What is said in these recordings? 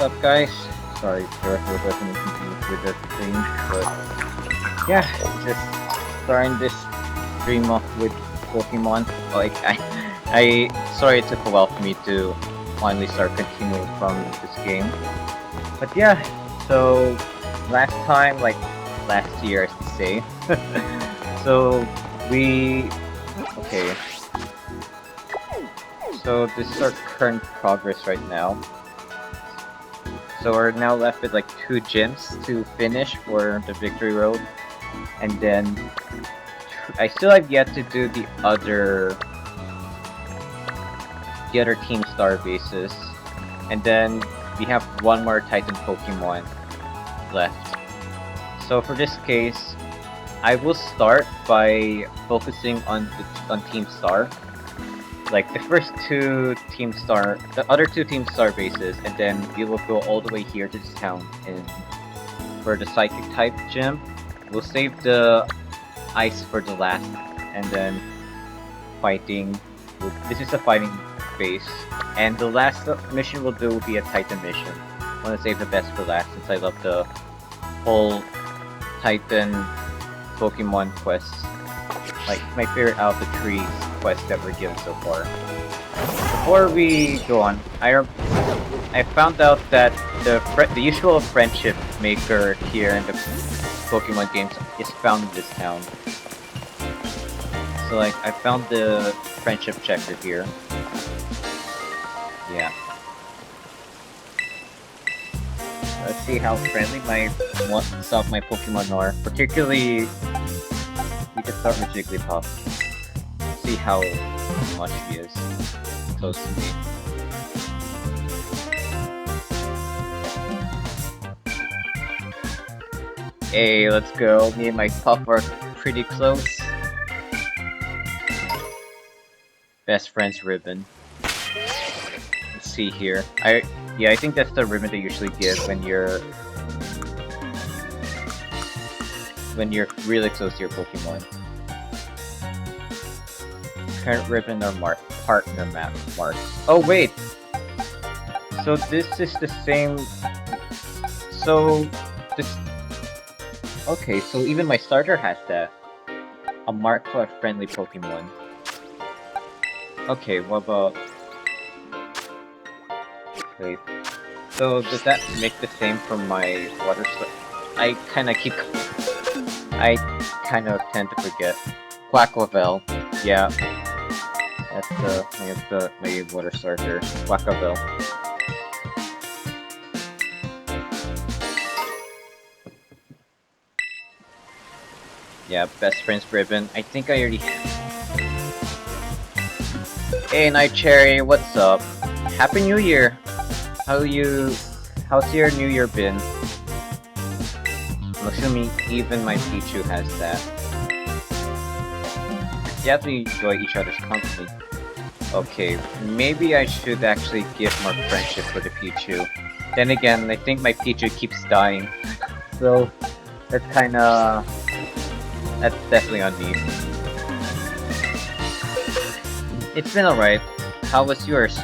up, guys? Sorry for wasn't confused with the thing, but yeah, just starting this stream off with Pokemon. Like sorry it took a while for me to finally start continuing from this game. But yeah, so last time, like last year, I should say. So we okay. So this is our current progress right now. So we're now left with like 2 gyms to finish for the victory road, and then I still have yet to do the other Team Star bases, and then we have one more Titan Pokemon left. So for this case, I will start by focusing on Team Star. Like the first 2 Team Star, the other 2 Team Star bases, and then we will go all the way here to this town for the Psychic type gym. We'll save the Ice for the last, and then fighting. This is a fighting base, and the last mission we'll do will be a Titan mission. I want to save the best for last since I love the whole Titan Pokemon quests. Like my favorite out of the 3 quests that were given so far. Before we go on, I found out that the usual friendship maker here in the Pokemon games is found in this town. So like I found the friendship checker here. Yeah. Let's see how friendly some of my Pokemon are. Particularly, we can start with Jigglypuff. See how much he is close to me. Hey, let's go. Me and my pup are pretty close. Best friends ribbon. Let's see here. I think that's the ribbon they usually give when you're really close to your Pokemon. Current ribbon or partner map mark. Oh wait! So this is the same... So... this... Okay, so even my starter has that. A mark for a friendly Pokemon. Okay, what about... Wait. So does that make the same for my water slide? I kinda tend to forget. Quacklavel. Yeah. That's my water starter. Quacklavel. Yeah, best friends ribbon. I think I already... Hey, Night Cherry, what's up? Happy New Year! How's your New Year been? I'm assuming even my Pichu has that. You have to enjoy each other's company. Okay, maybe I should actually give more friendship for the Pichu. Then again, I think my Pichu keeps dying. So, that's definitely on me. It's been alright. How was yours?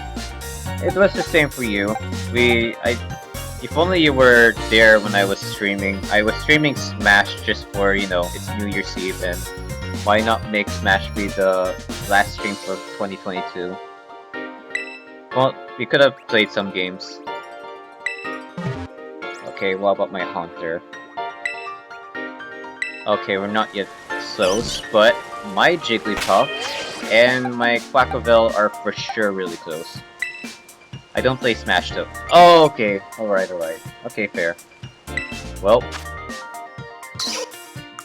It was the same for you. If only you were there when I was streaming. I was streaming Smash just for, it's New Year's Eve, and why not make Smash be the last stream for 2022? Well, we could have played some games. Okay, what about my Haunter? Okay, we're not yet close, but my Jigglypuff and my Quacklavel are for sure really close. I don't play Smash though. Oh, okay. Alright. Okay, fair. Well.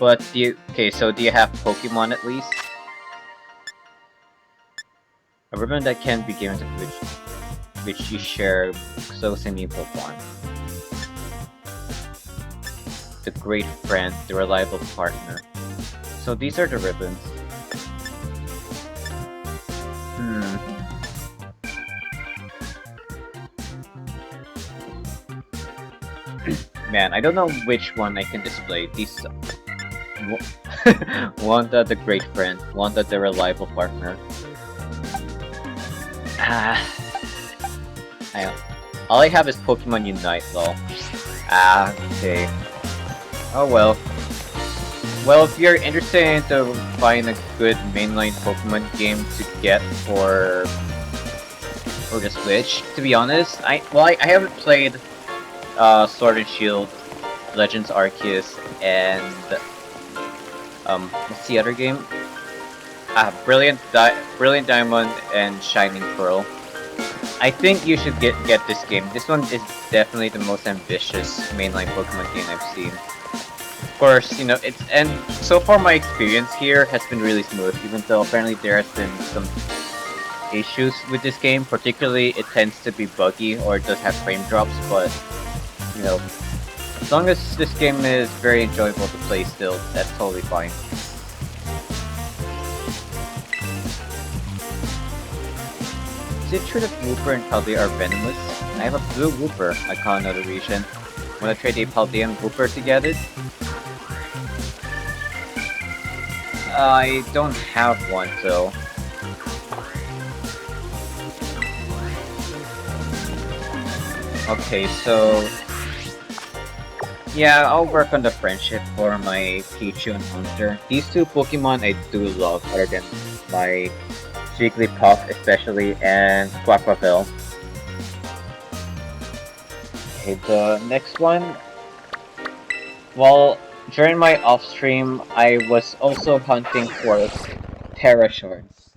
But so do you have Pokemon at least? A ribbon that can be given to which you share close and meaningful bond. The great friend, the reliable partner. So these are the ribbons. Man, I don't know which one I can display. These... Wanda the great friend, Wanda the reliable partner. All I have is Pokemon Unite, lol. Ah, okay. Oh well. Well, if you're interested in to find a good mainline Pokemon game to get for the Switch, to be honest, I haven't played Sword and Shield, Legends Arceus, and what's the other game? Brilliant Diamond and Shining Pearl. I think you should get this game. This one is definitely the most ambitious mainline Pokemon game I've seen. Of course, you know, and so far my experience here has been really smooth, even though apparently there has been some issues with this game. Particularly, it tends to be buggy or it does have frame drops, but you know, as long as this game is very enjoyable to play still, that's totally fine. Is it true that Wooper and Paldean are venomous? I have a blue Wooper, I call another region. Wanna trade a Paldean Wooper to get it? I don't have one, though. Okay, so... yeah, I'll work on the friendship for my Pichu and Hunter. These two Pokemon I do love, other than my Jigglypuff especially, and Quaquaval. Okay, the next one... well, during my off-stream, I was also hunting for Terra Shards.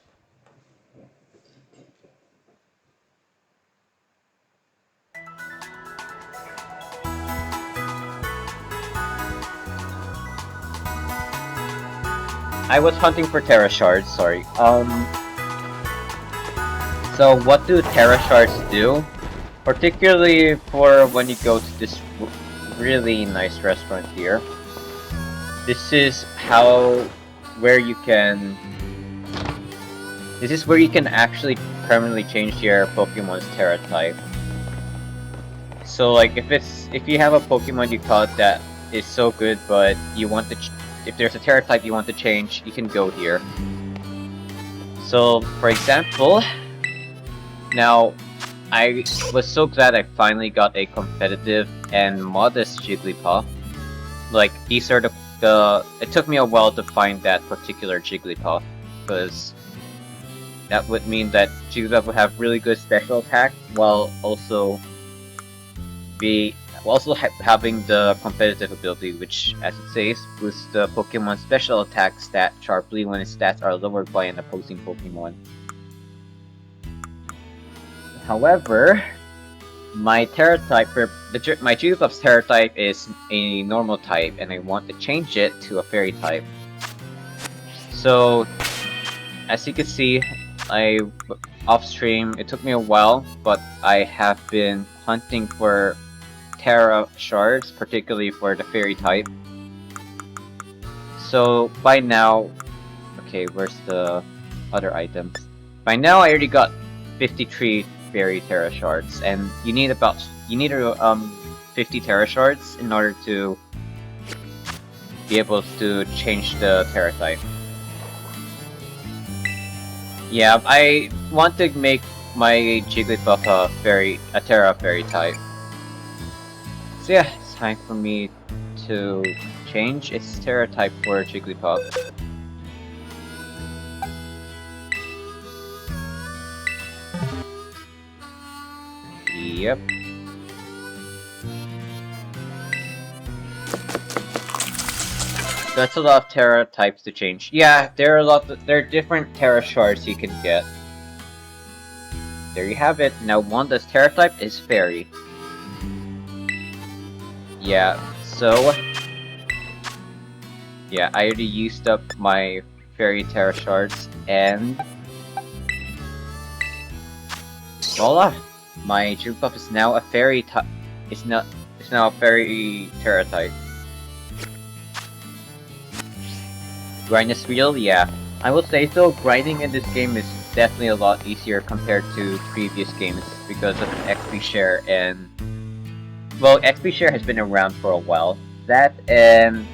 I was hunting for Terra Shards, sorry. So what do Terra Shards do? Particularly for when you go to this really nice restaurant here. This is where you can actually permanently change your Pokemon's Terra type. So like if you have a Pokemon you caught that is so good but you want to if there's a Terra type you want to change, you can go here. So for example, now I was so glad I finally got a competitive and modest Jigglypuff. Like these are it took me a while to find that particular Jigglypuff, because that would mean that Jigglypuff would have really good special attack while also having the competitive ability, which, as it says, boosts the Pokemon's special attack stat sharply when its stats are lowered by an opposing Pokemon. However, my Terra type my Jigglypuff's Terra type is a normal type, and I want to change it to a Fairy type. So, as you can see, off stream, it took me a while, but I have been hunting for Terra Shards, particularly for the Fairy type. So by now, okay, where's the other items? By now, I already got 53 Fairy Terra Shards, and you need 50 Terra Shards in order to be able to change the Terra type. Yeah, I want to make my Jigglypuff a Terra Fairy type. So yeah, it's time for me to change its Terra type for Jigglypuff. Yep. That's a lot of Terra types to change. Yeah, there are different Terra Shards you can get. There you have it. Now Wanda's Terra type is Fairy. Yeah, so... yeah, I already used up my Fairy Terra Shards, and... voila! My Jigglypuff is now a Fairy type. It's now a Fairy Terra type. Grind is real? Yeah. I will say so, grinding in this game is definitely a lot easier compared to previous games because of XP share and... well, XP share has been around for a while. That, and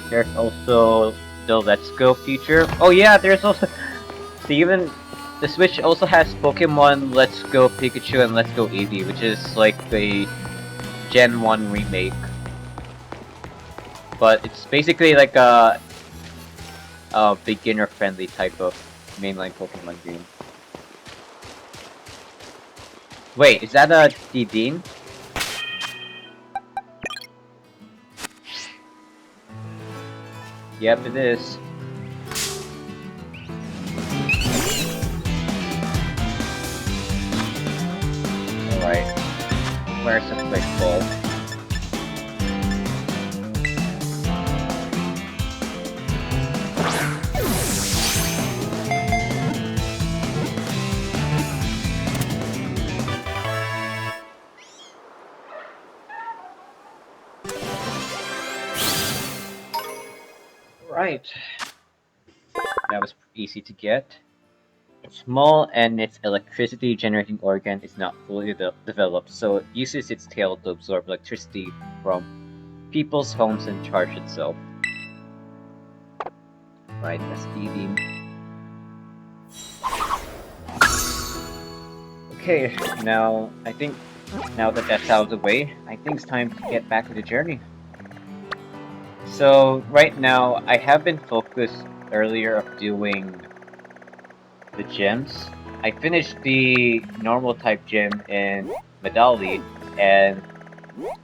there's also the Let's Go feature. Oh yeah, there's also... so even the Switch also has Pokemon Let's Go Pikachu and Let's Go Eevee, which is like the Gen 1 remake. But it's basically like a beginner-friendly type of mainline Pokemon game. Wait, is that a Dedenne? Yep, it is. Alright. Where's the quick ball? Right. That was easy to get. It's small and its electricity generating organ is not fully developed, so it uses its tail to absorb electricity from people's homes and charge itself. Right, that's Eevee. Okay, now that that's out of the way, I think it's time to get back to the journey. So right now, I have been focused earlier of doing the gyms. I finished the normal type gym in Medali and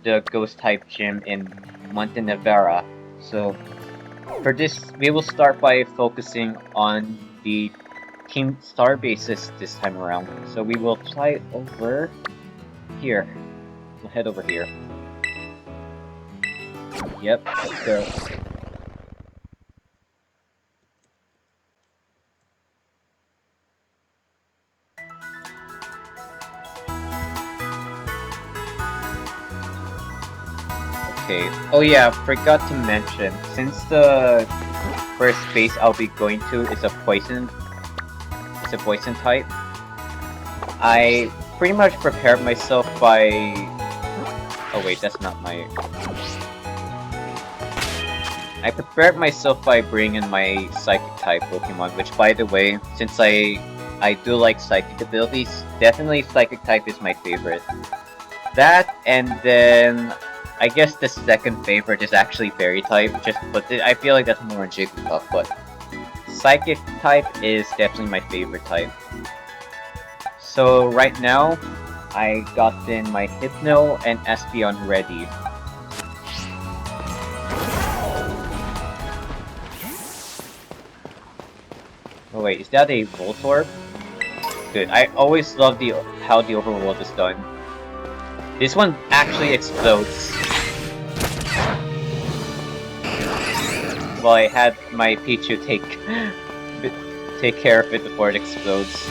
the ghost type gym in Montenevera. So for this, we will start by focusing on the Team Star bases this time around. So we will fly over here. We'll head over here. Yep, let's go. Okay. Oh yeah, forgot to mention, since the first base I'll be going to is a poison type, I pretty much prepared myself by... Oh wait, that's not my... I prepared myself by bringing my Psychic type Pokemon, which by the way, since I do like Psychic abilities, definitely Psychic type is my favorite. That, and then I guess the second favorite is actually Fairy type, but I feel like that's more in Jigglypuff, but Psychic type is definitely my favorite type. So right now, I got in my Hypno and Espeon ready. Oh wait, is that a Voltorb? Good, I always love how the overworld is done. This one actually explodes. Well, I had my Pichu take care of it before it explodes.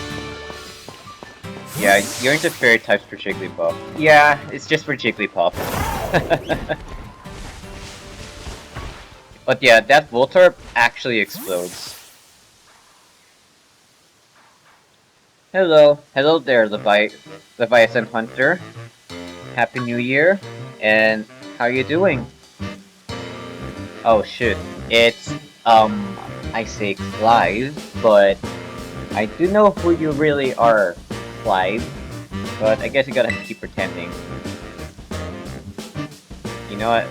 Yeah, you're into fairy types for Jigglypuff. Yeah, it's just for Jigglypuff. But yeah, that Voltorb actually explodes. Hello there, Leviathan Hunter. Happy New Year, and how you doing? Oh shoot, it's, I say Clive, but I do know who you really are, Clive, but I guess you gotta keep pretending. You know what?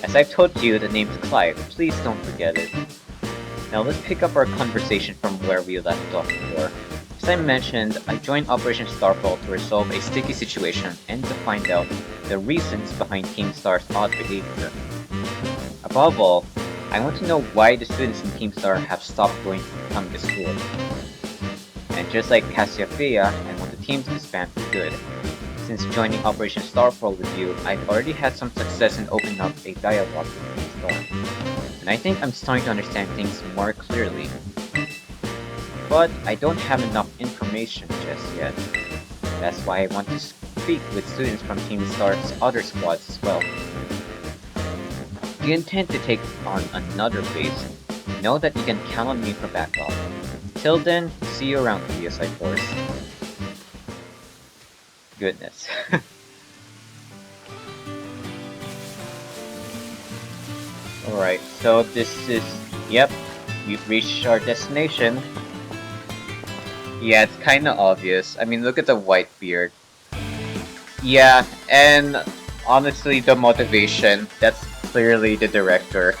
As I've told you, the name's Clive, please don't forget it. Now let's pick up our conversation from where we left off before. As I mentioned, I joined Operation Starfall to resolve a sticky situation and to find out the reasons behind Team Star's odd behavior. Above all, I want to know why the students in Team Star have stopped going to come to school. And just like Cassiopeia, I want the team to disband for good. Since joining Operation Starfall with you, I've already had some success in opening up a dialogue with Team Star. And I think I'm starting to understand things more clearly. But I don't have enough information just yet. That's why I want to speak with students from Team Star's other squads as well. If you intend to take on another base, know that you can count on me for backup. Till then, see you around, PSI Force. Goodness. Alright, so this is... Yep, we've reached our destination. Yeah, it's kind of obvious. I mean, look at the white beard. Yeah, and honestly, the motivation, that's clearly the director.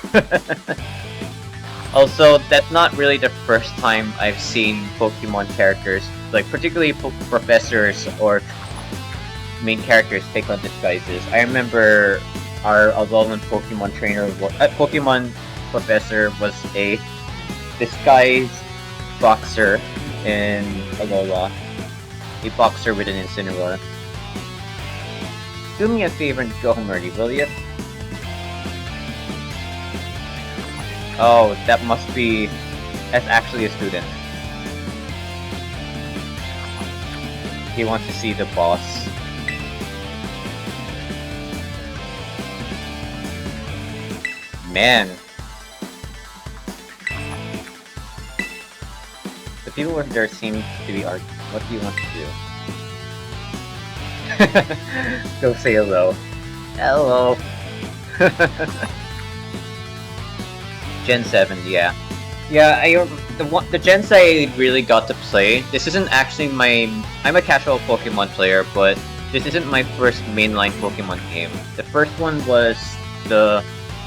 Also, that's not really the first time I've seen Pokemon characters, like particularly professors or main characters take on disguises. I remember our well-known Pokemon trainer, Pokemon professor was a disguised boxer in Alola. A boxer with an Incineroar. Do me a favor and go home early, will you? Oh, that must be... That's actually a student. He wants to see the boss. Man. The people over there seem to be arguing. What do you want to do? Go say hello. Hello. Gen 7, yeah. Yeah, the gens I really got to play, this isn't actually I'm a casual Pokemon player, but this isn't my first mainline Pokemon game. The first one was the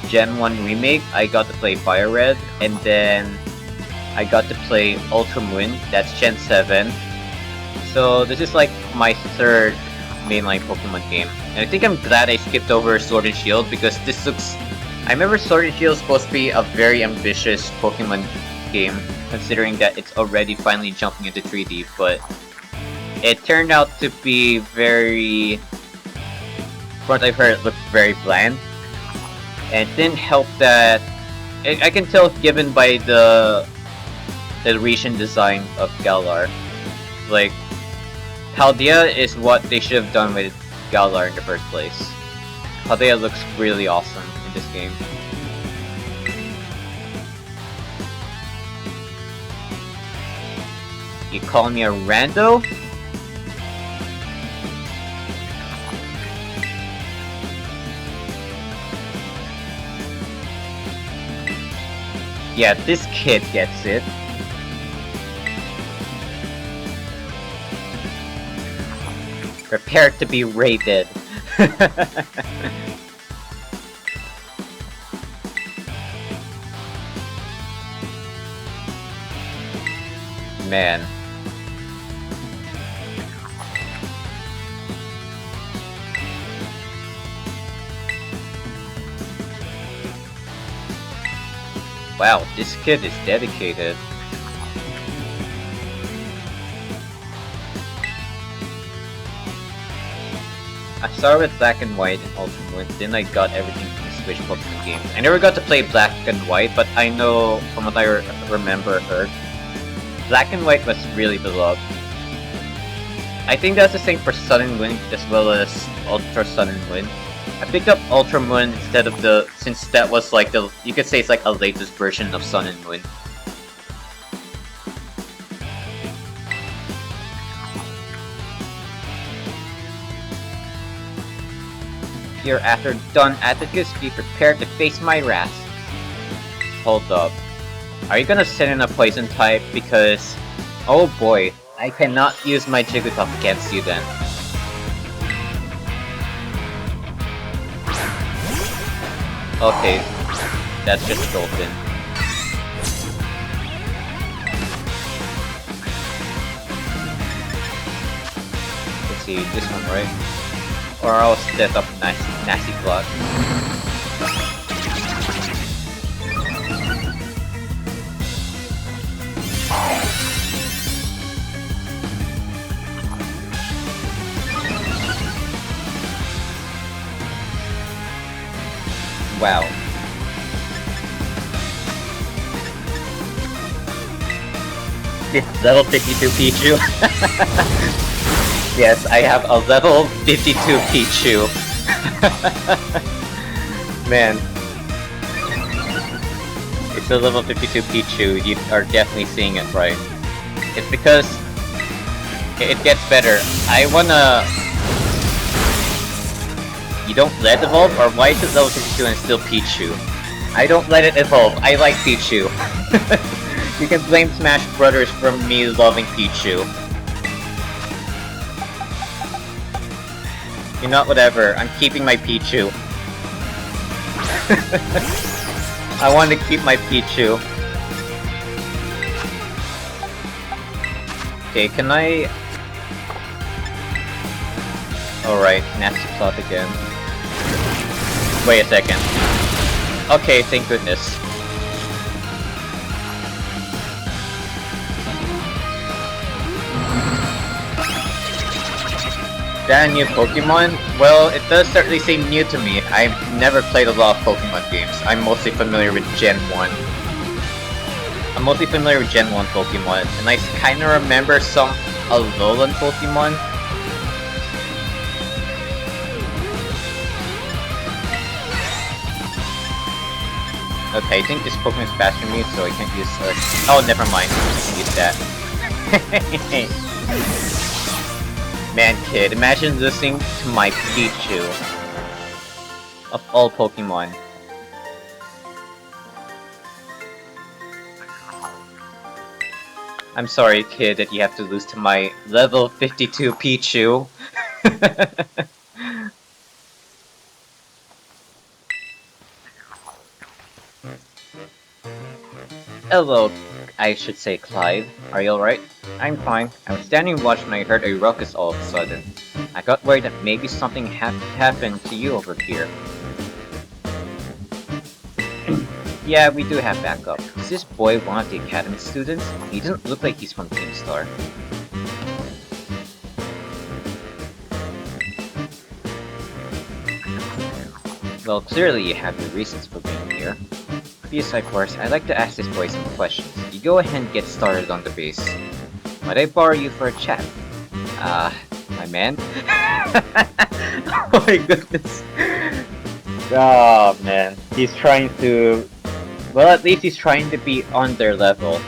Gen 1 remake. I got to play Fire Red, and then I got to play Ultra Moon, that's Gen 7. So this is like my third mainline Pokemon game. And I think I'm glad I skipped over Sword and Shield, because this looks... I remember Sword and Shield is supposed to be a very ambitious Pokemon game, considering that it's already finally jumping into 3D, but it turned out to be very... From what I've heard, it looked very bland. And it didn't help that... I can tell given by the recent design of Galar. Like, Paldea is what they should have done with Galar in the first place. Paldea looks really awesome in this game. You call me a rando? Yeah, this kid gets it. Prepare to be raided. Man. Wow, this kid is dedicated. I started with Black and White and Ultra Moon, then I got everything from the Switch Pokemon games. I never got to play Black and White, but I know from what I remember heard, Black and White was really beloved. I think that's the same for Sun and Moon as well as Ultra Sun and Moon. I picked up Ultra Moon instead of since that was like you could say it's like a latest version of Sun and Moon. Here, after done Atticus, be prepared to face my wrath. Hold up. Are you gonna send in a poison type? Because... oh boy, I cannot use my Jigglypuff against you then. Okay, that's just Dolphin. Let's see, this one, right? Or I'll set up nasty plot. Wow. It's level 52 Pichu. Yes, I have a level 52 Pichu. Man. It's a level 52 Pichu, you are definitely seeing it right. It's because it gets better. I wanna... You don't let it evolve? Or why is it level 52 and still Pichu? I don't let it evolve, I like Pichu. You can blame Smash Brothers for me loving Pichu. You know, whatever. I'm keeping my Pichu. I want to keep my Pichu. Okay, can I... Alright, nasty plot again. Wait a second. Okay, thank goodness. That new Pokemon? Well, it does certainly seem new to me. I've never played a lot of Pokemon games. I'm mostly familiar with Gen 1. I'm mostly familiar with Gen 1 Pokemon, and I kinda remember some Alolan Pokemon. Okay, I think this Pokemon is faster than me, so I can't use oh, never mind. I can use that. Man, kid, imagine listening to my Pichu. Of all Pokemon. I'm sorry, kid, that you have to lose to my level 52 Pichu. Hello, I should say Clive. Are you alright? I'm fine. I was standing watching when I heard a ruckus all of a sudden. I got worried that maybe something happened to you over here. Yeah, we do have backup. Is this boy one of the academy students? He doesn't look like he's from Team Star. Well, clearly you have your reasons for being here. Besides, of course, I'd like to ask this boy some questions. You go ahead and get started on the base. Might I borrow you for a chat? My man? Oh my goodness. Oh man, he's trying to... Well, at least he's trying to be on their level.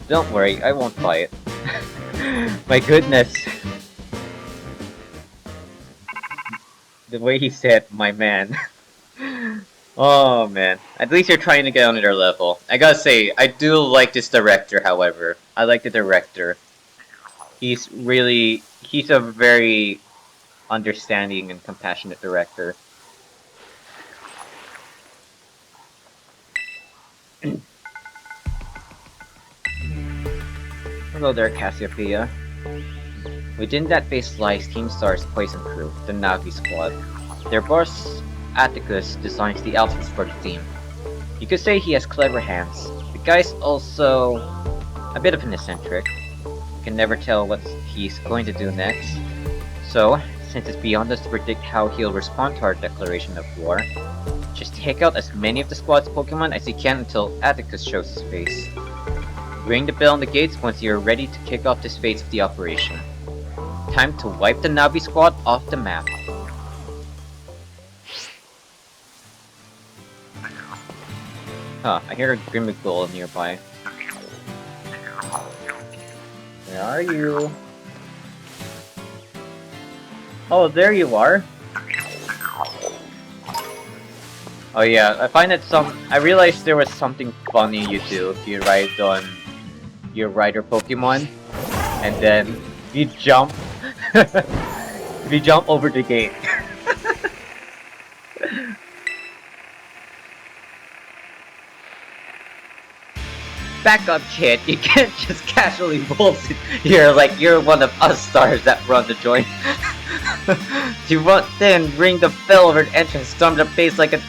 Don't worry, I won't buy it. My goodness. The way he said, my man. Oh man, at least you're trying to get on their level. I gotta say, I do like this director, however. I like the director. He's a very understanding and compassionate director. Hello there, Cassiopeia. Within that base lies Team Star's Poison Crew, the Navi Squad. Their boss, Atticus, designs the outfits for the team. You could say he has clever hands. The guy's also a bit of an eccentric. You can never tell what he's going to do next. So, since it's beyond us to predict how he'll respond to our declaration of war, just take out as many of the squad's Pokemon as you can until Atticus shows his face. Ring the bell on the gates once you're ready to kick off this phase of the operation. Time to wipe the Navi squad off the map. Huh, I hear a Grimigol nearby. Where are you? Oh, there you are! Oh yeah, I find that I realized there was something funny you do if you ride on your rider Pokemon, and then you jump, you jump over the gate. Back up, kid. You can't just casually bolt in here like you're one of us stars that run the joint. You run then ring the bell over the entrance, storm the base like a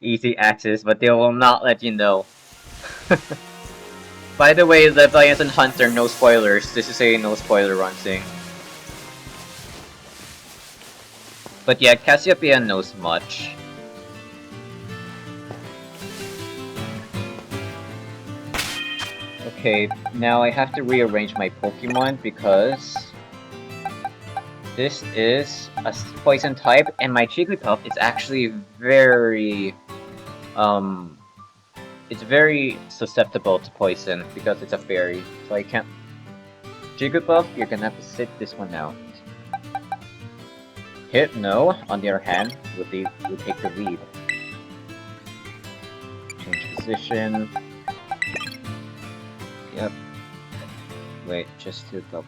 easy access, but they will not let you know. By the way, Leviathan and Hunter, no spoilers. This is a no spoiler run thing. But yeah, Cassiopeia knows much. Okay, now I have to rearrange my Pokemon because this is a poison type, and my Jigglypuff is actually very it's very susceptible to poison because it's a fairy, so I can't... Jigglypuff, you're gonna have to sit this one out. Hypno, on the other hand, would take the lead. position. Yep. Wait, just to double.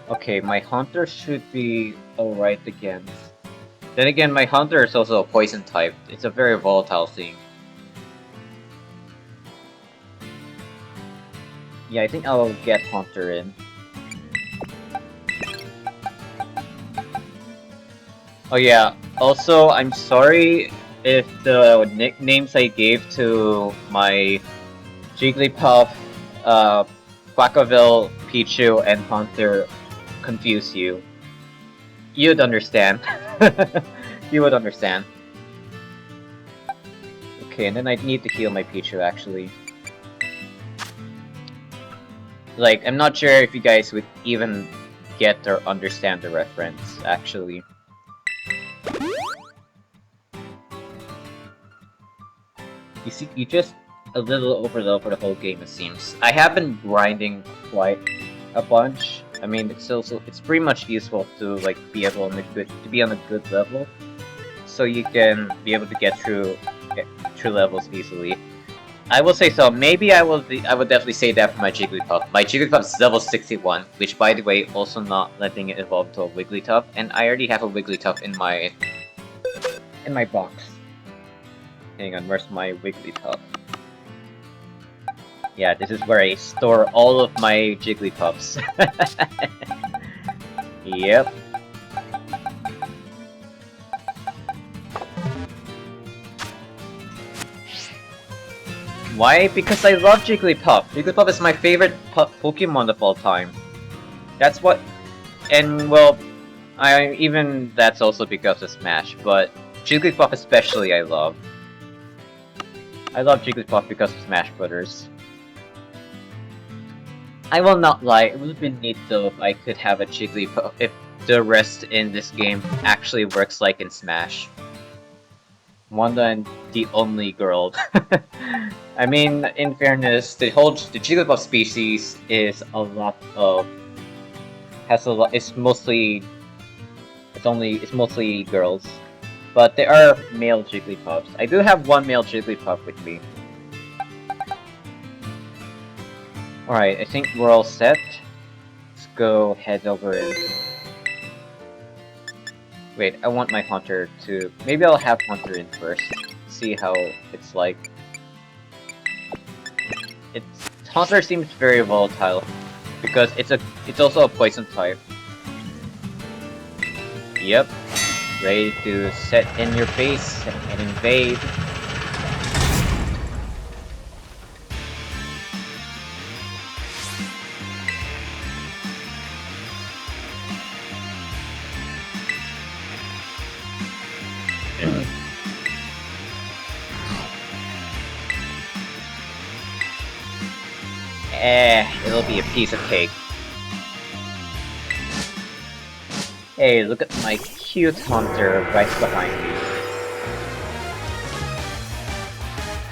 Okay, my Haunter should be alright again. Then again, my Haunter is also a poison type. It's a very volatile thing. Yeah, I think I'll get Haunter in. Oh yeah, also, I'm sorry if the nicknames I gave to my Jigglypuff, Quackaville, Pichu, and Haunter confuse you. You'd understand. You would understand. Okay, and then I need to heal my Pichu, actually. Like, I'm not sure if you guys would even get or understand the reference, actually. You see, you just a little overload for the whole game, it seems. I have been grinding quite a bunch. I mean, it's pretty much useful to like be able on to be on a good level, so you can be able to get through levels easily. I will say so. Maybe I would definitely say that for my Jigglypuff. My Jigglypuff is level 61, which by the way, also not letting it evolve to a Wigglytuff, and I already have a Wigglytuff in my box. Hang on, where's my Wigglytuff? Yeah, this is where I store all of my Jigglypuffs. Yep. Why? Because I love Jigglypuff. Jigglypuff is my favorite Pokemon of all time. That's what... And, well, that's also because of Smash, but Jigglypuff especially I love. I love Jigglypuff because of Smash Brothers. I will not lie, it would have been neat though if I could have a Jigglypuff, if the rest in this game actually works like in Smash. Wanda and the only girl. I mean, in fairness, the Jigglypuff species is it's mostly girls. But there are male Jigglypuffs. I do have one male Jigglypuff with me. Alright, I think we're all set. Let's go head over and... Wait, I want my Haunter to... Maybe I'll have Haunter in first. See how it's like. Haunter seems very volatile. Because it's also a poison type. Yep. Ready to set in your face and invade. It'll be a piece of cake. Hey, look at my cute Haunter right behind me.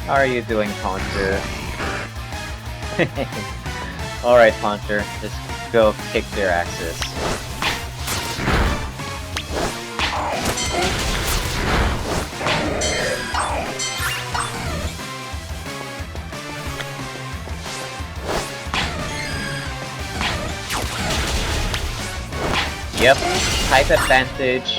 How are you doing, Haunter? Alright, Haunter, just go kick their asses. Yep, type advantage.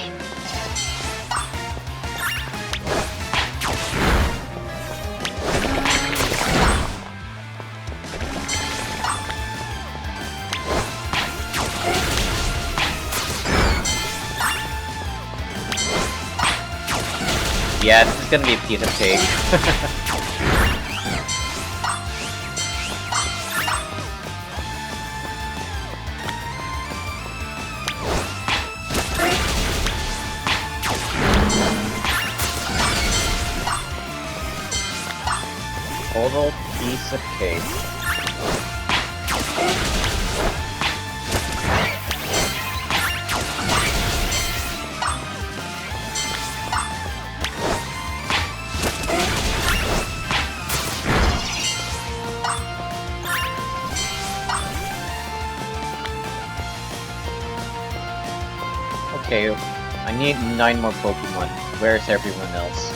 Yeah, this is gonna be a piece of cake. Total piece of cake. Okay, I need 9 more Pokemon. Where's everyone else?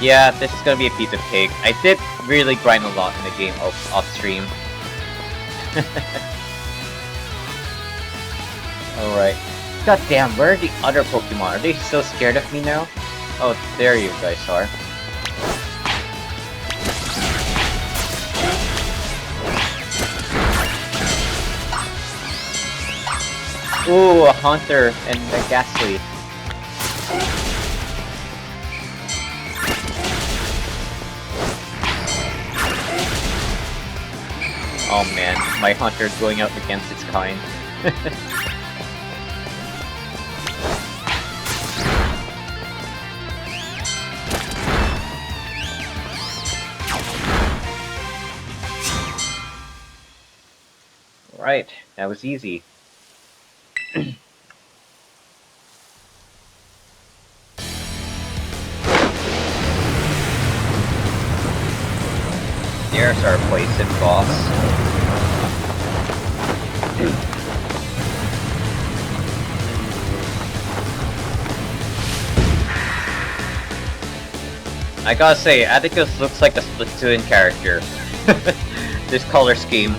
Yeah, this is gonna be a piece of cake. I did really grind a lot in the game off stream. Alright. God damn, where are the other Pokemon? Are they so scared of me now? Oh, there you guys are. Ooh, a Haunter and a Ghastly. Oh man, my Haunter is going out against its kind. Right, that was easy. There's our poison boss. I gotta say, Atticus looks like a Splatoon character. This color scheme.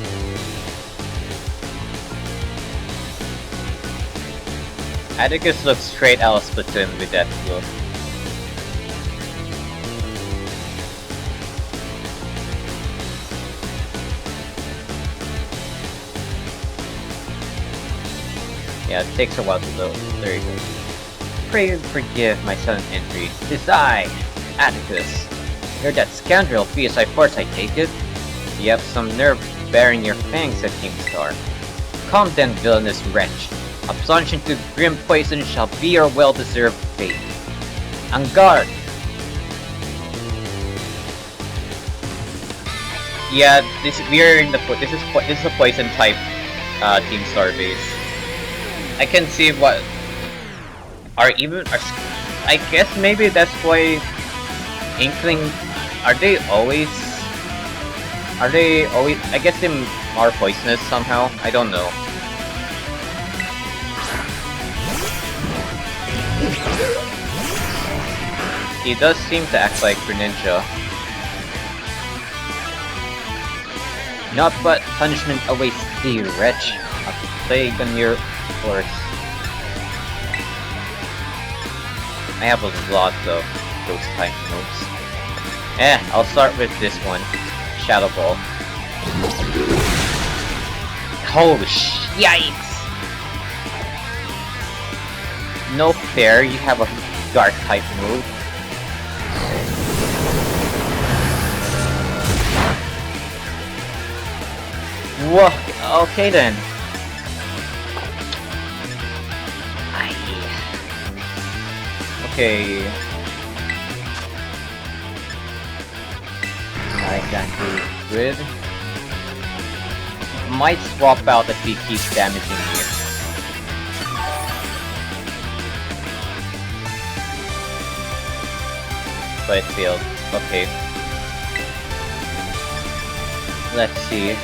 Atticus looks straight out of Splatoon with that look. Yeah, it takes a while to load. There you go. Pray and forgive my sudden entry. Tis I, Atticus. You're that scoundrel fierce I force, I take it? You have some nerve bearing your fangs, said Kingstar. Come then, villainous wretch. A plunge into grim poison shall be your well-deserved fate. En garde! Yeah, this is a poison type Team Star base. I can see what I guess maybe that's why Inkling I guess they are poisonous somehow. I don't know. He does seem to act like Greninja. Not but punishment awaits thee, wretch. A plague on your horse. I have a lot of those type moves. I'll start with this one. Shadow Ball. Holy yikes! No fair, you have a dark type move. Whoa, okay then. Okay. I can do good. Might swap out if he keeps damaging me. But it failed. Okay. Let's see.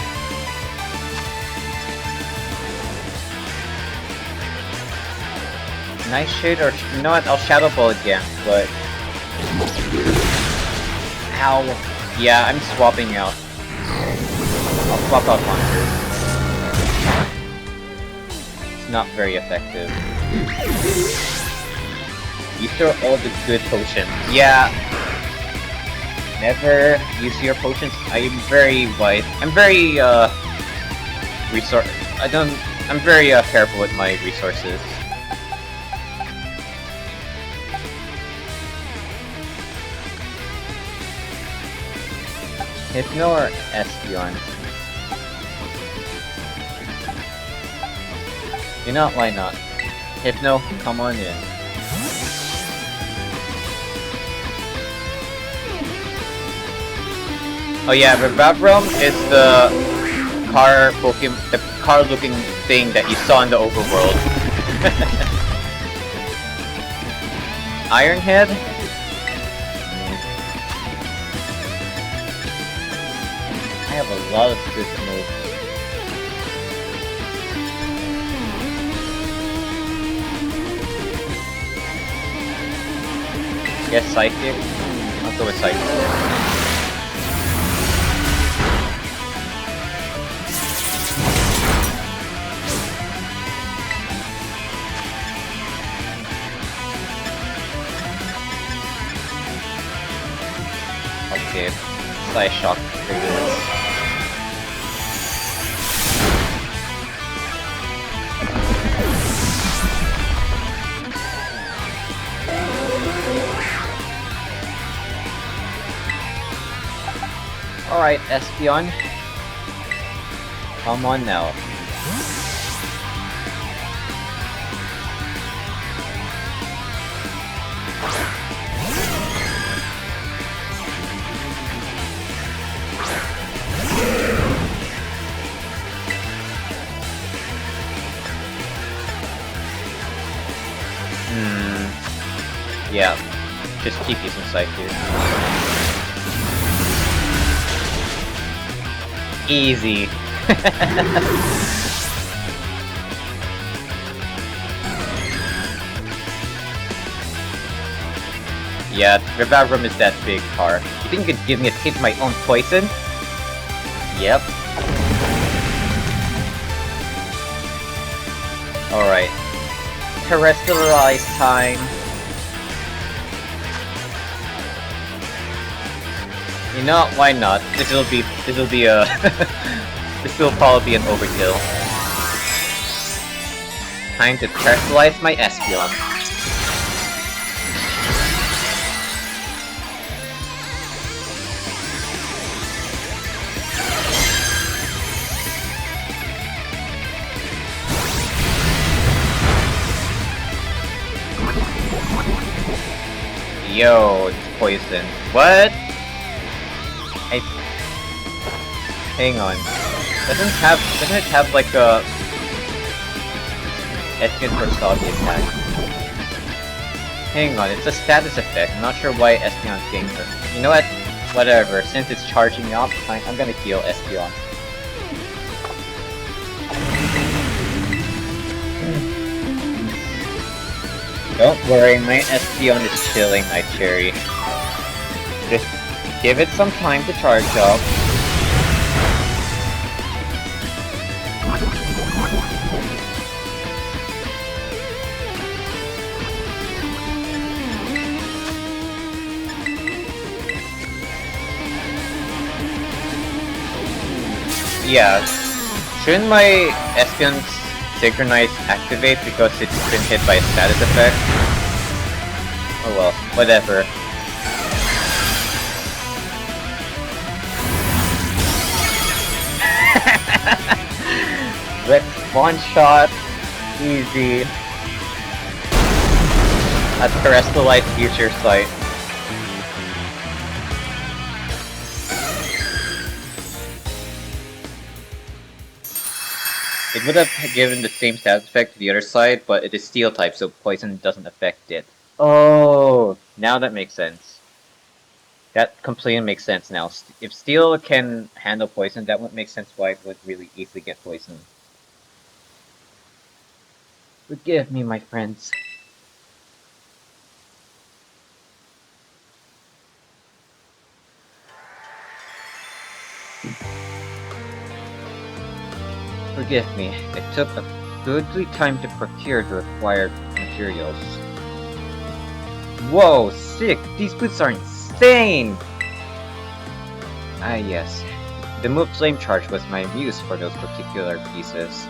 Nice Shade or... You know what? I'll Shadow Ball again, but... Ow. Yeah, I'm swapping out. I'll swap out Haunter. It's not very effective. These are all the good potions. Yeah. Never use your potions. I'm very wide. I'm very, I'm very, careful with my resources. Hypno or Espeon? You know, why not? Hypno, come on in. Oh yeah, Revavrum is the car Pokemon, the car-looking thing that you saw in the overworld. Ironhead? I have a lot of good moves. Yes, Psychic. go inside. Okay, Slice Shock triggers. Alright, Espeon. Come on now. Yeah, just keep these inside here. Easy. Yeah, the Revive is that big car. You think you could give me a taste of my own poison? Yep. Alright. Terrestrialize time. You know, why not? This will be a this will probably be an overkill. Time to terrestrialize my Espeon. Yo, it's poison. What? Hang on. Doesn't it have like a Espeon for Soggy attack? Hang on, it's a status effect. I'm not sure why Espeon's getting hurt. You know what? Whatever. Since it's charging me off, I'm gonna heal Espeon. Don't worry, my Espeon is chilling, my cherry. Just give it some time to charge up. Yeah, shouldn't my Espeon's Synchronize activate because it's been hit by a status effect? Oh well, whatever. Let's one shot, easy. A Terrestrialize Future Sight. It would have given the same status effect to the other side, but it is Steel type, so Poison doesn't affect it. Oh, now that makes sense. That completely makes sense now. If Steel can handle Poison, that would make sense why it would really easily get Poison. Forgive me, my friends. Forgive me, it took a goodly time to procure the required materials. Whoa, sick! These boots are insane! Ah yes, the move Flame Charge was my muse for those particular pieces.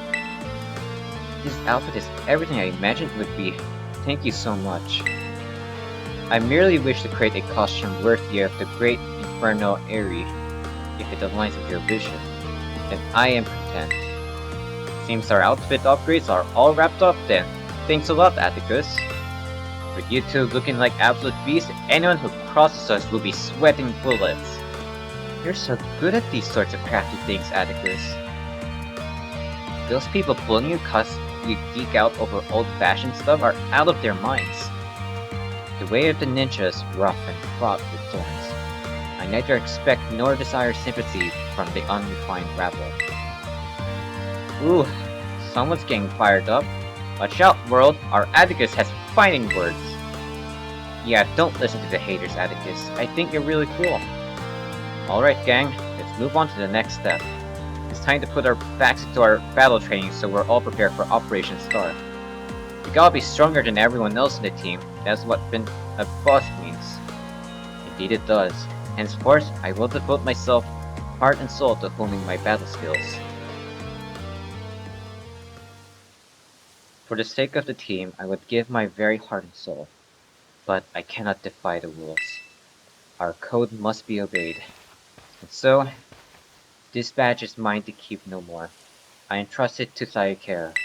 This outfit is everything I imagined it would be. Thank you so much. I merely wish to create a costume worthy of the great Inferno Airy. If it aligns with your vision, then I am content. Seems our outfit upgrades are all wrapped up then. Thanks a lot, Atticus. With you two looking like absolute beasts, anyone who crosses us will be sweating bullets. You're so good at these sorts of crafty things, Atticus. Those people bullying you cause you geek out over old-fashioned stuff are out of their minds. The way of the ninja is rough and fraught with thorns. I neither expect nor desire sympathy from the unrefined rabble. Ooh, someone's getting fired up. Watch out, world, our Atticus has fighting words. Yeah, don't listen to the haters, Atticus. I think you're really cool. Alright, gang, let's move on to the next step. It's time to put our backs into our battle training so we're all prepared for Operation Star. We gotta be stronger than everyone else in the team. That's what being a boss means. Indeed it does. Henceforth, I will devote myself, heart and soul to honing my battle skills. For the sake of the team, I would give my very heart and soul. But I cannot defy the rules. Our code must be obeyed. And so, this badge is mine to keep no more. I entrust it to Sayakera.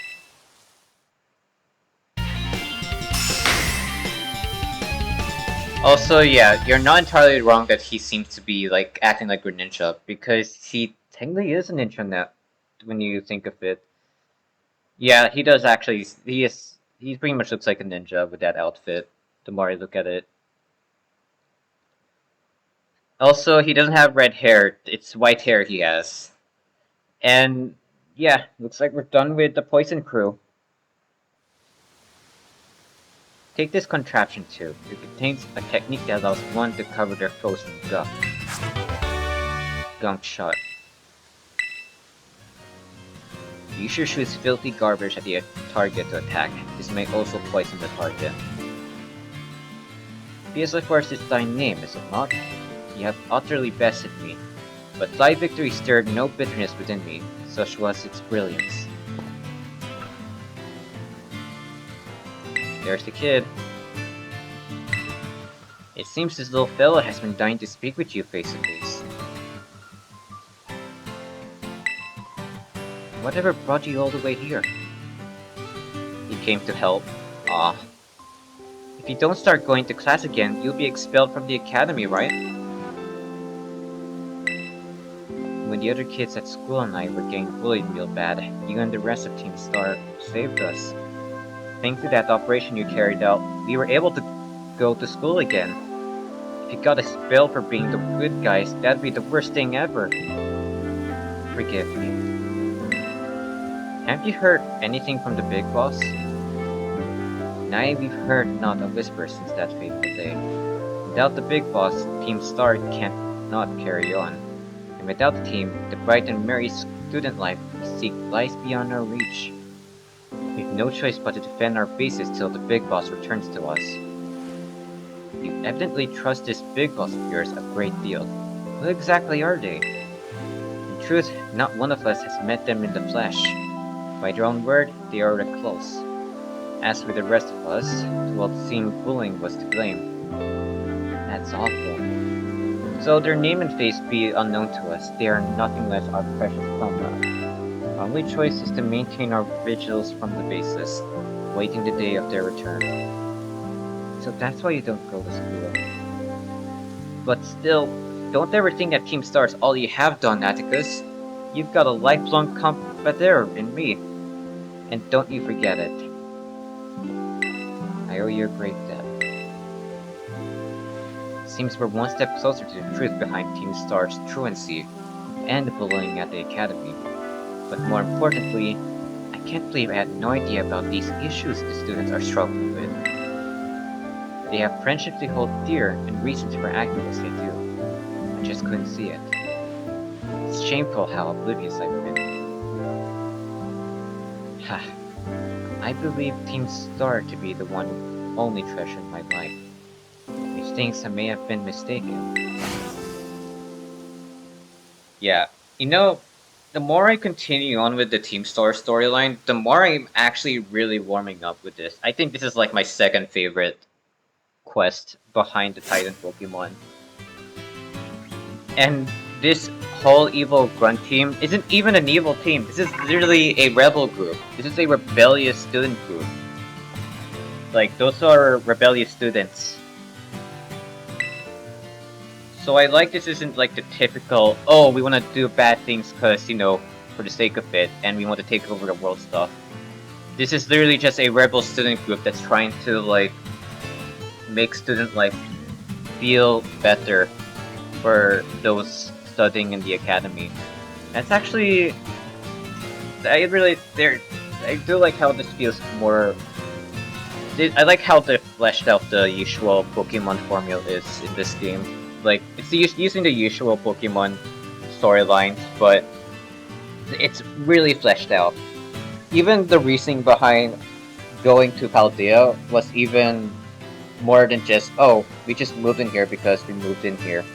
Also, yeah, you're not entirely wrong that he seems to be like acting like a ninja, because he technically is a ninja now, when you think of it. Yeah, he does actually. He pretty much looks like a ninja with that outfit. The more I look at it. Also, he doesn't have red hair. It's white hair he has. And yeah, looks like we're done with the poison crew. Take this contraption too. It contains a technique that allows one to cover their foes from gunk. Gunk shot. The user shoots filthy garbage at the target to attack. This may also poison the target. PS4 is thy name, is it not? You have utterly bested me. But thy victory stirred no bitterness within me, such was its brilliance. There's the kid. It seems this little fellow has been dying to speak with you face to face. Whatever brought you all the way here? You came to help. Ah. If you don't start going to class again, you'll be expelled from the academy, right? When the other kids at school and I were getting bullied real bad, you and the rest of Team Star saved us. Thanks to that operation you carried out, we were able to go to school again. If you got expelled for being the good guys, that'd be the worst thing ever. Forgive me. Have you heard anything from the big boss? Nay, we've heard not a whisper since that fateful day. Without the big boss, Team Star can't not carry on. And without the team, the bright and merry student life we seek lies beyond our reach. We've no choice but to defend our bases till the big boss returns to us. You evidently trust this big boss of yours a great deal. Who exactly are they? In truth, not one of us has met them in the flesh. By their own word, they are close. As with the rest of us, well, it seemed bullying was to blame. That's awful. So their name and face be unknown to us, they are nothing less our precious comrades. Our only choice is to maintain our vigils from the bases, waiting the day of their return. So that's why you don't go to school. But still, don't ever think that Team Star is all you have done, Atticus. You've got a lifelong competitor in me. And don't you forget it. I owe you a great debt. Seems we're one step closer to the truth behind Team Star's truancy and the bullying at the academy. But more importantly, I can't believe I had no idea about these issues the students are struggling with. They have friendships they hold dear and reasons for acting as they do. I just couldn't see it. It's shameful how oblivious I've been. Ha. I believe Team Star to be the one only treasure in my life. Methinks I may have been mistaken. Yeah, you know, the more I continue on with the Team Star storyline, the more I'm actually really warming up with this. I think this is like my second favorite quest behind the Titan Pokemon. And this whole evil grunt team isn't even an evil team. This is literally a rebel group. This is a rebellious student group. Like, those are rebellious students. So I like this isn't like the typical, oh, we want to do bad things because, you know, for the sake of it, and we want to take over the world stuff. This is literally just a rebel student group that's trying to, like, make student life feel better for those studying in the academy. That's actually, I do like how this feels more I like how they fleshed out the usual Pokemon formula is in this game. Like, it's using the usual Pokemon storylines, but it's really fleshed out. Even the reasoning behind going to Paldea was even more than just, oh, we just moved in here because we moved in here.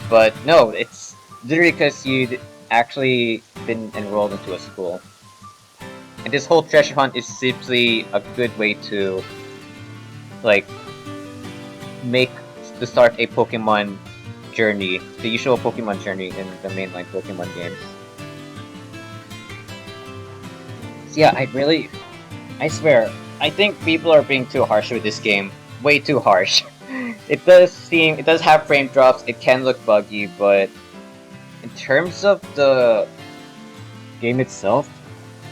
But no, it's literally because you'd actually been enrolled into a school. And this whole treasure hunt is simply a good way to, like, to start a Pokemon journey, the usual Pokemon journey in the mainline Pokemon games. So yeah, I swear, I think people are being too harsh with this game. Way too harsh. It does have frame drops, it can look buggy, but in terms of the game itself,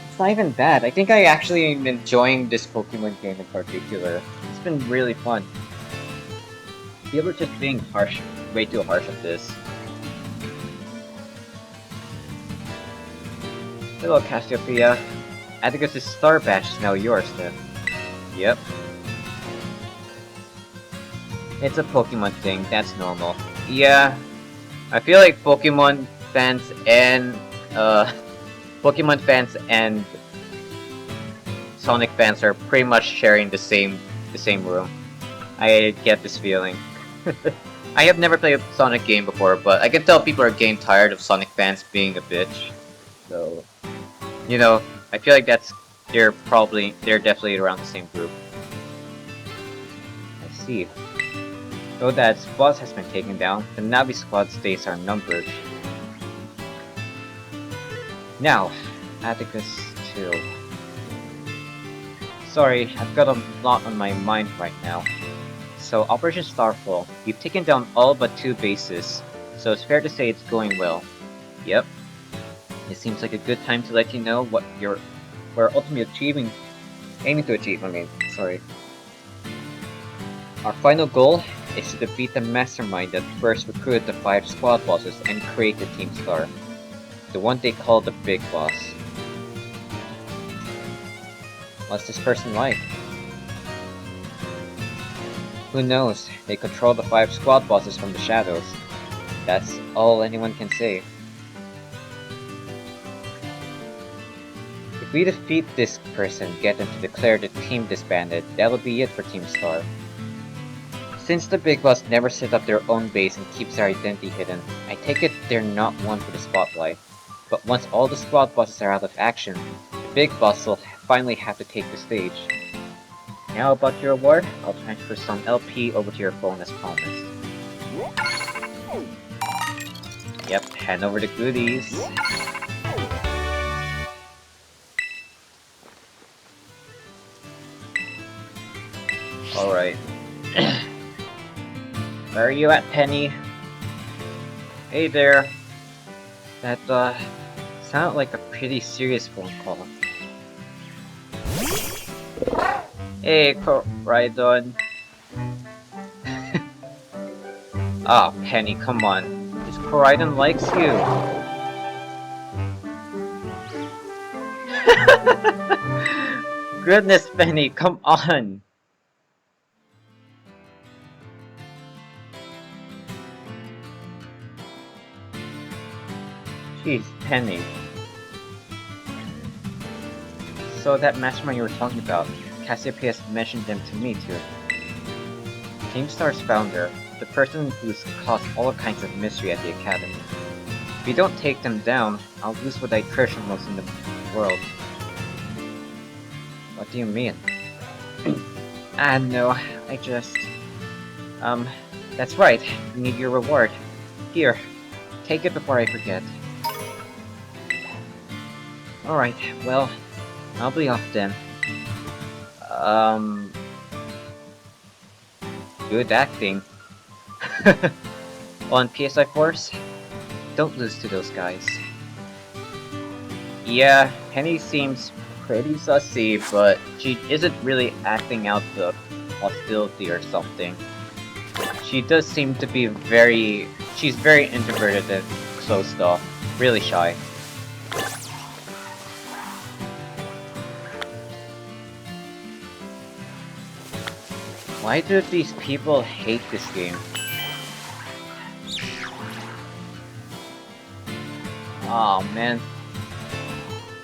it's not even bad. I think I actually am enjoying this Pokemon game in particular. It's been really fun. People are just being harsh, way too harsh of this. Hello, Cassiopeia. Atticus' star badge is now yours then. Yep. It's a Pokemon thing, that's normal. Yeah, I feel like Pokemon fans and Sonic fans are pretty much sharing the same room. I get this feeling. I have never played a Sonic game before, but I can tell people are getting tired of Sonic fans being a bitch. So, you know, I feel like they're definitely around the same group. I see. Though that boss has been taken down, the Navi squad's days are numbered. Now, Atticus 2. Sorry, I've got a lot on my mind right now. So, Operation Starfall, you've taken down all but 2 bases, so it's fair to say it's going well. Yep. It seems like a good time to let you know what we're ultimately aiming to achieve, sorry. Our final goal is to defeat the mastermind that first recruited the 5 squad bosses and created Team Star. The one they call the Big Boss. What's this person like? Who knows? They control the 5 squad bosses from the shadows. That's all anyone can say. If we defeat this person, get them to declare the team disbanded, that'll be it for Team Star. Since the Big Boss never set up their own base and keeps their identity hidden, I take it they're not one for the spotlight. But once all the squad bosses are out of action, the Big Boss will finally have to take the stage. Now about your reward, I'll transfer some LP over to your phone as promised. Yep, hand over the goodies. Alright. Where are you at, Penny? Hey there. That, sounded like a pretty serious phone call. Hey, Koraidon. Ah, Penny, come on. This Koraidon likes you. Goodness, Penny, come on. Jeez, Penny. So that mastermind you were talking about, Cassiopeia mentioned them to me too. Team Star's founder, the person who's caused all kinds of mystery at the Academy. If we don't take them down, I'll lose what I treasure most in the world. What do you mean? No, I just... that's right, you need your reward. Here, take it before I forget. Alright, well, I'll be off then. Good acting. On PSI Force, don't lose to those guys. Yeah, Penny seems pretty sussy, but she isn't really acting out the hostility or something. She does seem to be she's very introverted and closed off, really shy. Why do these people hate this game? Oh man.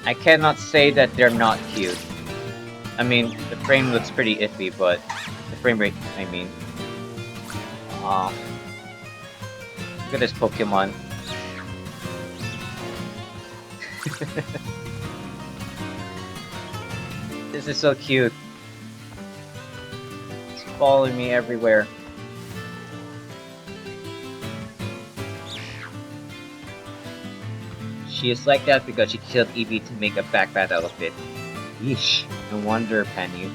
I cannot say that they're not cute. I mean, the frame looks pretty iffy, but the frame rate, I mean. Look at this Pokemon. This is so cute. It's following me everywhere. She is like that because she killed Eevee to make a backpack out of it. Yeesh, no wonder, Penny.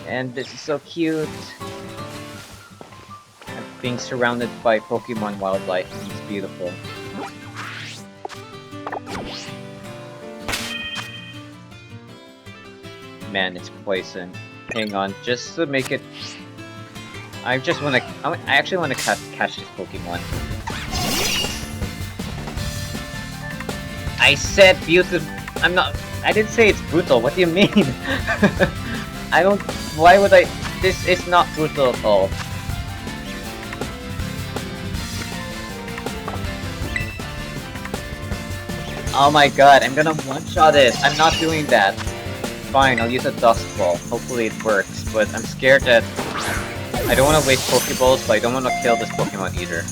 And this is so cute. And being surrounded by Pokemon wildlife is beautiful. Man, it's poison. Hang on, just to make it... I actually wanna catch this Pokemon. I said beautiful. I didn't say it's brutal. What do you mean? I don't. Why would I? This is not brutal at all. Oh my god, I'm gonna one-shot it. I'm not doing that. Fine, I'll use a Dusk Ball. Hopefully it works, but I'm scared that I don't want to waste Pokeballs, but I don't want to kill this Pokemon either.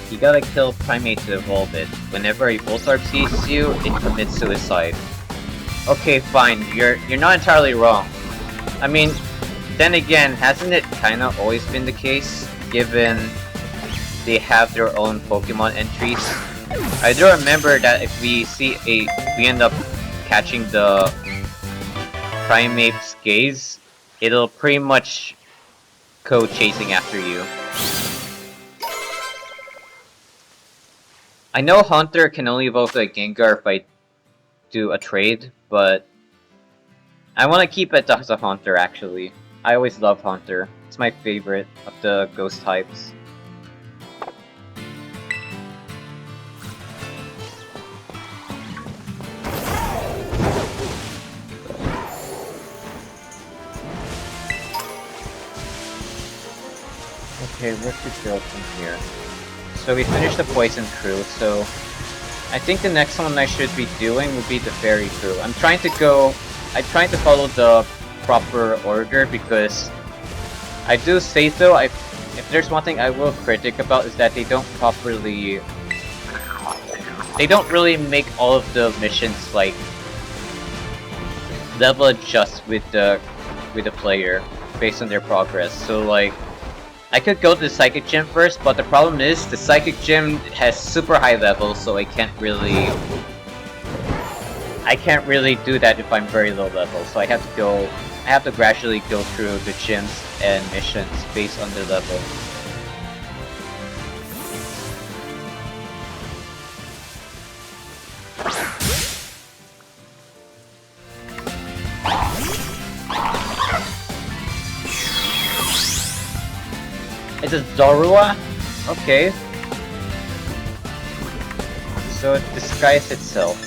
You gotta kill Primate to evolve it. Whenever a Volsarb sees you, it commits suicide. Okay, fine. You're not entirely wrong. I mean, then again, hasn't it kinda always been the case, given they have their own Pokemon entries? I do remember that if we end up catching the Primate's gaze, it'll pretty much go chasing after you. I know Haunter can only evolve a Gengar if I do a trade, but I want to keep it as a Haunter actually. I always love Haunter. It's my favorite of the ghost types. Okay, where should we go from here? So we finished the Poison Crew, so I think the next one I should be doing would be the Fairy Crew. I'm trying to follow the proper order because I do say so. If there's one thing I will critic about is that they don't really make all of the missions like level adjust with the player based on their progress. So like, I could go to the Psychic Gym first, but the problem is the Psychic Gym has super high levels, so I can't really do that if I'm very low level. So I have to gradually go through the gyms and missions based on their level. It's a Zorua? Okay. So it disguised itself.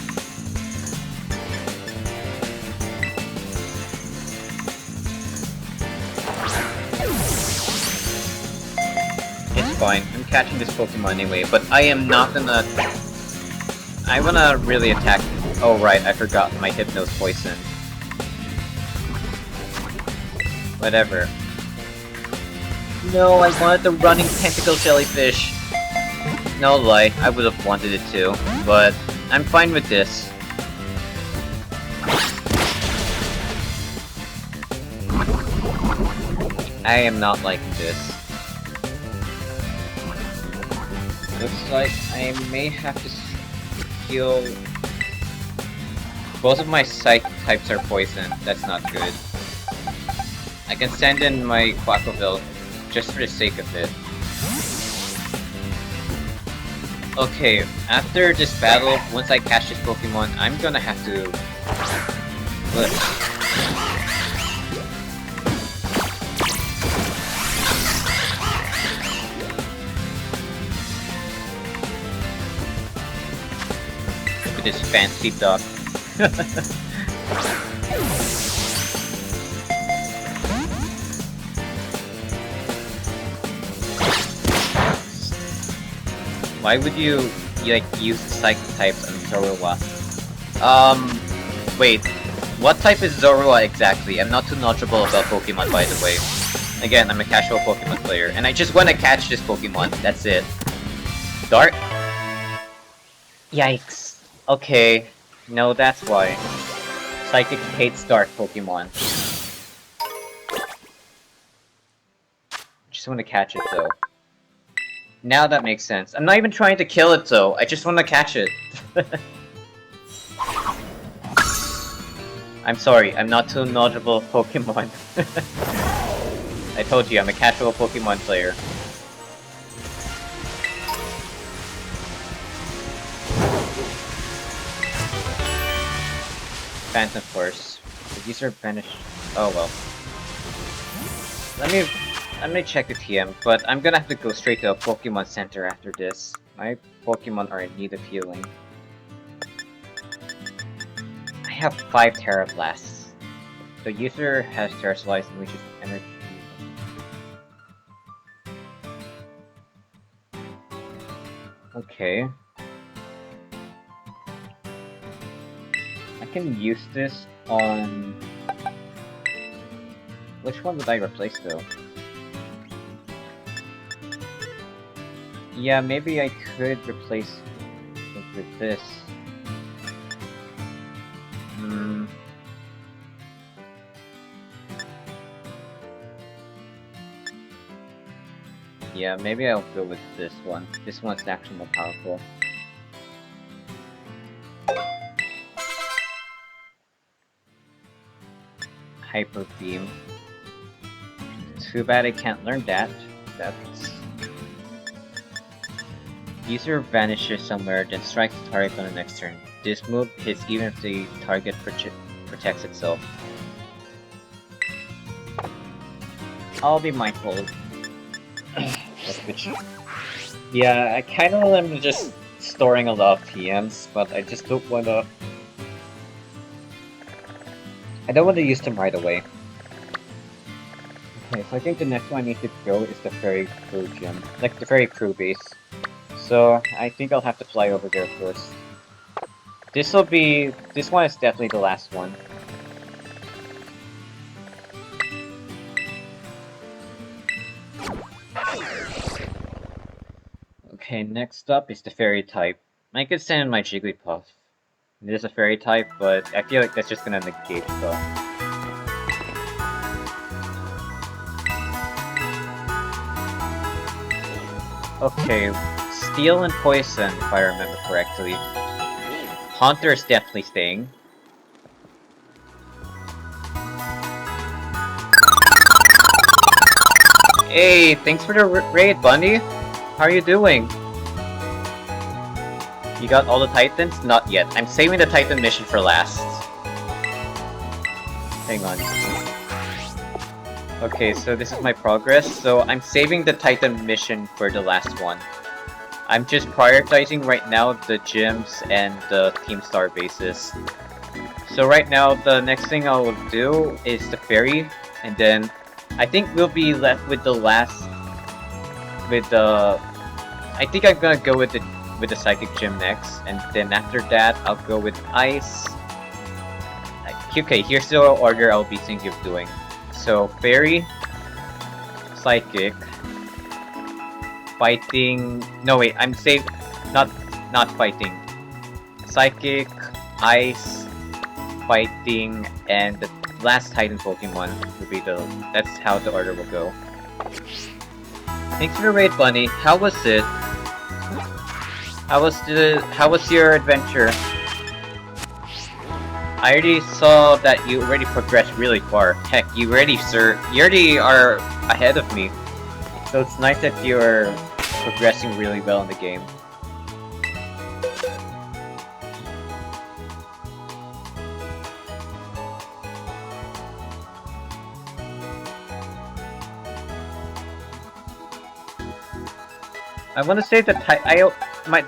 It's fine. I'm catching this Pokemon anyway, but I am not gonna... I wanna really attack... Oh right, I forgot my Hypno's poison. Whatever. No, I wanted the running tentacle jellyfish. No lie, I would have wanted it too, but I'm fine with this. I am not liking this. Looks like I may have to heal... Both of my Psych types are poison. That's not good. I can send in my Quackville just for the sake of it. Okay, after this battle, once I catch this Pokemon, I'm gonna have to... Look. this fancy duck. Why would you like use psychic types on Zorua? Wait. What type is Zorua exactly? I'm not too knowledgeable about Pokemon, by the way. Again, I'm a casual Pokemon player, and I just want to catch this Pokemon. That's it. Dark? Yikes. Okay. No, that's why. Psychic hates dark Pokemon. Just want to catch it, though. Now that makes sense. I'm not even trying to kill it, though. I just want to catch it. I'm sorry, I'm not too knowledgeable of Pokemon. I told you, I'm a casual Pokemon player. Phantom Force. The user vanished. Oh well. Let me check the TM, but I'm gonna have to go straight to a Pokemon Center after this. My Pokemon are in need of healing. I have 5 Terra Blasts. The user has Terrasilize and reaches energy. Okay. I can use this on... Which one would I replace though? Yeah, maybe I could replace it with this. Yeah, maybe I'll go with this one. This one's actually more powerful. Hyper Beam. Too bad I can't learn that. That's... User vanishes somewhere, then strikes the target on the next turn. This move hits even if the target protects itself. I'll be mindful. Yeah, I kinda am just storing a lot of TMs, but I just don't wanna... I don't want to use them right away. Okay, so I think the next one I need to go is the Fairy Crew Gym. Like, the Fairy Crew base. So, I think I'll have to fly over there first. This one is definitely the last one. Okay, next up is the Fairy type. I could send in my Jigglypuff. It is a Fairy type, but I feel like that's just gonna negate stuff. Okay, Steel and Poison, if I remember correctly. Haunter is definitely staying. Hey, thanks for the raid, Bunny! How are you doing? You got all the Titans? Not yet. I'm saving the Titan mission for last. Hang on. Okay, so this is my progress. So I'm saving the Titan mission for the last one. I'm just prioritizing right now the gyms and the Team Star bases. So right now, the next thing I will do is the Fairy, and then I think we'll be left with the last... with the... I think I'm gonna go with the Psychic Gym next, and then after that, I'll go with Ice. Okay, here's the order I'll be thinking of doing. So, Fairy, Psychic, Fighting... No wait, I'm safe... Not Fighting. Psychic, Ice, Fighting, and the last Titan Pokemon will be the... That's how the order will go. Thanks for the raid, Bunny. How was it? How was your adventure? I already saw that you already progressed really far. Heck, you already are ahead of me. So it's nice that you're progressing really well in the game. I want to save the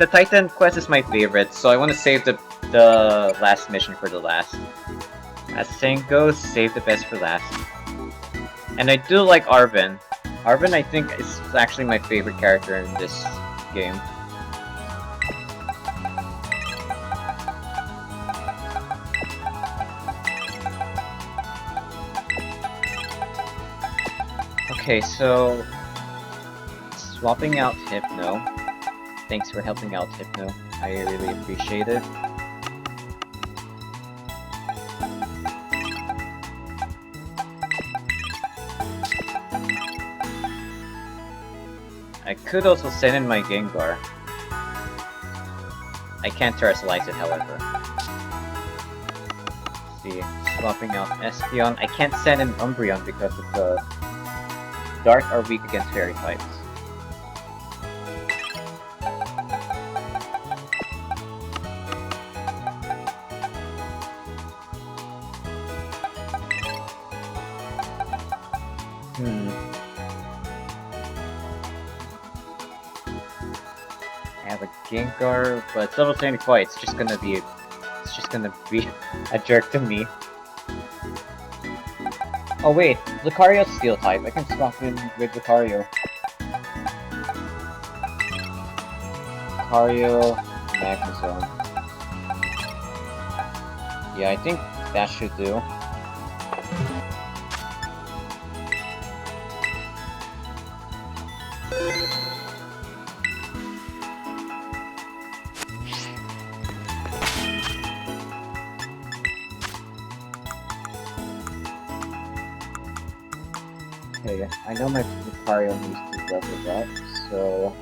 Titan quest is my favorite, so I want to save the the last mission for the last. As the saying goes, save the best for last. And I do like Arven. Arven, I think, is actually my favorite character in this game. Okay, so swapping out Hypno. Thanks for helping out, Hypno. I really appreciate it. I could also send in my Gengar. I can't terrestrialize it, however. Let's see, swapping out Espeon. I can't send in Umbreon because of the Dark are weak against fairy types. I have a Gengar, but it's level 75. It's just gonna be a jerk to me. Oh wait, Lucario's Steel type. I can swap in with Lucario. Lucario, Magnezone. Yeah, I think that should do. Okay, I know my Lucario needs to level up, so...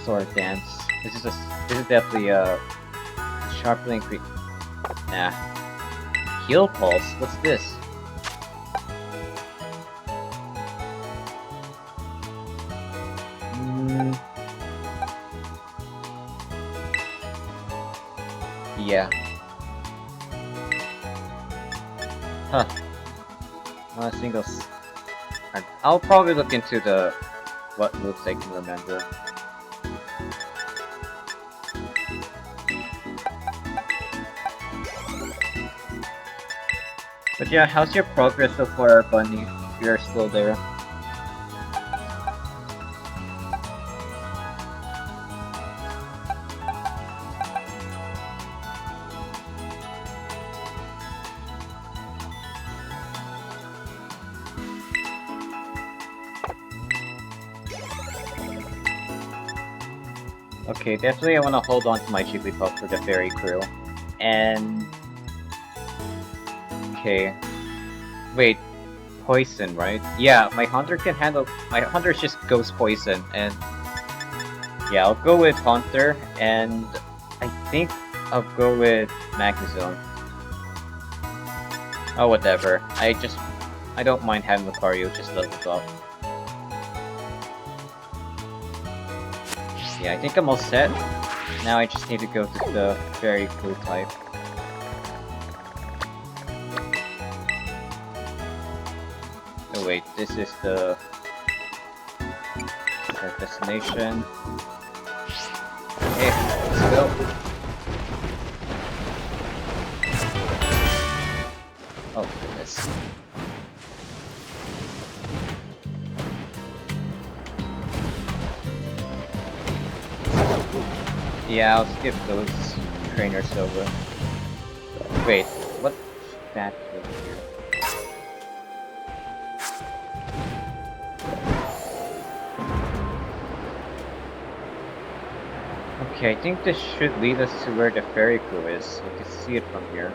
Sword Dance. This is definitely sharply increased. Nah. Heal Pulse? What's this? Yeah. Huh. Not a single. I'll probably look into what moves I can remember. But yeah, how's your progress so far, Bunny? If you're still there. Okay, definitely I want to hold on to my Jigglypuff for the Fairy Crew. And... okay. Wait, Poison, right? Yeah, my Hunter can handle... my Hunter just goes Poison, and... yeah, I'll go with Hunter, and... I think I'll go with Magnezone. Oh, whatever. I don't mind having Lucario just levels up. Yeah, I think I'm all set. Now I just need to go to the Fairy Crew type. Oh wait, this is the destination. Okay, let's go. Oh goodness. Yeah, I'll skip those trainers over. Wait, what's that over here? Okay, I think this should lead us to where the Fairy Crew is. You can see it from here.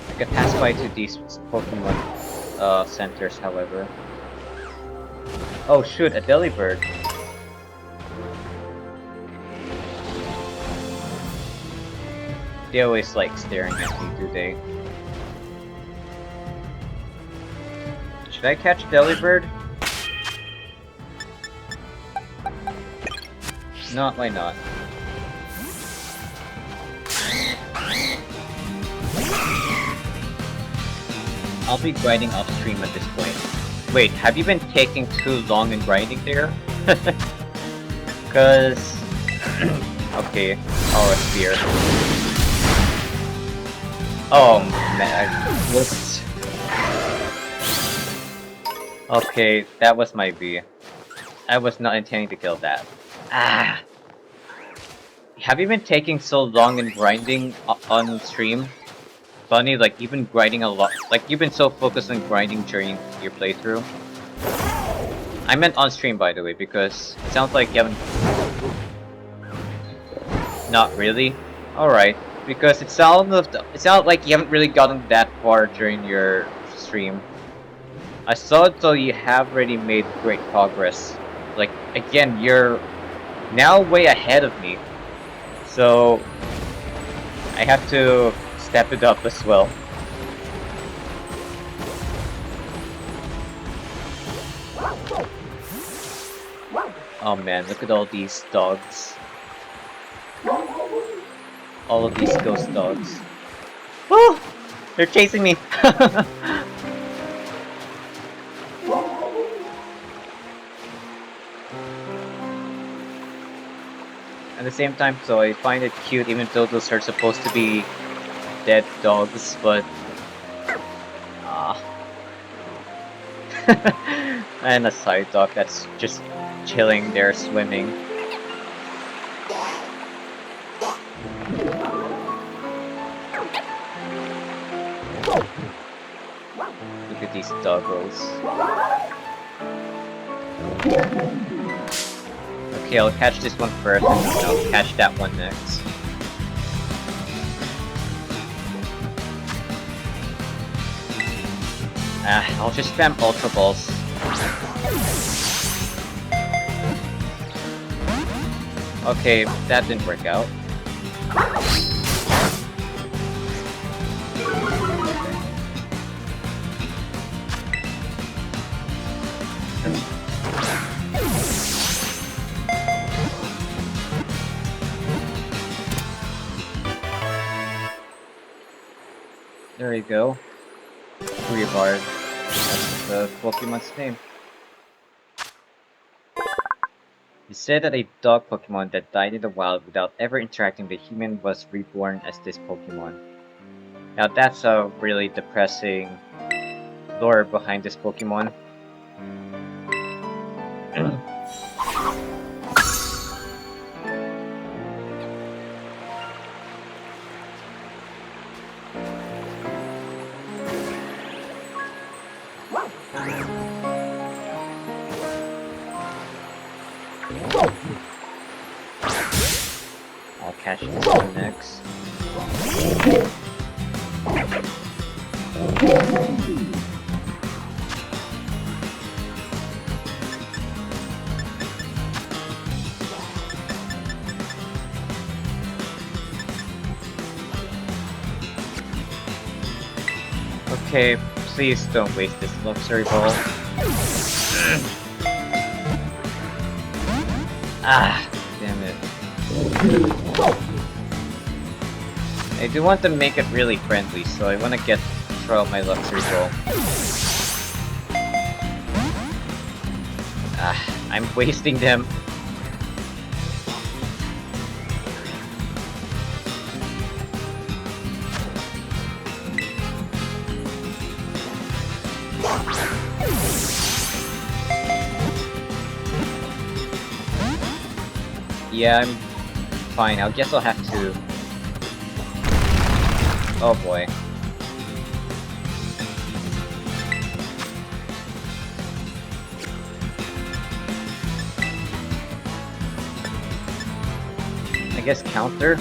I can pass by to these Pokemon centers, however. Oh shoot, a Delibird. They always like staring at me, do they? Should I catch Delibird? No, why not? I'll be grinding off stream at this point. Wait, have you been taking too long in grinding there? Cause... okay, oh, a spear. Oh man, I was... Okay, that was my B. I was not intending to kill that. Ah! Have you been taking so long in grinding on stream? Funny, like you've been grinding a lot. Like you've been so focused on grinding during your playthrough. I meant on stream, by the way, because it sounds like you haven't. Not really. All right, because it sounds like you haven't really gotten that far during your stream. I saw it, so you have already made great progress. Like again, you're now way ahead of me. So I have to step it up as well. Oh man, look at all these dogs. All of these ghost dogs. Oh! They're chasing me! At the same time, so I find it cute even though those are supposed to be dead dogs, but... and a side dog that's just chilling there, swimming. Look at these doggos. Okay, I'll catch this one first, and then I'll catch that one next. I'll just spam Ultra Balls. Okay, that didn't work out. There you go. Reavard. That's the Pokemon's name. You said that a dog Pokemon that died in the wild without ever interacting with a human was reborn as this Pokemon. Now that's a really depressing lore behind this Pokemon. I'll catch this one next. Okay, please don't waste this luxury ball. Ah, damn it. I do want to make it really friendly, so I want to throw out my luxury ball. Ah, I'm wasting them. Yeah, I'm fine. I guess I'll have to... Oh boy. I guess counter?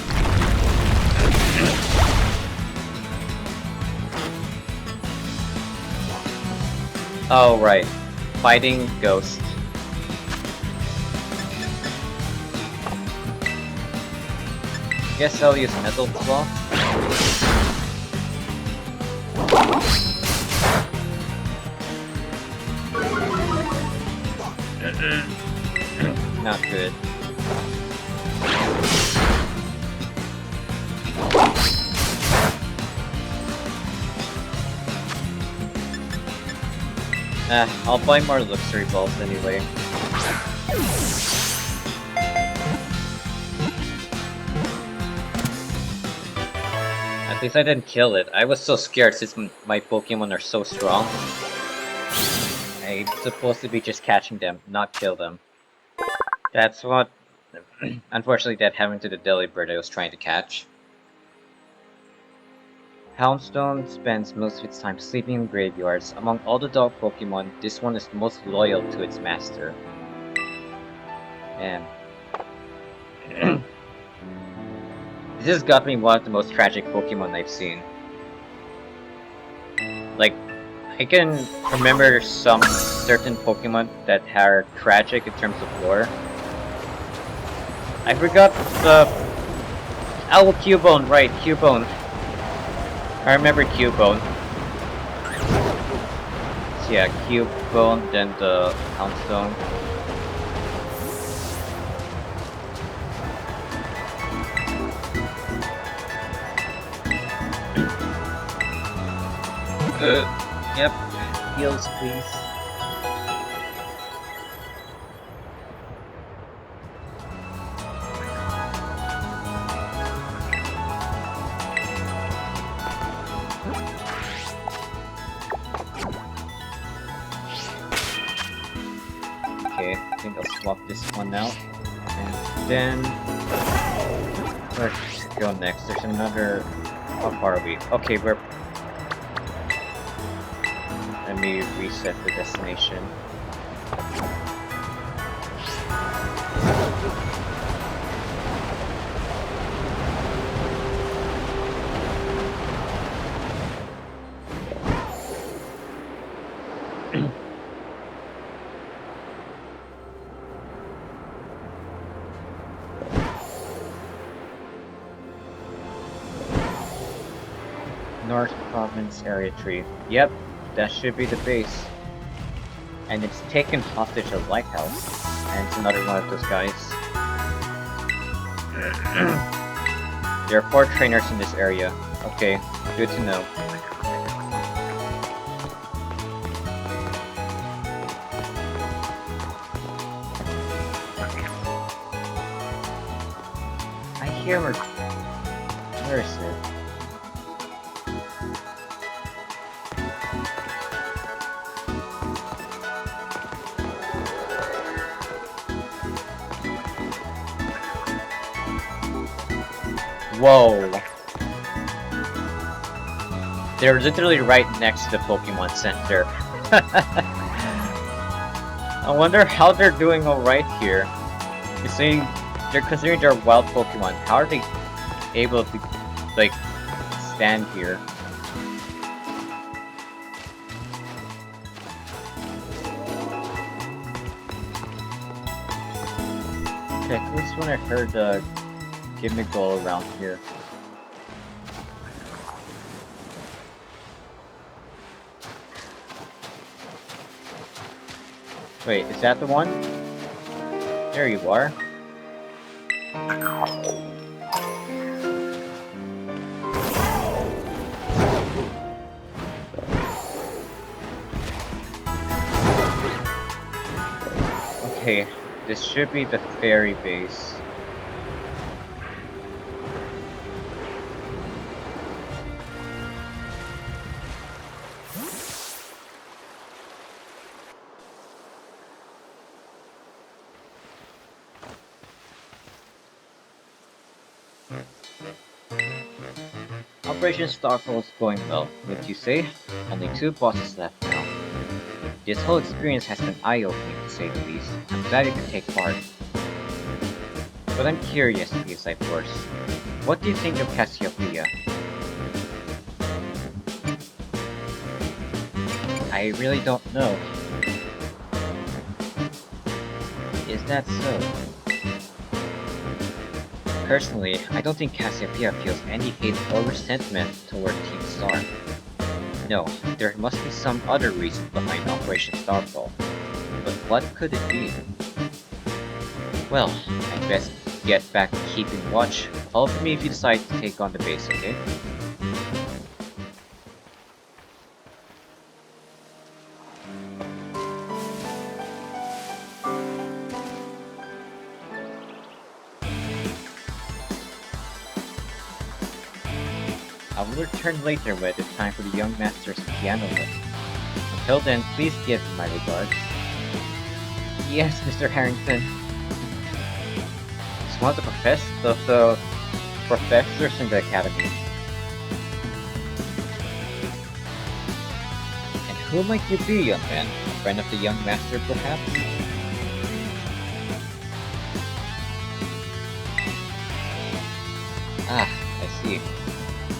Oh, right. Fighting Ghost. Guess I'll use Metal Claw. Not good. I'll buy more luxury balls anyway. At least I didn't kill it. I was so scared since my Pokemon are so strong. I'm supposed to be just catching them, not kill them. That's what... Unfortunately, that happened to the Delibird I was trying to catch. Houndstone spends most of its time sleeping in graveyards. Among all the dog Pokemon, this one is most loyal to its master. Man. This has got me one of the most tragic Pokemon I've seen. Like, I can remember some certain Pokemon that are tragic in terms of lore. I forgot the... Oh, Cubone, right, Cubone. I remember Cubone. So yeah, Cubone, then the Houndstone. Yep. Heals, please. Okay, I think I'll swap this one out. And then... let's go next. There's another... How far are we? Okay, we're... Let me reset the destination. North Province Area Tree. Yep, that should be the base. And it's taken hostage a lighthouse. And it's another one of those guys. There are 4 trainers in this area. Okay, good to know. I hear her. Where is it? Whoa. They're literally right next to the Pokemon Center. I wonder how they're doing alright here. Considering they're wild Pokemon, how are they able to, like, stand here? Okay, I could have sworn I heard Gimmickle around here. Wait, is that the one? There you are. Okay, this should be the fairy base. Operation Starfall is going well, would you say? Only 2 bosses left now. This whole experience has been eye-opening, to say the least. I'm glad you could take part. But I'm curious, Inside Force. What do you think of Cassiopeia? I really don't know. Is that so? Personally, I don't think Cassiopeia feels any hate or resentment toward Team Star. No, there must be some other reason behind Operation Starfall. But what could it be? Well, I best get back to keeping watch. Follow me if you decide to take on the base, okay? I will return later when it is time for the young master's piano lesson. Until then, please give me my regards. Yes, Mr. Harrington. He's one of the professors in the academy. And who might you be, young man? A friend of the young master, perhaps? Ah, I see.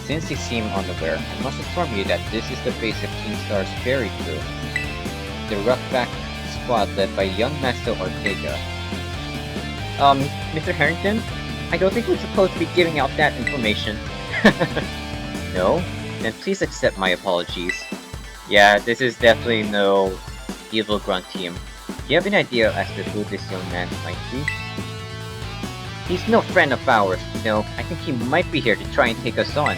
Since you seem unaware, I must inform you that this is the base of King Star's ferry crew. The Roughback squad led by young Master Ortega. Mr. Harrington? I don't think we're supposed to be giving out that information. No? Then please accept my apologies. Yeah, this is definitely no evil grunt team. Do you have any idea as to who this young man might be? He's no friend of ours, you know. I think he might be here to try and take us on.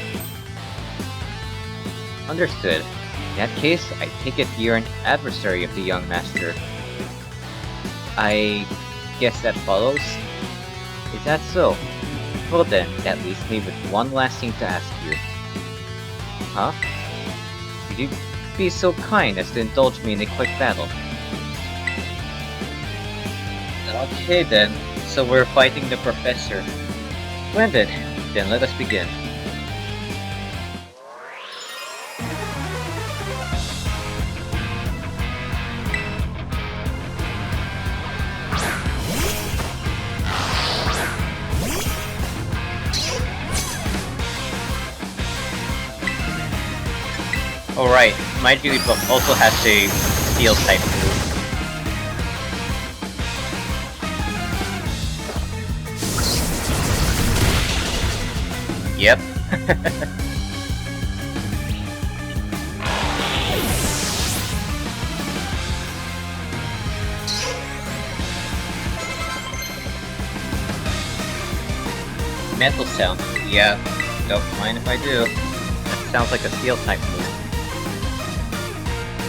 Understood. In that case, I take it you're an adversary of the young master. I guess that follows? Is that so? Well then, that leaves me with one last thing to ask you. Huh? Could you be so kind as to indulge me in a quick battle? Okay then. So we're fighting the professor. Splendid. Then let us begin. Alright, my Jigglypuff also has a steel type move. Yep. Metal sound. Yeah, don't mind if I do. That sounds like a steel type move.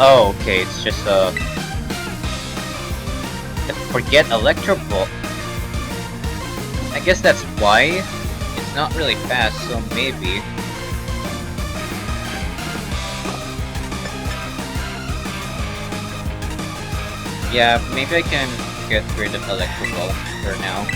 Oh, okay, it's just forget Electro Bolt. I guess that's why. It's not really fast, so maybe. Yeah, maybe I can get rid of Electro Ball for now.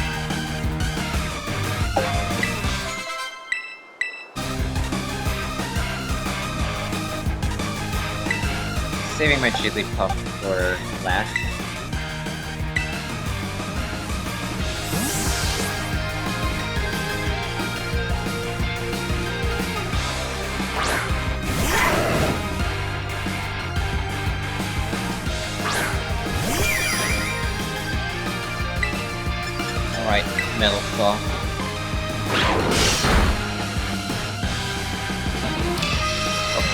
Saving my Jigglypuff for last. Alright, Metal Claw.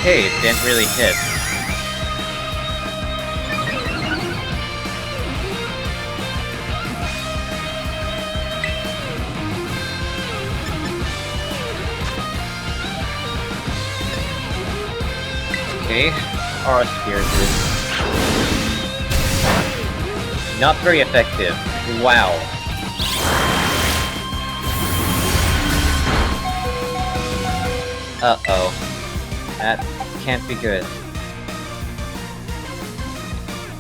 Okay, it didn't really hit. Okay, Aura Spears is not very effective. Wow. Uh-oh. That can't be good.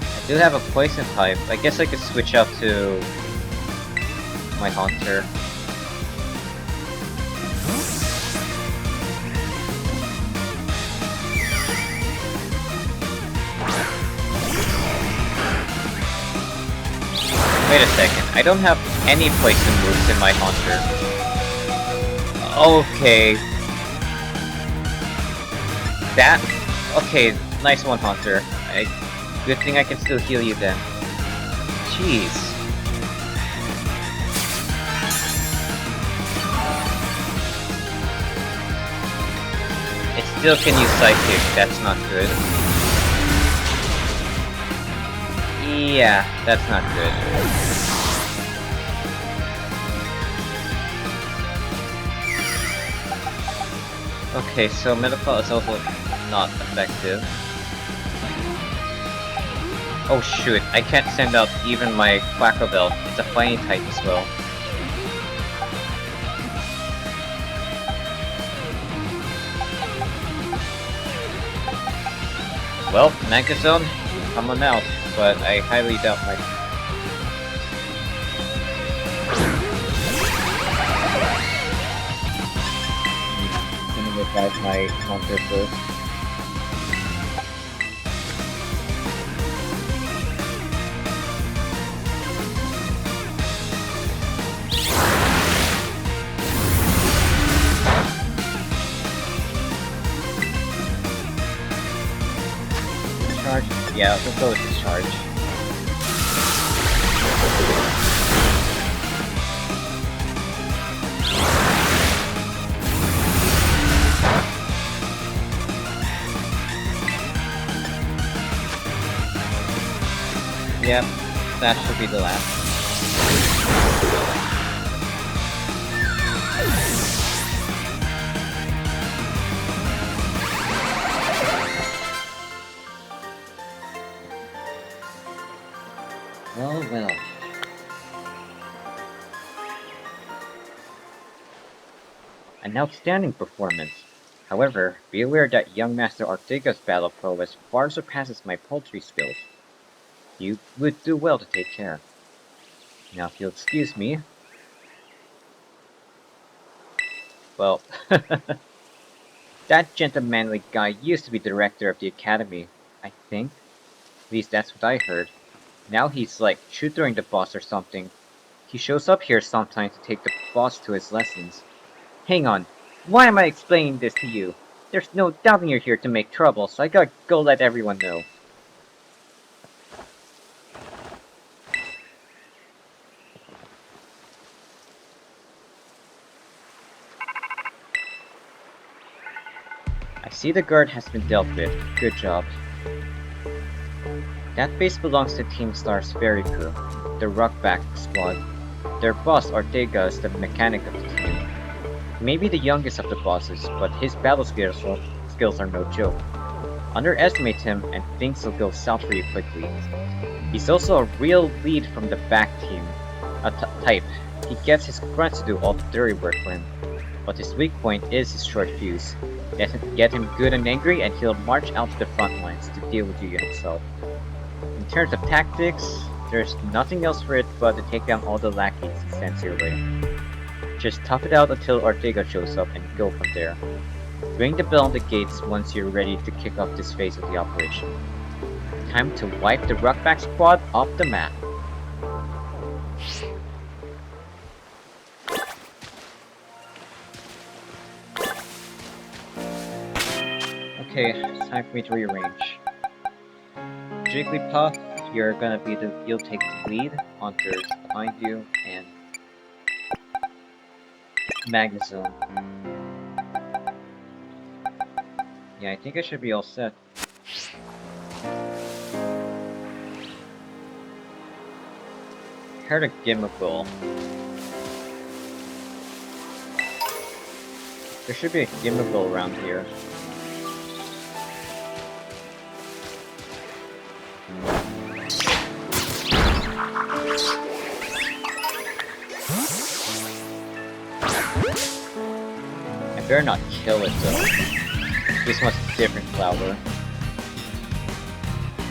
I do have a poison type. I guess I could switch out to my Haunter. Wait a second, I don't have any poison moves in my Haunter. Okay. That? Okay, nice one, Haunter. Good thing I can still heal you then. Jeez. It still can use Psychic, that's not good. Yeah, that's not good. Okay, so Medical is also not effective. Oh shoot, I can't send out even my Quackle Bell. It's a fighting type as well. Well, Magazone, come on out, but I highly doubt my... I'm gonna look at my counter first. Charge? Yeah, let's go with the charge. Yep, that should be the last. Well, well. An outstanding performance. However, be aware that young Master Ortega's battle prowess far surpasses my poultry skills. You would do well to take care. Now if you'll excuse me... Well, that gentlemanly guy used to be director of the academy, I think. At least that's what I heard. Now he's like tutoring the boss or something. He shows up here sometimes to take the boss to his lessons. Hang on, why am I explaining this to you? There's no doubting you're here to make trouble, so I gotta go let everyone know. I see the guard has been dealt with. Good job. That base belongs to Team Star's ferry crew, the Rockback Squad. Their boss, Ortega, is the mechanic of the team. He may be the youngest of the bosses, but his battle skills are no joke. Underestimate him and things will go south for you quickly. He's also a real lead from the back team, a type. He gets his grunts to do all the dirty work for him, but his weak point is his short fuse. Get him good and angry and he'll march out to the front lines to deal with you himself. In terms of tactics, there's nothing else for it but to take down all the lackeys he sends your way. Just tough it out until Ortega shows up and go from there. Ring the bell on the gates once you're ready to kick off this phase of the operation. Time to wipe the Rockback Squad off the map. Okay, it's time for me to rearrange. Jigglypuff, you'll take the lead. Hunter's behind you, and Magnezone. Yeah, I think I should be all set. Heard a Gimmighoul. There should be a Gimmighoul around here. I better not kill it though. This one's a different flower.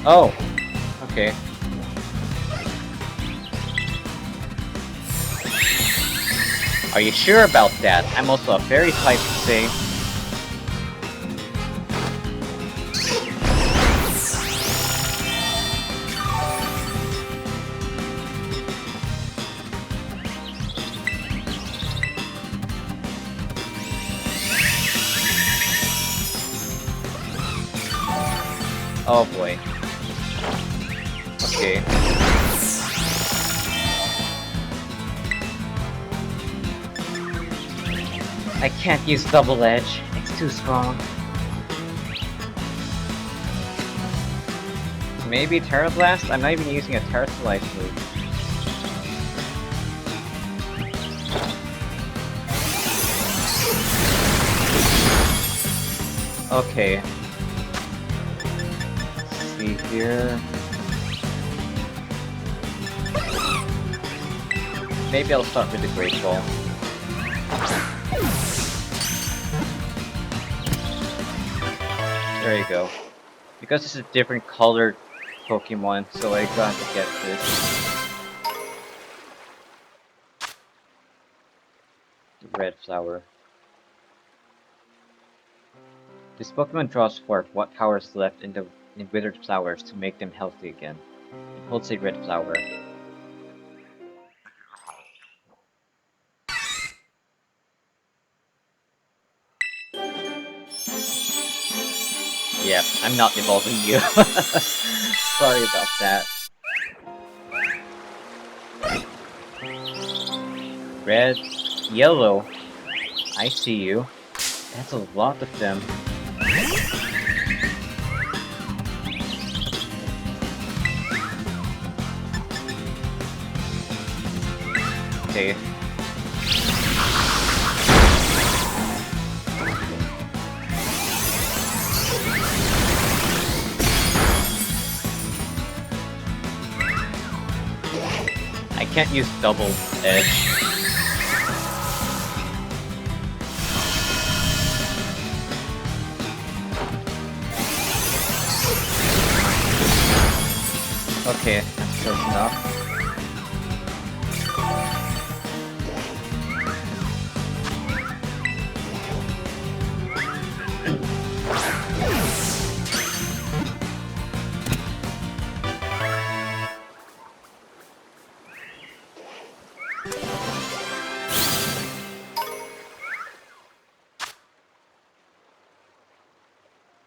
Oh! Okay. Are you sure about that? I'm also a fairy type to say. Oh boy. Okay. I can't use Double Edge. It's too strong. Maybe Terra Blast? I'm not even using a Terrasilize move. Okay. See here. Maybe I'll start with the Great Ball. There you go. Because it's a different colored Pokemon, so I got to get this. The red flower. This Pokemon draws forth what power is left in withered flowers to make them healthy again. It holds a red flower. Yeah, I'm not evolving you. Sorry about that. Red, yellow. I see you. That's a lot of them. Okay. I can't use double edge. Okay, that's close enough.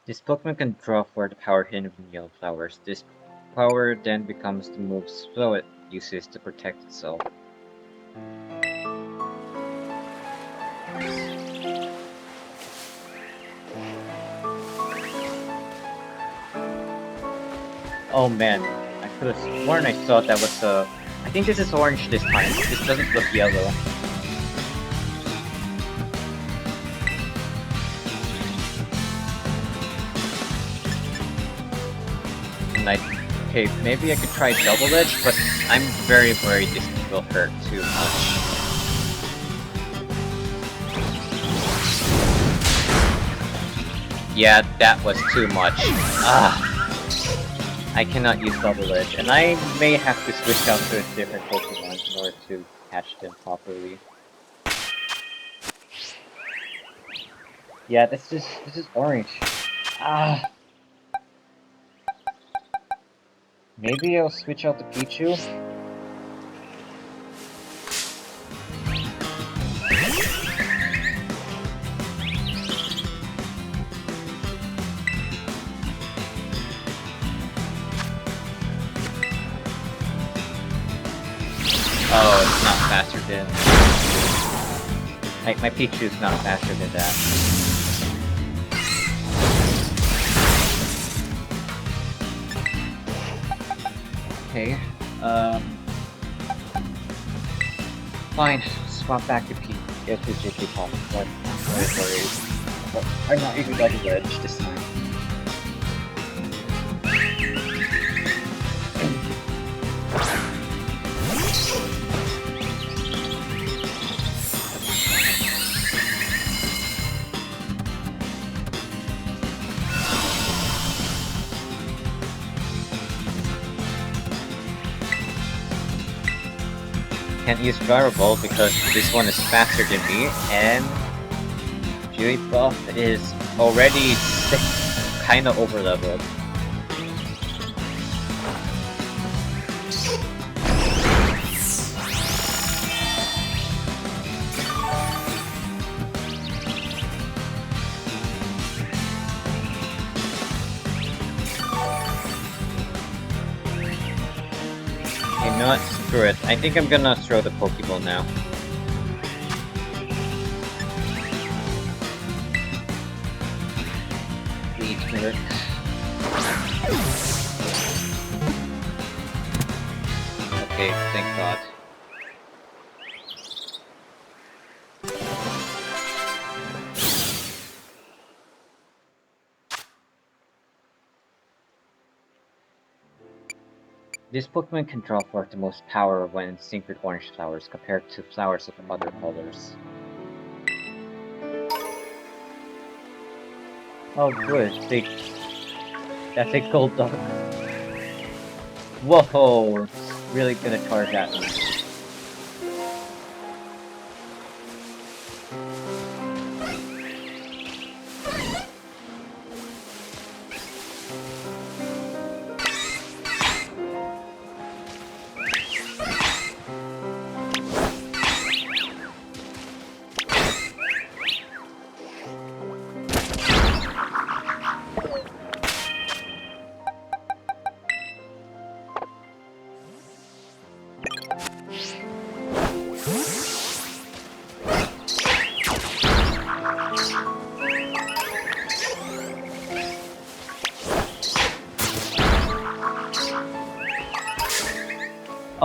This Pokemon can draw for the power hidden in yellow flowers. This power then becomes the move's spell it uses to protect itself. Oh man, I could have sworn I thought that was a... I think this is orange this time. This doesn't look yellow. And okay, maybe I could try double edge, but I'm very worried this will hurt too much. Yeah, that was too much. Ah. I cannot use double edge, and I may have to switch out to a different Pokemon in order to catch them properly. Yeah, this is orange. Ah. Maybe I'll switch out the Pichu. Oh, it's not faster than... My Pichu's not faster than that. Okay, fine, swap back to JP Pop, but I'm very worried. But I'm not using double edge this time. Can't use Gyro Ball because this one is faster than me, and Jigglypuff is already kinda overleveled. Okay, not screw it. I think I'm gonna throw the Pokeball now. Please work. Okay, thank God. This Pokemon can draw forth the most power when in sync with orange flowers compared to flowers of other colors. Oh good, That's a gold dog. Whoa, it's really gonna charge at me.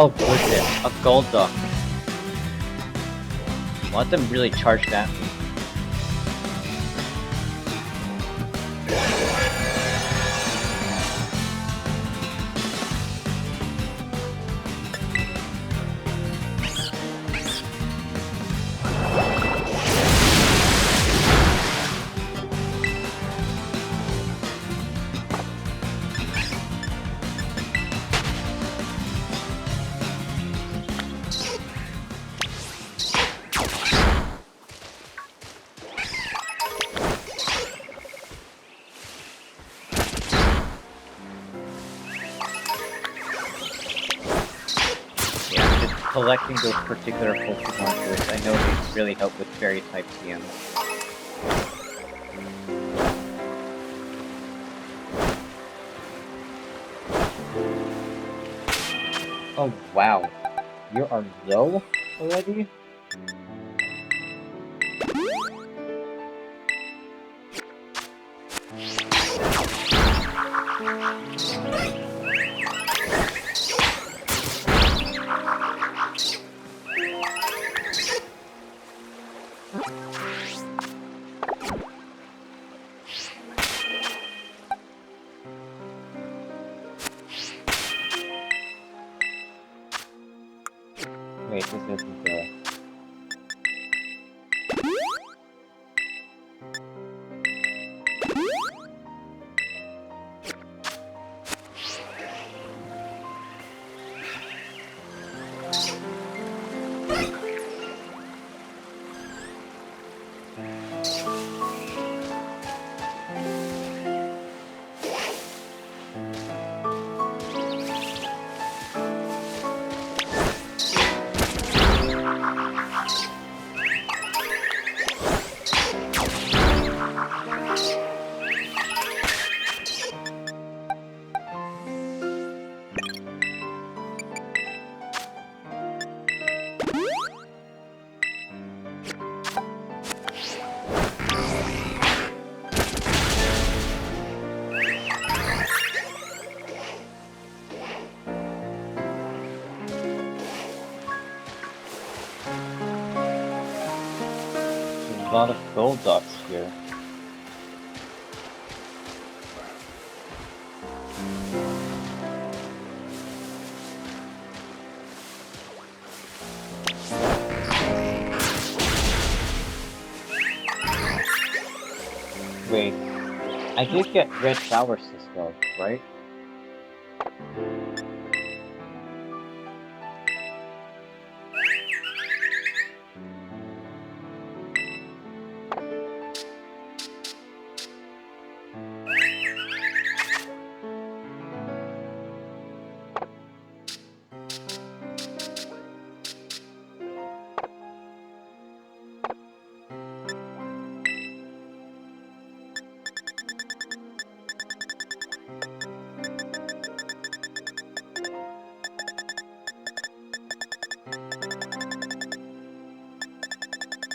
Oh goodness, a gold duck. Want them really charged at me. Collecting those particular Pokemon which I know they really help with fairy type TMs. Oh wow, you are low already? Wait, this isn't the... A lot of gold dots here. Wait, I did get red flowers this go, right?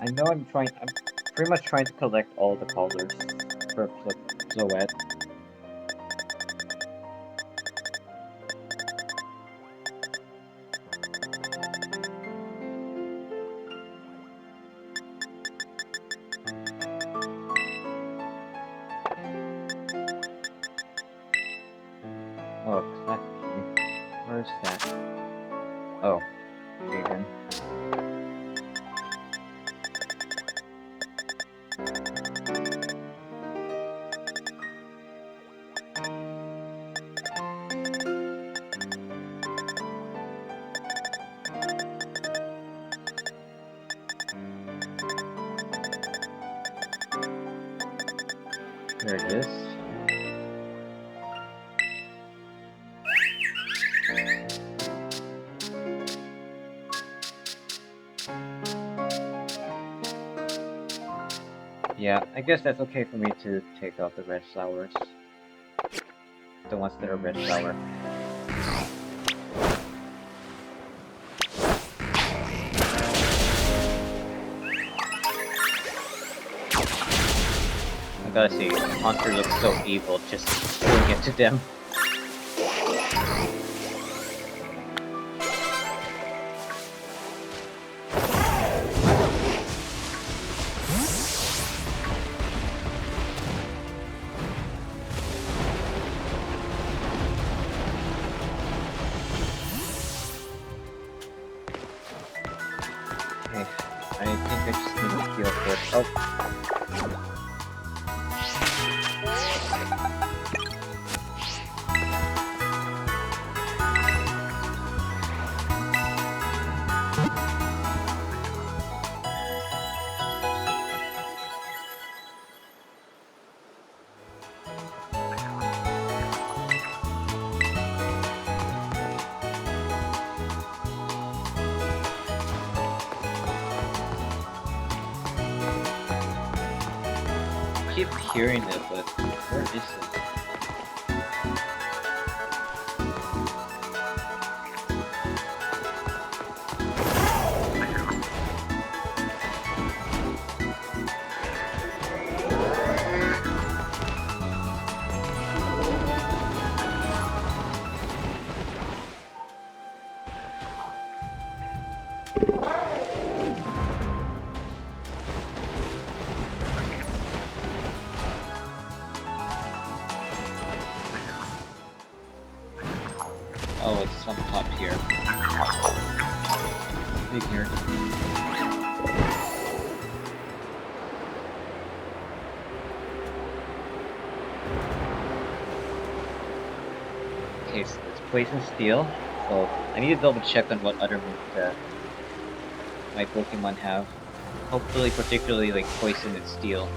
I know I'm pretty much trying to collect all the colors for Floette. Oh, exactly. Where's that? Oh, okay then. There it is. Yeah, I guess that's okay for me to take off the red flowers. The ones that are red flower. I gotta say, Hunter looks so evil just doing it to them. Okay, I think I just need to heal first. Oh. I keep hearing it, but where is it? Oh, it's on top here. Figured. Okay, so it's poison steel. So I need to double check on what other moves my Pokemon have. Hopefully, particularly like poison and steel.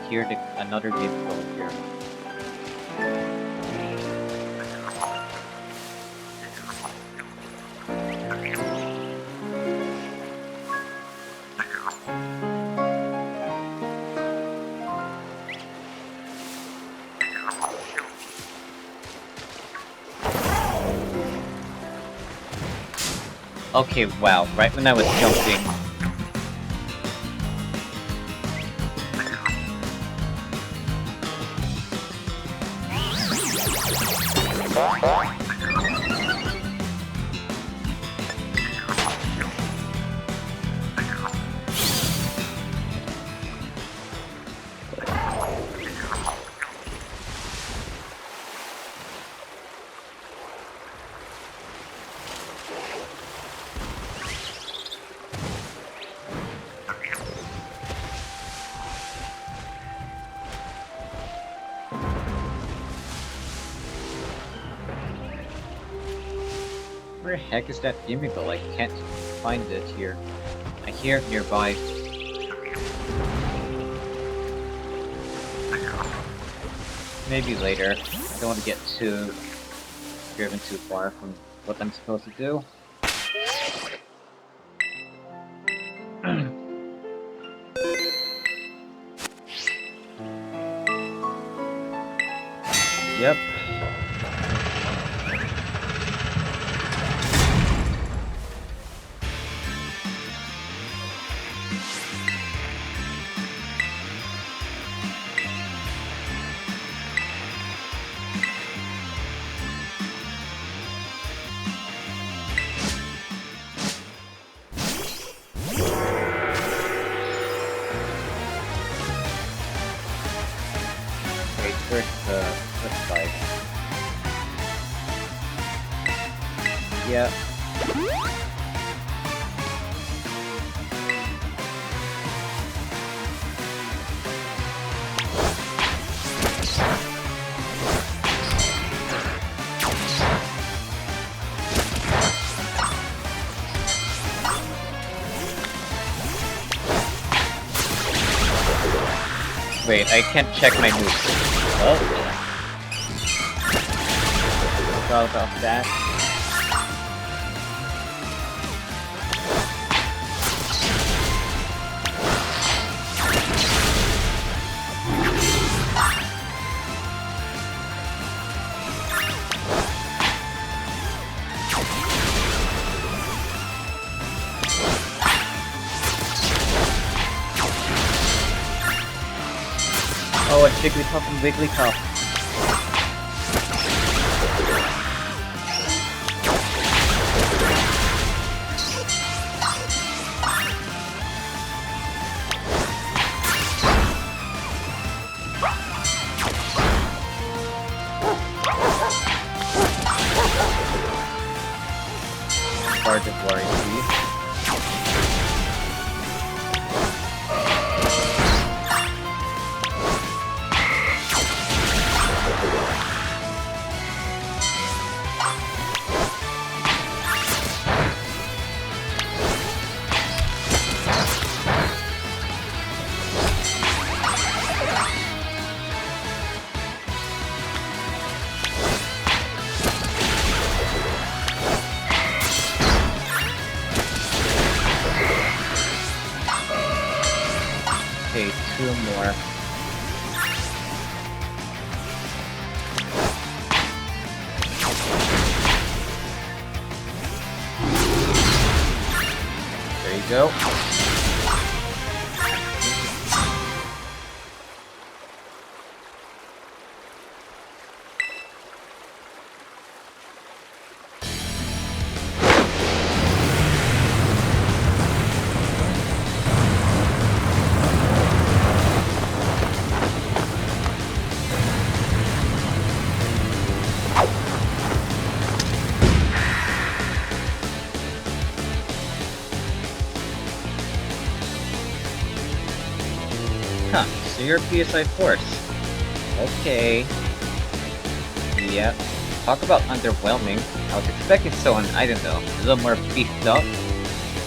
Here, another gate over here. Okay, wow, right when I was jumping. Where the heck is that Gimmickle? I can't find it here. I hear it nearby. Maybe later. I don't want to get too driven too far from what I'm supposed to do. Yep. Yeah. Wait, I can't check my moves. Oh. Forgot about that. Oh, a Jigglypuff and Wigglypuff. Part of warranty. Okay, 2 more. There you go. Huh, so you're PSI Force. Okay. Yep. Talk about underwhelming. I was expecting someone, I don't know, a little more beefed up.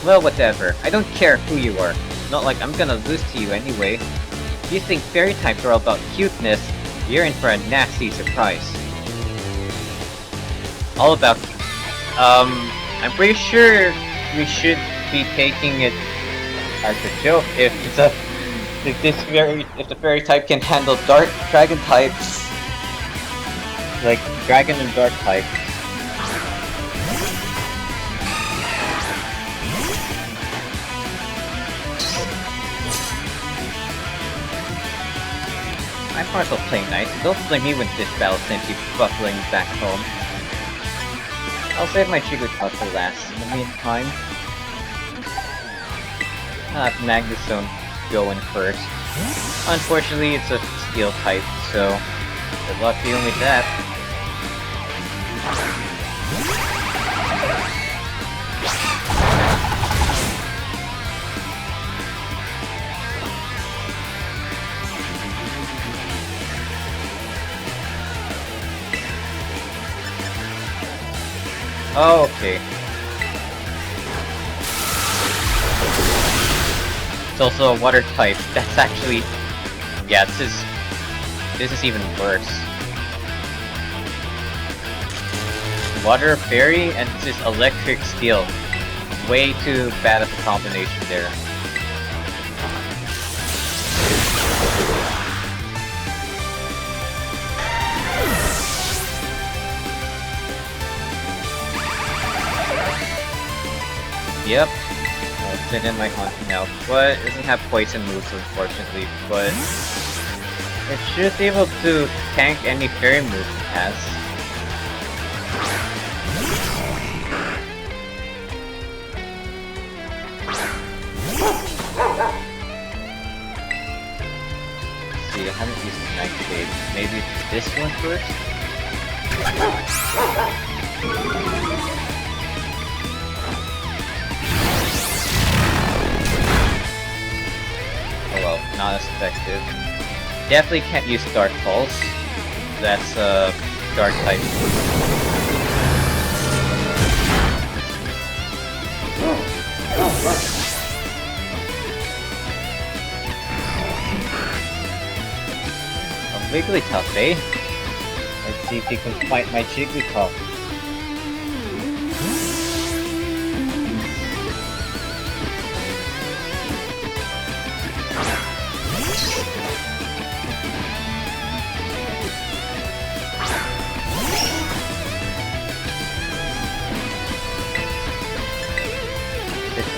Well, whatever. I don't care who you are. Not like I'm gonna lose to you anyway. If you think fairy types are all about cuteness, you're in for a nasty surprise. All about... I'm pretty sure we should be taking it as a joke if it's a... If the fairy type can handle dark dragon types, like dragon and dark type. I'm partial play nice. Don't blame me when this battle sends you buckling back home. I'll save my Jigglypuff for last. In the meantime, I'll have Magnezone go in first. Unfortunately, it's a steel type, so good luck dealing with that. Oh, okay. It's also a water type. That's actually... yeah, this is even worse. Water fairy and this is electric steel. Way too bad of a combination there. Yep. I'll send in my hunting now, but it doesn't have poison moves unfortunately, but it should be able to tank any fairy move it has. Let's see, I haven't used the Nightshade. Maybe this one first? effective. Definitely can't use Dark Pulse. That's a Dark type. A Wigglytuff, eh? Let's see if he can fight my Jigglypuff.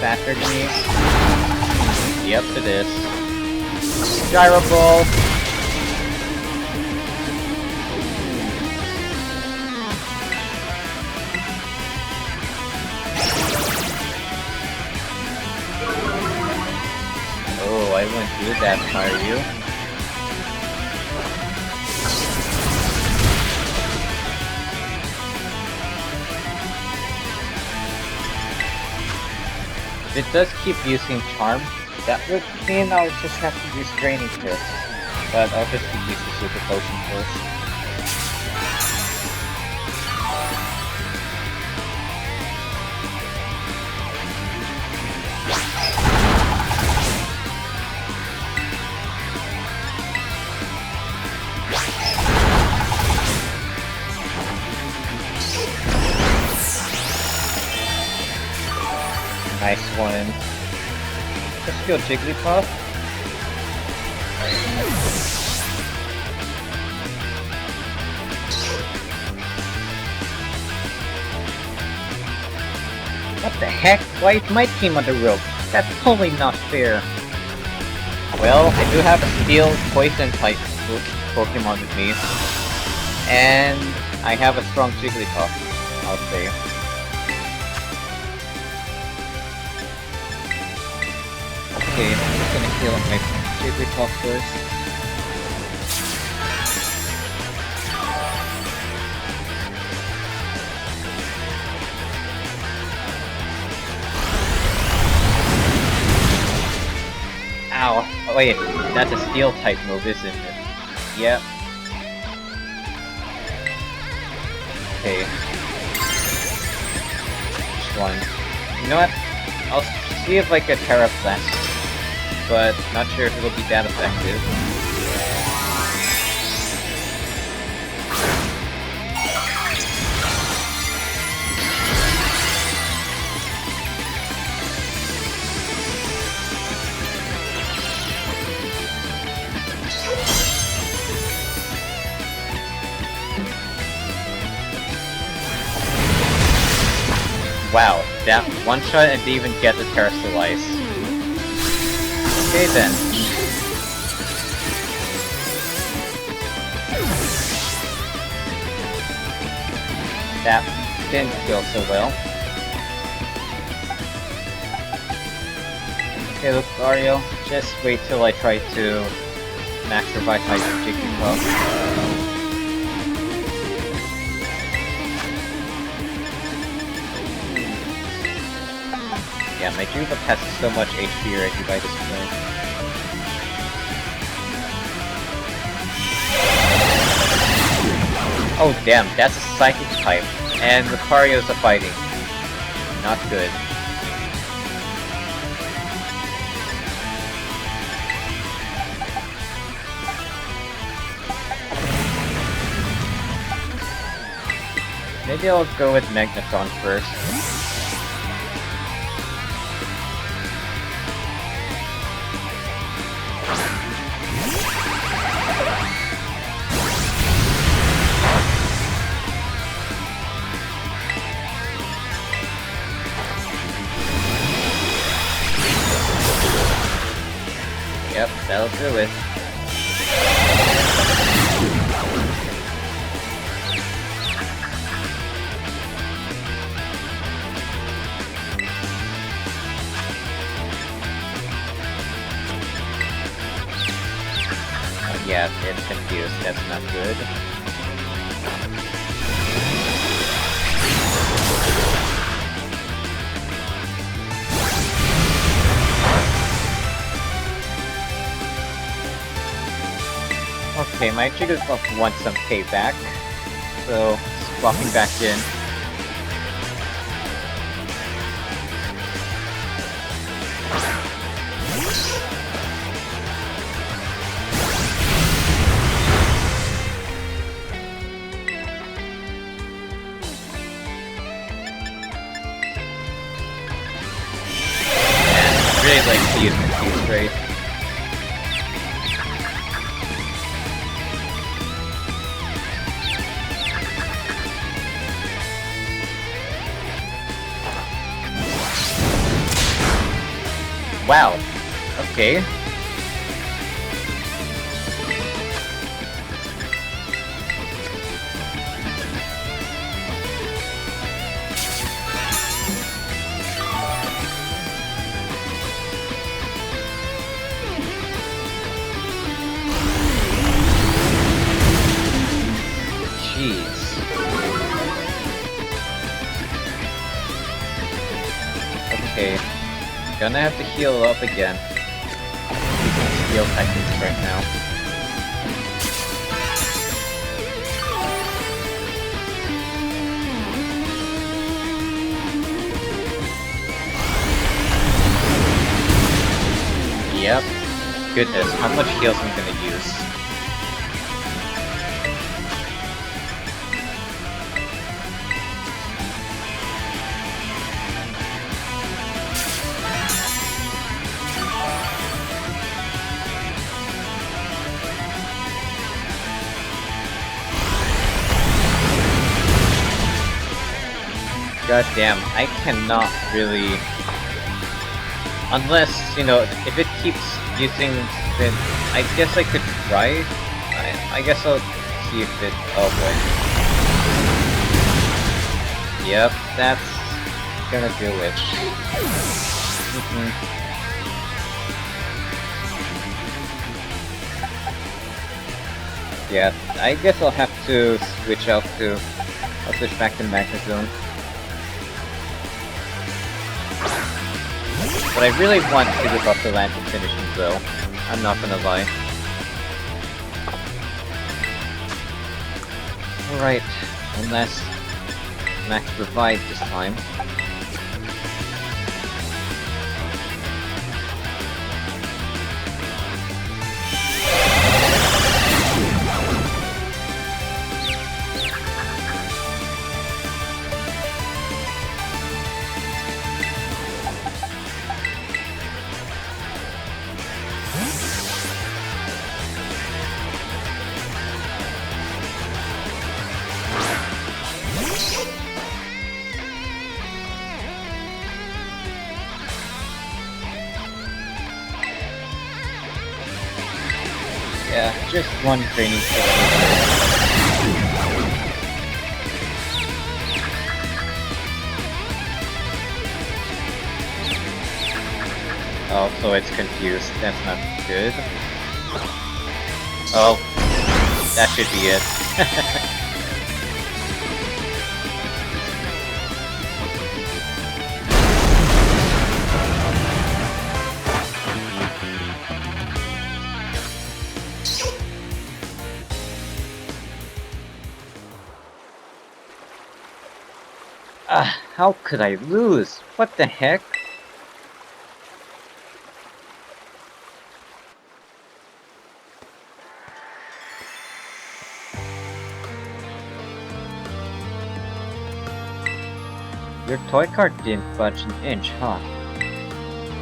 Faster than me? Yep, it is. Gyro Ball! Oh, I wouldn't do that, Mario. If it does keep using Charm, that would mean I'll just have to use Draining Fist. But I'll just use the Super Potion first. Nice one. Let's go Jigglypuff. What the heck? Why is my team on the rope? That's totally not fair. Well, I do have a Steel Poison type Pokemon with me. And I have a strong Jigglypuff, I'll say. Okay, I'm just gonna heal my Jigglypuff first. Ow! Oh wait, that's a Steel type move, isn't it? Yep. Okay. Which one? You know what? I'll see if I can Terra Blast. But not sure if it'll be that effective. Wow, that one shot and didn't even get the Terrasilize. Okay then. That didn't go so well. Okay, look, Mario, just wait till I try to max revive my Jigglypuff. Yeah, my Jigglypuff has so much HP already by this point. Oh damn, that's a Psychic type, and Lucario's a Fighting. Not good. Maybe I'll go with Magnetron first. Yep, that'll do it. Oh, yeah, it's confused. That's not good. Okay, my Jigglypuff wants some payback, so swapping back in. Really like to use Confuse Ray. Wow. Okay. Okay. Gonna have to heal up again. Heal techniques right now. Yep. Goodness, how much heals I'm gonna use. God damn, I cannot really... Unless, you know, if it keeps using spin, I guess I could try. I guess I'll see if it... Oh boy. Yep, that's gonna do it. Yeah, I guess I'll have to switch out to... I'll switch back to Magna Zone. But I really want to give up the Lantern finishing though. I'm not gonna lie. Alright, unless Max revives this time. Yeah, just one training session. Oh, so it's confused. That's not good. Oh, that should be it. How could I lose? What the heck? Your toy car didn't budge an inch, huh?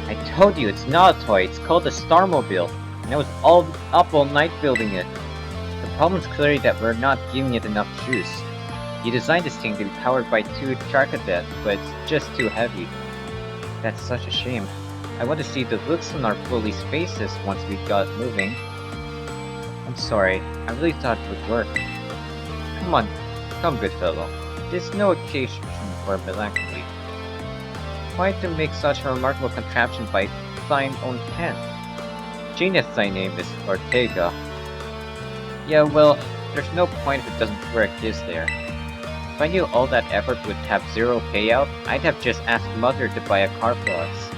I told you it's not a toy, it's called a Starmobile, and I was up all night building it. The problem's clearly that we're not giving it enough juice. You designed this thing to be powered by 2 Charcadet, but it's just too heavy. That's such a shame. I want to see the looks on our bullies' faces once we got moving. I'm sorry, I really thought it would work. Come good fellow. There's no occasion for melancholy. Why to make such a remarkable contraption by thine own hand? Genius thy name is Ortega. Yeah, well, there's no point if it doesn't work, is there? If I knew all that effort would have 0 payout, I'd have just asked Mother to buy a car for us.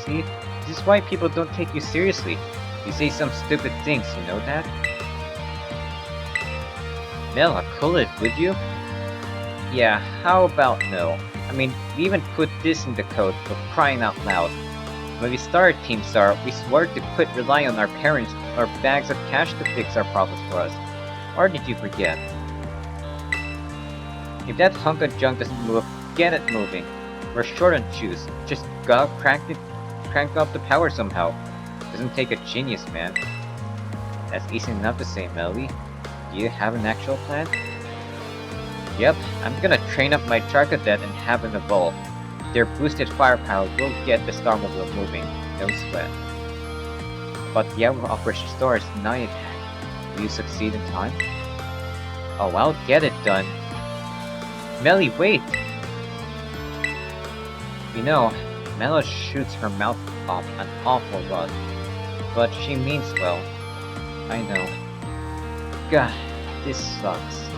See, this is why people don't take you seriously. You say some stupid things, you know that? Mela, cool it, would you? Yeah, how about no? I mean, we even put this in the code for crying out loud. When we started Team Star, we swore to quit relying on our parents or bags of cash to fix our problems for us. Or did you forget? If that hunk of junk doesn't move, get it moving. We're short on juice. Just gotta crank up the power somehow. Doesn't take a genius, man. That's easy enough to say, Melly. Do you have an actual plan? Yep, I'm gonna train up my Charcadet and have them evolve. Their boosted firepower will get the Starmobile moving, no sweat. But the hour of Operation Star is night attack. Will you succeed in time? Oh, I'll get it done. Melly, wait! You know, Mela shoots her mouth off an awful lot, but she means well. I know. God, this sucks.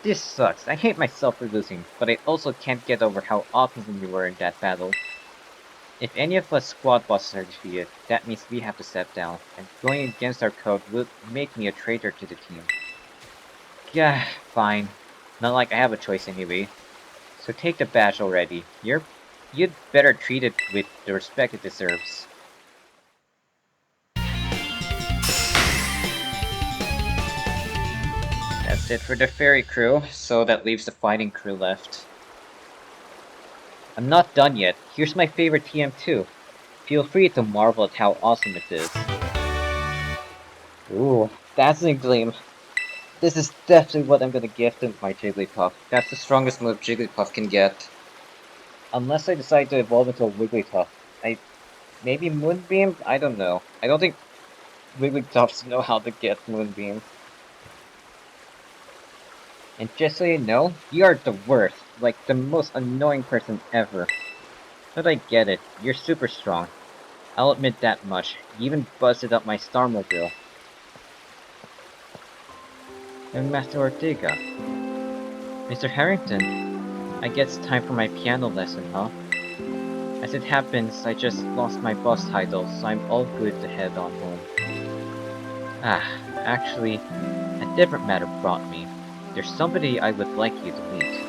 This sucks. I hate myself for losing, but I also can't get over how awesome we were in that battle. If any of us squad bosses are defeated, that means we have to step down, and going against our code would make me a traitor to the team. Yeah, fine. Not like I have a choice anyway. So take the badge already. You'd better treat it with the respect it deserves. That's it for the ferry crew, so that leaves the fighting crew left. I'm not done yet. Here's my favorite TM2. Feel free to marvel at how awesome it is. Ooh, dazzling gleam. This is definitely what I'm gonna gift to my Jigglypuff. That's the strongest move Jigglypuff can get. Unless I decide to evolve into a Wigglytuff. Maybe Moonbeam? I don't know. I don't think Wigglytuffs know how to get Moonbeam. And just so you know, you are the worst. Like, the most annoying person ever. But I get it. You're super strong. I'll admit that much. You even busted up my Starmobile. And Master Ortega. Mr. Harrington, I guess it's time for my piano lesson, huh? As it happens, I just lost my boss title, so I'm all good to head on home. Actually, a different matter brought me. There's somebody I would like you to meet.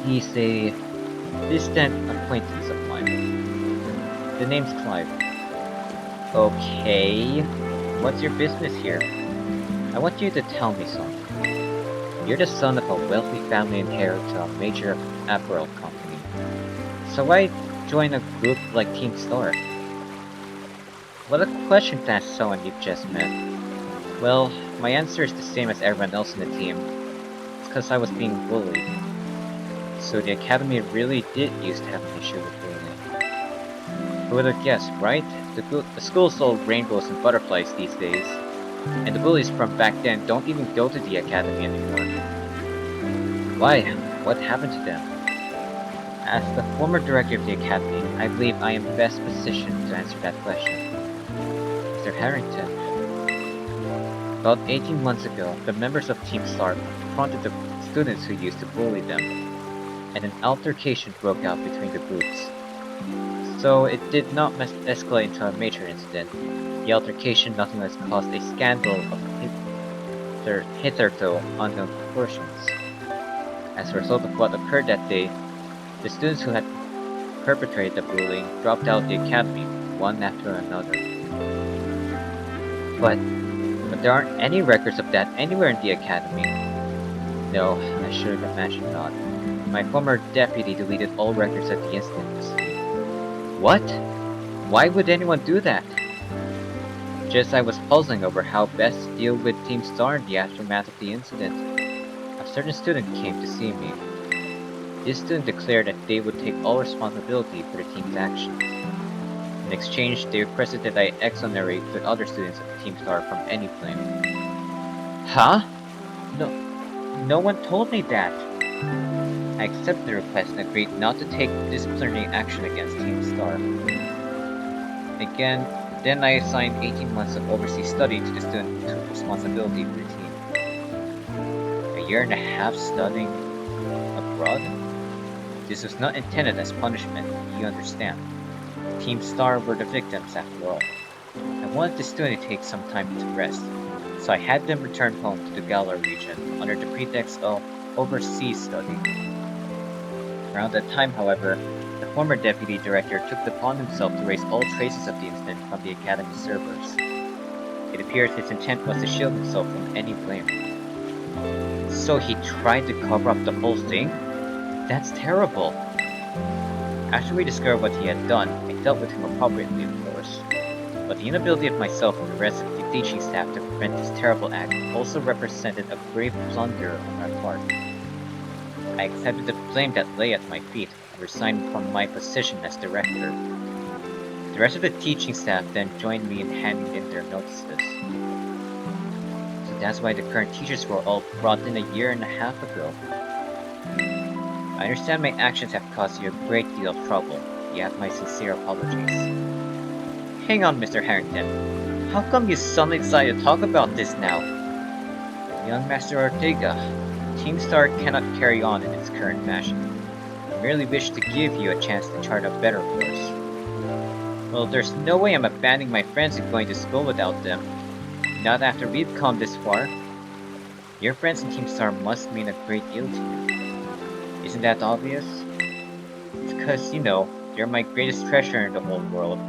He's a distant acquaintance of mine. The name's Clive. Okay, what's your business here? I want you to tell me something. You're the son of a wealthy family and heir to a major apparel company. So why join a group like Team Star? What a question to ask someone you've just met. Well, my answer is the same as everyone else in the team. It's because I was being bullied. So the academy really did used to have an issue with bullying. Who would have guessed, right? The school sold rainbows and butterflies these days. And the bullies from back then don't even go to the academy anymore. Why? What happened to them? As the former director of the academy, I believe I am best positioned to answer that question. Mr. Harrington. About 18 months ago, the members of Team Star confronted the students who used to bully them, and an altercation broke out between the groups. So it did not escalate into a major incident. The altercation nonetheless caused a scandal of hitherto unknown proportions. As a result of what occurred that day, the students who had perpetrated the bullying dropped out of the academy, one after another. But there aren't any records of that anywhere in the academy. No, I should have imagined not. My former deputy deleted all records of the incident. What? Why would anyone do that? Just I was puzzling over how best to deal with Team Star in the aftermath of the incident. A certain student came to see me. This student declared that they would take all responsibility for the team's actions. In exchange, they requested that I exonerate the other students of Team Star from any blame. Huh? No one told me that. I accepted the request and agreed not to take disciplinary action against Team Star. Then I assigned 18 months of overseas study to the student who took responsibility for the team. A year and a half studying abroad? This was not intended as punishment, you understand. Team Star were the victims after all. wanted the student to take some time to rest, so I had them return home to the Galar region under the pretext of overseas study. Around that time, however, the former deputy director took it upon himself to erase all traces of the incident from the Academy servers. It appears his intent was to shield himself from any blame. So he tried to cover up the whole thing? That's terrible! After we discovered what he had done, I dealt with him appropriately, of course. But the inability of myself and the rest of the teaching staff to prevent this terrible act also represented a grave blunder on our part. I accepted the blame that lay at my feet and resigned from my position as director. The rest of the teaching staff then joined me in handing in their notices. So that's why the current teachers were all brought in a year and a half ago. I understand my actions have caused you a great deal of trouble. You have my sincere apologies. Hang on, Mr. Harrington. How come you suddenly decided to talk about this now? Young Master Ortega, Team Star cannot carry on in its current fashion. I merely wish to give you a chance to chart a better course. Well, there's no way I'm abandoning my friends and going to school without them. Not after we've come this far. Your friends in Team Star must mean a great deal to you. Isn't that obvious? It's because, you know, you're my greatest treasure in the whole world.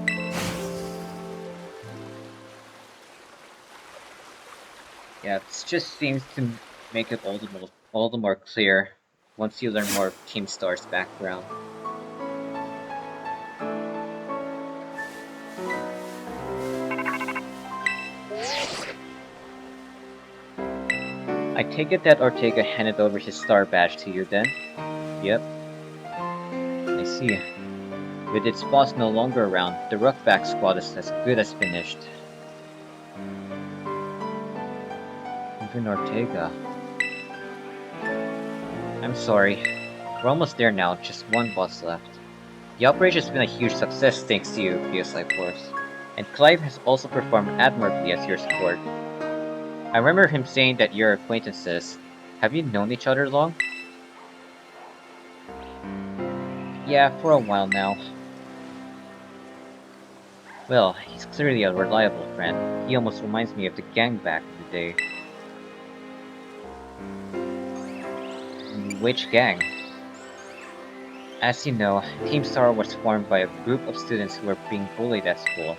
Yeah, it just seems to make it all the more clear once you learn more of Team Star's background. I take it that Ortega handed over his star badge to you then? Yep. I see. With its boss no longer around, the Rookback squad is as good as finished. Even Ortega. I'm sorry. We're almost there now, just one boss left. The operation's been a huge success thanks to you, PSI Force. And Clive has also performed admirably as your support. I remember him saying that you're acquaintances. Have you known each other long? Yeah, for a while now. Well, he's clearly a reliable friend. He almost reminds me of the gang back in the day. Which gang? As you know, Team Star was formed by a group of students who were being bullied at school.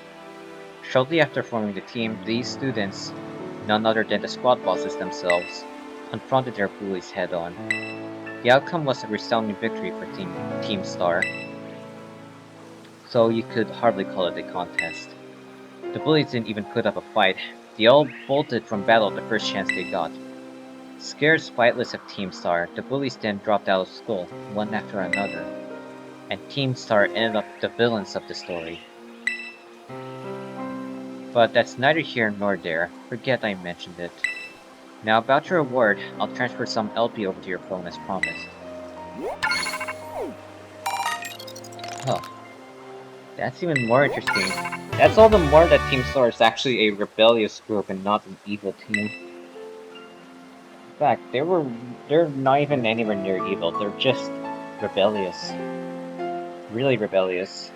Shortly after forming the team, these students, none other than the squad bosses themselves, confronted their bullies head-on. The outcome was a resounding victory for Team Star, so you could hardly call it a contest. The bullies didn't even put up a fight. They all bolted from battle the first chance they got. Scared spitless of Team Star, the bullies then dropped out of school, one after another, and Team Star ended up the villains of the story. But that's neither here nor there. Forget I mentioned it. Now about your reward, I'll transfer some LP over to your phone as promised. Oh, that's even more interesting. That's all the more that Team Star is actually a rebellious group and not an evil team. In fact, they're not even anywhere near evil, they're just rebellious. Really rebellious.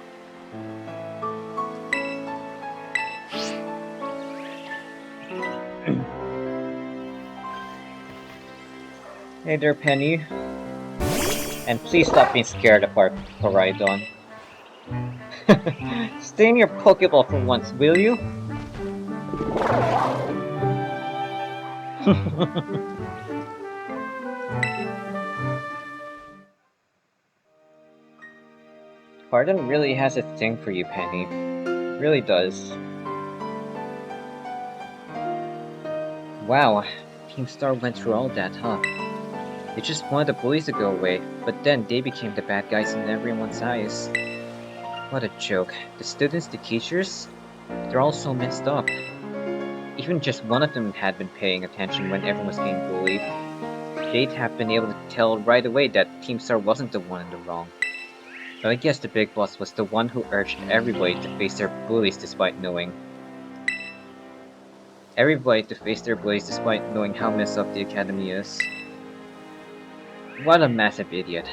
Hey there, Penny. And please stop being scared of our Koraidon. Stay in your Pokeball for once, will you? Pardon really has a thing for you, Penny. It really does. Wow, Team Star went through all that, huh? They just wanted the bullies to go away, but then they became the bad guys in everyone's eyes. What a joke. The students, the teachers, they're all so messed up. Even just one of them had been paying attention when everyone was being bullied. They'd have been able to tell right away that Team Star wasn't the one in the wrong. But I guess the big boss was the one who urged everybody to face their bullies despite knowing. Everybody to face their bullies despite knowing how messed up the academy is. What a massive idiot.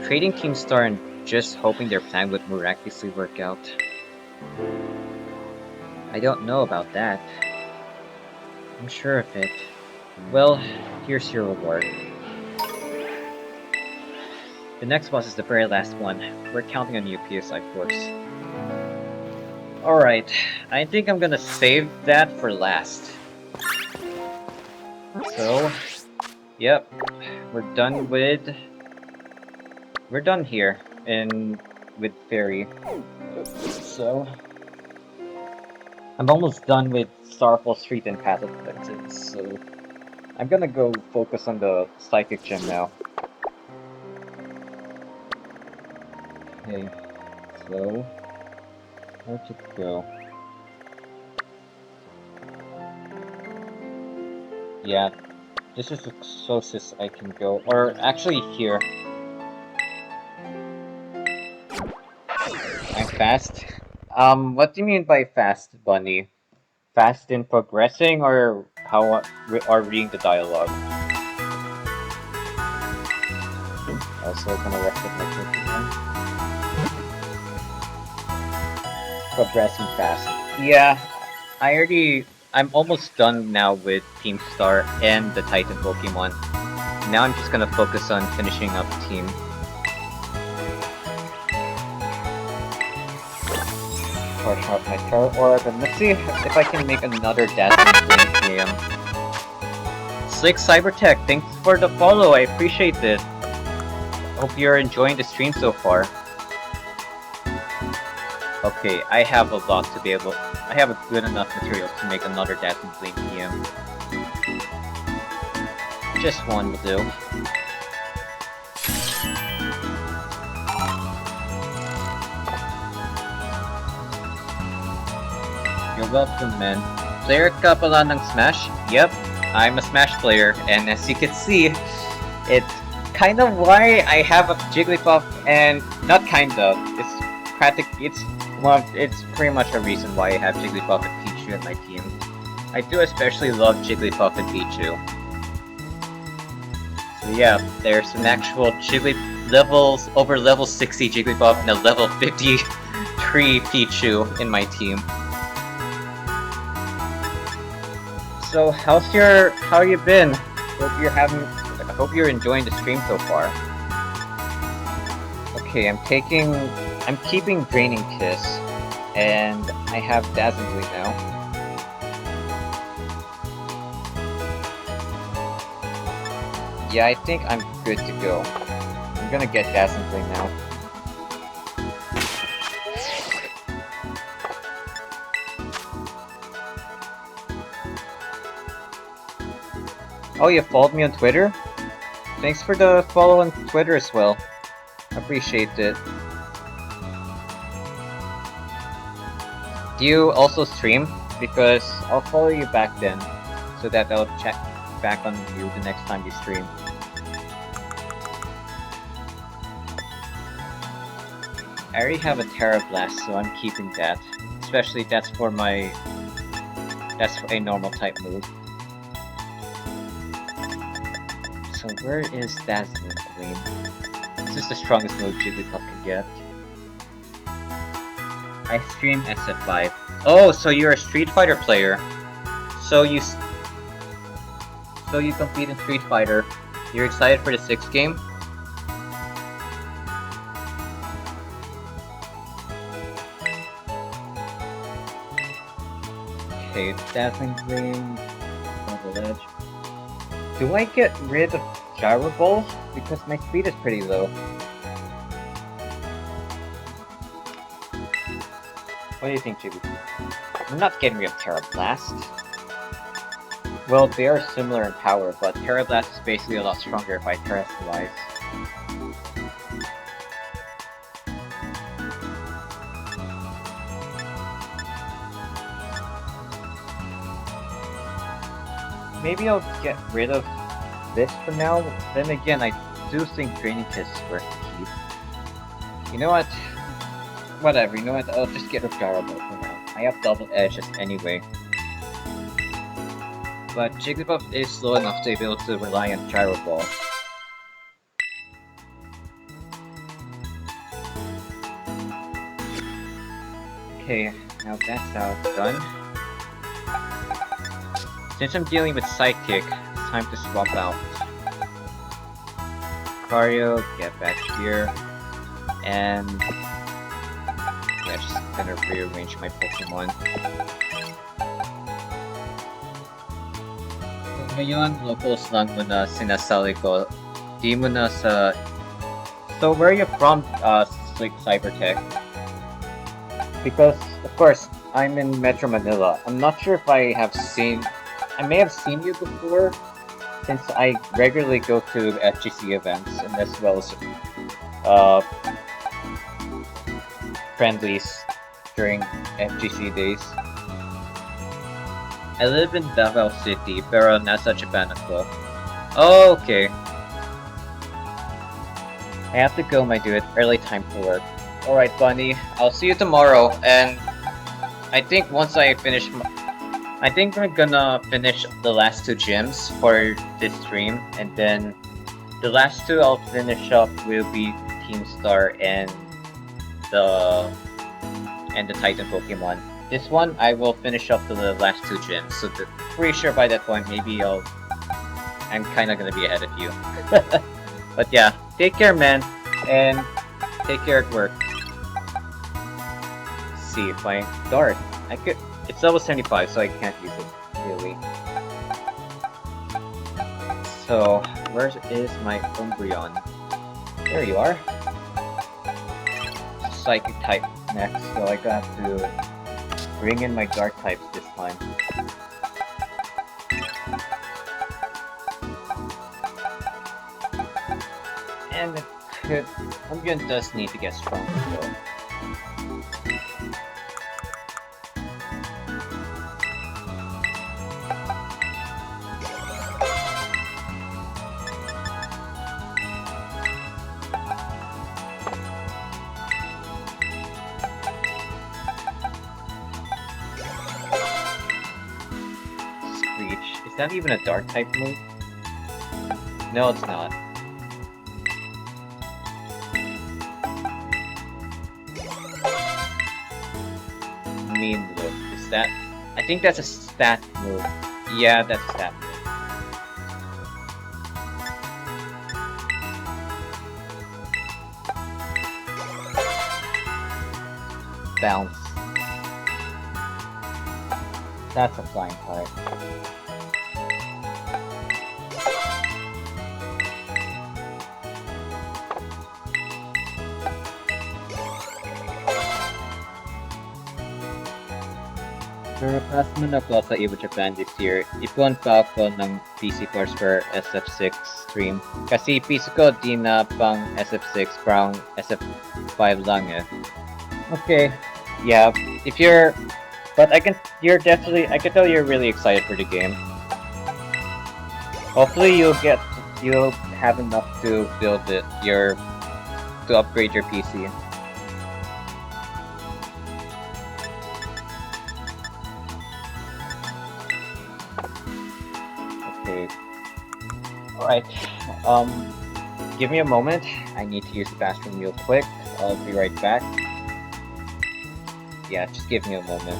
Trading Team Star and just hoping their plan would miraculously work out. I don't know about that. I'm sure of it. Well, here's your reward. The next boss is the very last one. We're counting on you, PSI Force. Alright, I think I'm gonna save that for last. So, yep, we're done here with Fairy. So, I'm almost done with Starfall Street and Path of Vengeance, so I'm gonna go focus on the Psychic Gem now. Okay, so where to go? Yeah, this is the closest I can go, or actually here. I'm fast? What do you mean by fast, Bunny? Fast in progressing, or or reading the dialogue? Also gonna rest of my Pokemon. Progressing fast. Yeah, I'm almost done now with Team Star and the Titan Pokemon. Now I'm just gonna focus on finishing up Team. Charge up my Terra Orb, and let's see if I can make another Dazzling Flame PM. Slick Cybertech, thanks for the follow, I appreciate it. Hope you're enjoying the stream so far. Okay, I have a lot to be able... I have a good enough materials to make another Dazzling Flame PM. Just one will do. You're welcome, man. Player ka pala ng Smash? Yep, I'm a Smash player, and as you can see, it's kind of why I have a Jigglypuff, and not kind of, it's pretty much a reason why I have Jigglypuff and Pichu in my team. I do especially love Jigglypuff and Pichu. So yeah, there's an actual over level 60 Jigglypuff and a level 53 Pichu in my team. So how you been? I hope you're enjoying the stream so far. Okay, I'm keeping Draining Kiss, and I have Dazzling now. Yeah, I think I'm good to go. I'm gonna get Dazzling now. Oh, you followed me on Twitter? Thanks for the follow on Twitter as well. Appreciate it. Do you also stream? Because I'll follow you back then, so that I'll check back on you the next time you stream. I already have a Terra Blast, so I'm keeping that. Especially that's for a normal type move. So where is Dazzling Flame? This is the strongest move Jigglypuff can get. I stream SF5. Oh, so you're a Street Fighter player. So you compete in Street Fighter. You're excited for the 6th game? Okay, Dazzling Flame, Double Edge. Do I get rid of Gyro Balls? Because my speed is pretty low. What do you think, Chibi? I'm not getting rid of Terra Blast. Well, they are similar in power, but Terra Blast is basically a lot stronger if I terrestrialize. Maybe I'll get rid of this for now. Then again, I do think Draining Kiss is worth the keep. You know what? Whatever, you know what? I'll just get rid of Gyro Ball for now. I have Double Edges anyway. But Jigglypuff is slow enough to be able to rely on Gyro Ball. Okay, now that's done. Since I'm dealing with Psychic, it's time to swap out. Cario, get back here. And yeah, just gonna rearrange my Pokemon. So ngayon, locals lang muna sinasali ko. Di muna sa... So where are you from, Cybertech? Because, of course, I'm in Metro Manila. I'm not sure if I have seen... I may have seen you before, since I regularly go to FGC events, and as well as friendlies during FGC days. I live in Davao City, pero nasa Japan ako. Oh, okay. I have to go, my dude. Early time for work. Alright, Bunny. I'll see you tomorrow, and I think once I finish I think we're gonna finish the last two gyms for this stream, and then the last two I'll finish up will be Team Star and the Titan Pokemon. This one I will finish up to the last two gyms, so pretty sure by that point maybe I'm kinda gonna be ahead of you. But yeah, take care, man, and take care at work. Let's see if I Dart. I could. It's level 75, so I can't use it, really. So, where is my Umbreon? There you are. Psychic type next, so I got to bring in my Dark types this time. And Umbreon does need to get stronger, though. Is that even a dark type move? No, it's not. Mean look. Is that? I think that's a stat move. Yeah, that's a stat move. Bounce. That's a flying type. Pero pass man ako sa Evo Japan this year, ipon pa ako ng PC course for SF6 stream. Kasi PC ko di na pang SF6, parang SF5 lang eh. Okay, yeah, if you're... But I can tell you're really excited for the game. Hopefully you'll have enough to build to upgrade your PC. Okay. Alright. Give me a moment. I need to use the bathroom real quick. I'll be right back. Yeah, just give me a moment.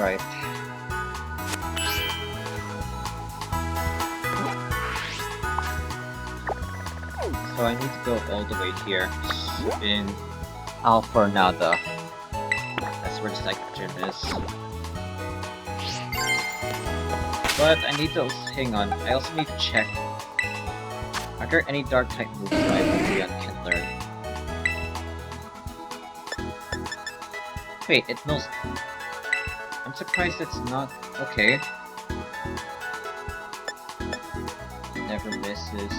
Right. So I need to go all the way here in Alfornada. That's where the Psychic Gym is. But I need to hang on. I also need to check. Are there any dark type moves that Leon can learn? Wait, it knows. I'm surprised it's not. Okay. Never misses.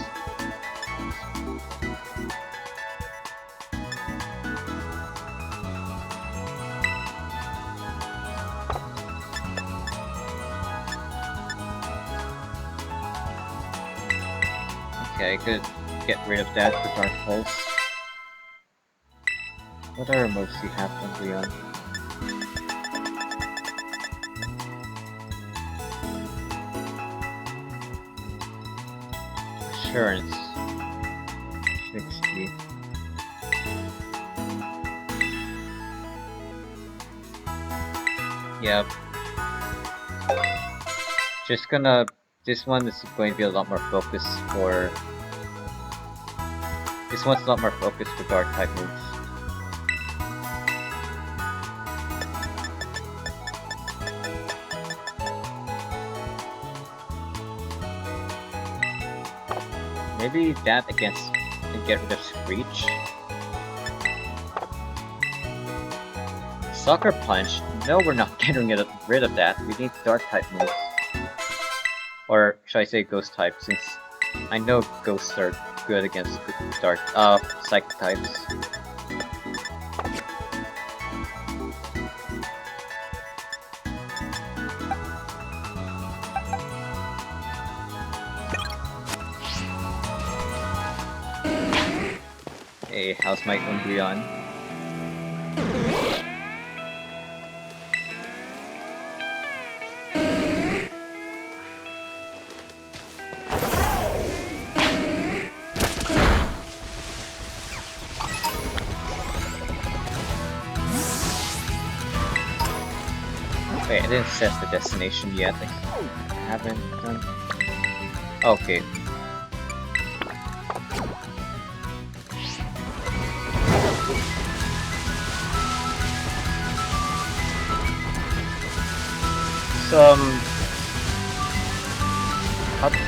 Okay, I could get rid of that for Dark Pulse. What other moves do you have from Leon? Assurance. 60. Yep. Just gonna... This one is going to be a lot more focused for... This one's a lot more focused for dark type moves. Maybe that against can get rid of Screech. Sucker Punch? No, we're not getting rid of that. We need dark type moves. Or should I say ghost type, since I know ghosts are good against dark psychic types. Hey, how's my Umbreon? Wait, I didn't set the destination yet. I haven't done. Okay.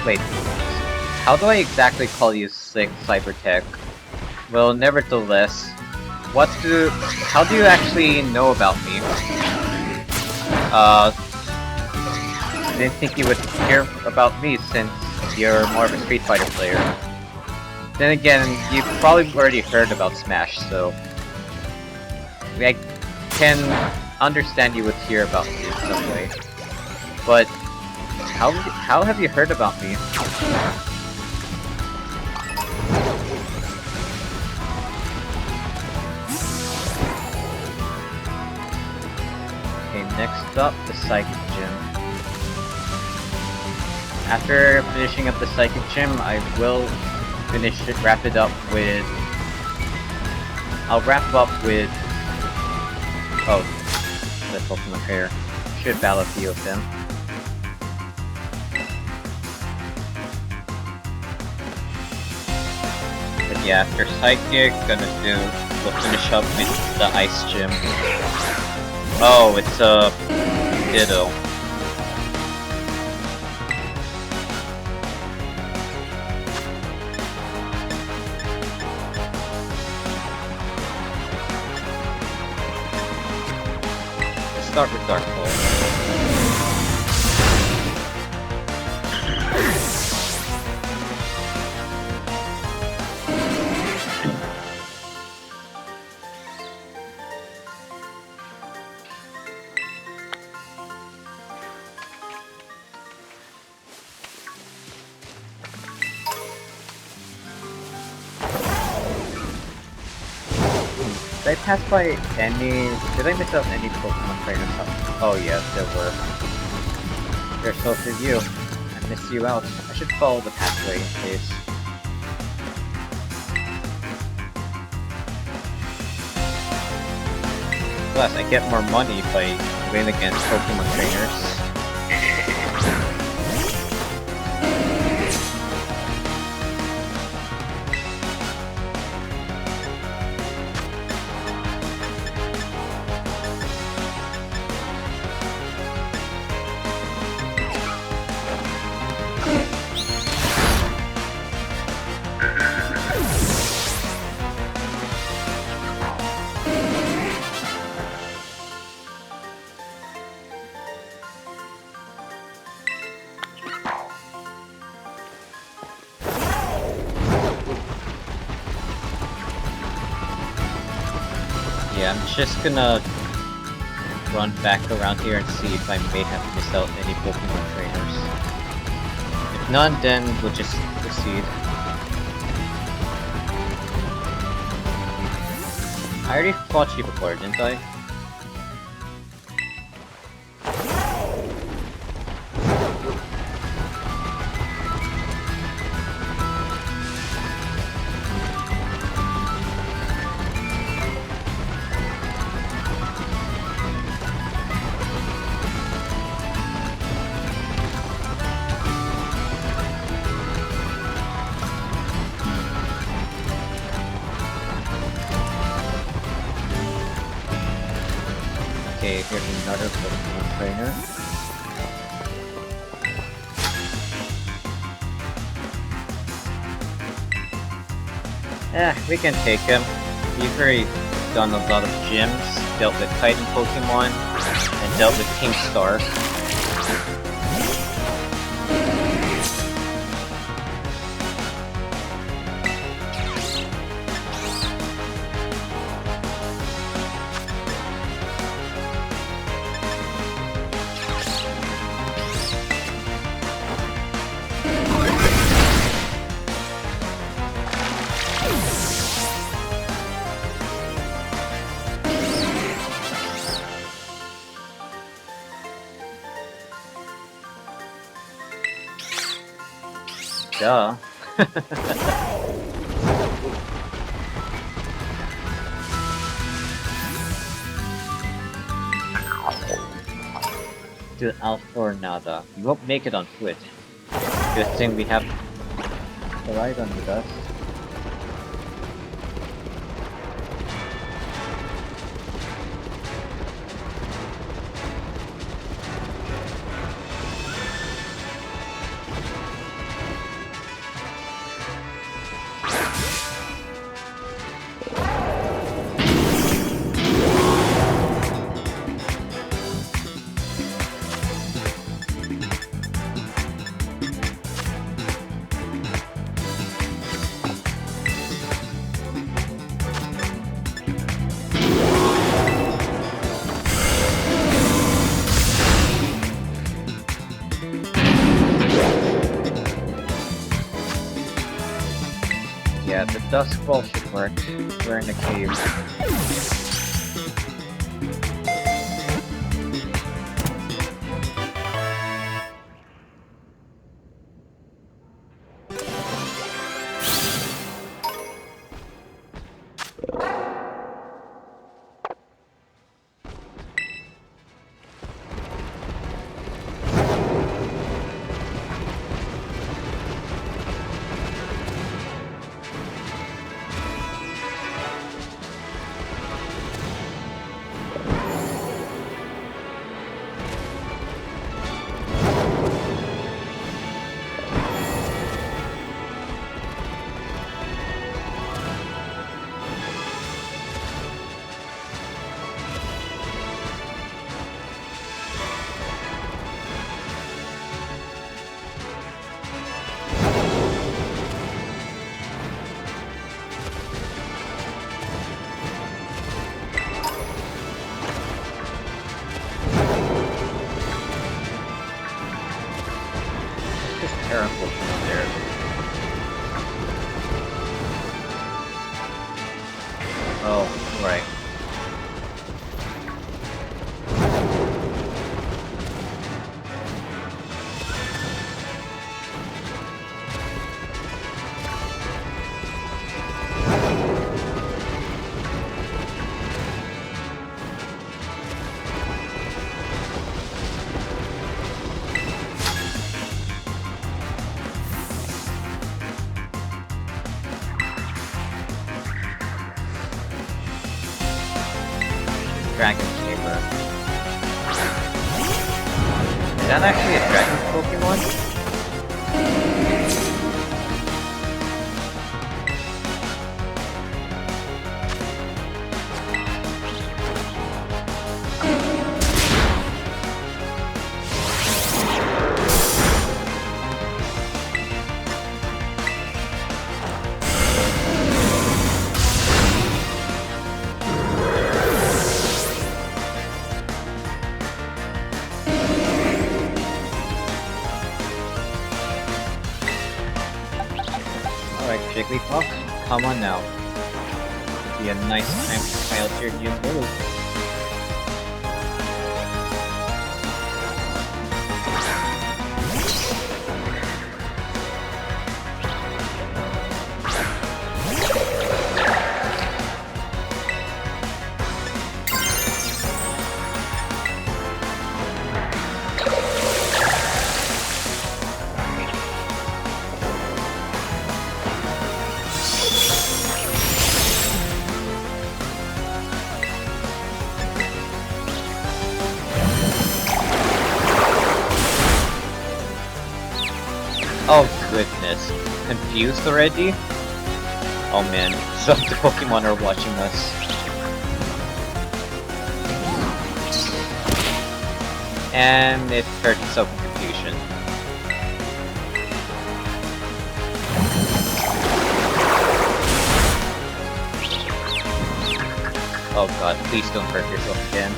Wait. How do I exactly call you Slick Cybertech? Well, nevertheless, how do you actually know about me? I didn't think you would care about me since you're more of a Street Fighter player. Then again, you've probably already heard about Smash, so I can understand you would hear about me in some way. But how have you heard about me? Okay, next up, the Psychic Gym. After finishing up the Psychic Gym, I will wrap it up with... I'll wrap up with... Oh, the Pokemon Pair. Should battle a few of them. But yeah, after Psychic, we'll finish up with the Ice Gym. Oh, it's a Ditto. Let's start with Dark Pulse. Did I pass by any... Did I miss out any Pokemon trainers? Oh yes, there were. There's so few you. I missed you out. I should follow the pathway in case. Plus, I get more money by win against Pokemon trainers. Yeah, I'm just gonna run back around here and see if I may have missed out any Pokemon trainers. If none, then we'll just proceed. I already fought you before, didn't I? Okay, here's another Pokemon trainer. We can take him. We've already done a lot of gyms, dealt with Titan Pokemon, and dealt with King Star. Duh. To Alpha or Nada. We won't make it on foot. Good thing we have the Rhydon with us. Yeah, the Dusk Ball should work. We're in a cave. Terrible from there. Oh, right. Dragon Tamer. Is that actually a dragon Pokemon? Alright, Jigglypuff, come on now. It'd be a nice time to try out your new move. Oh goodness. Confused already? Oh man, some of the Pokemon are watching us. And it turned itself in confusion. Oh god, please don't hurt yourself again.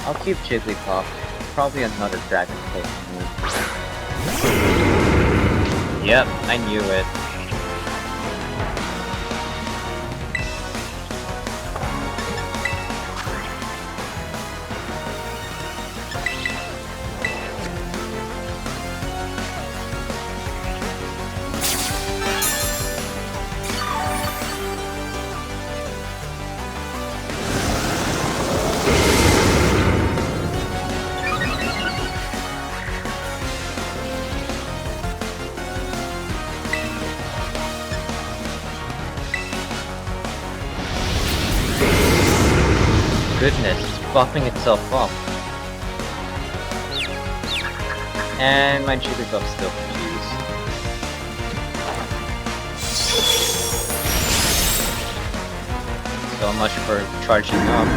I'll keep Jigglypuff. Probably another Dragon Pokemon. Yep, I knew it. Goodness, it's buffing itself up. And my Jigglypuff's still confused. So much for charging up.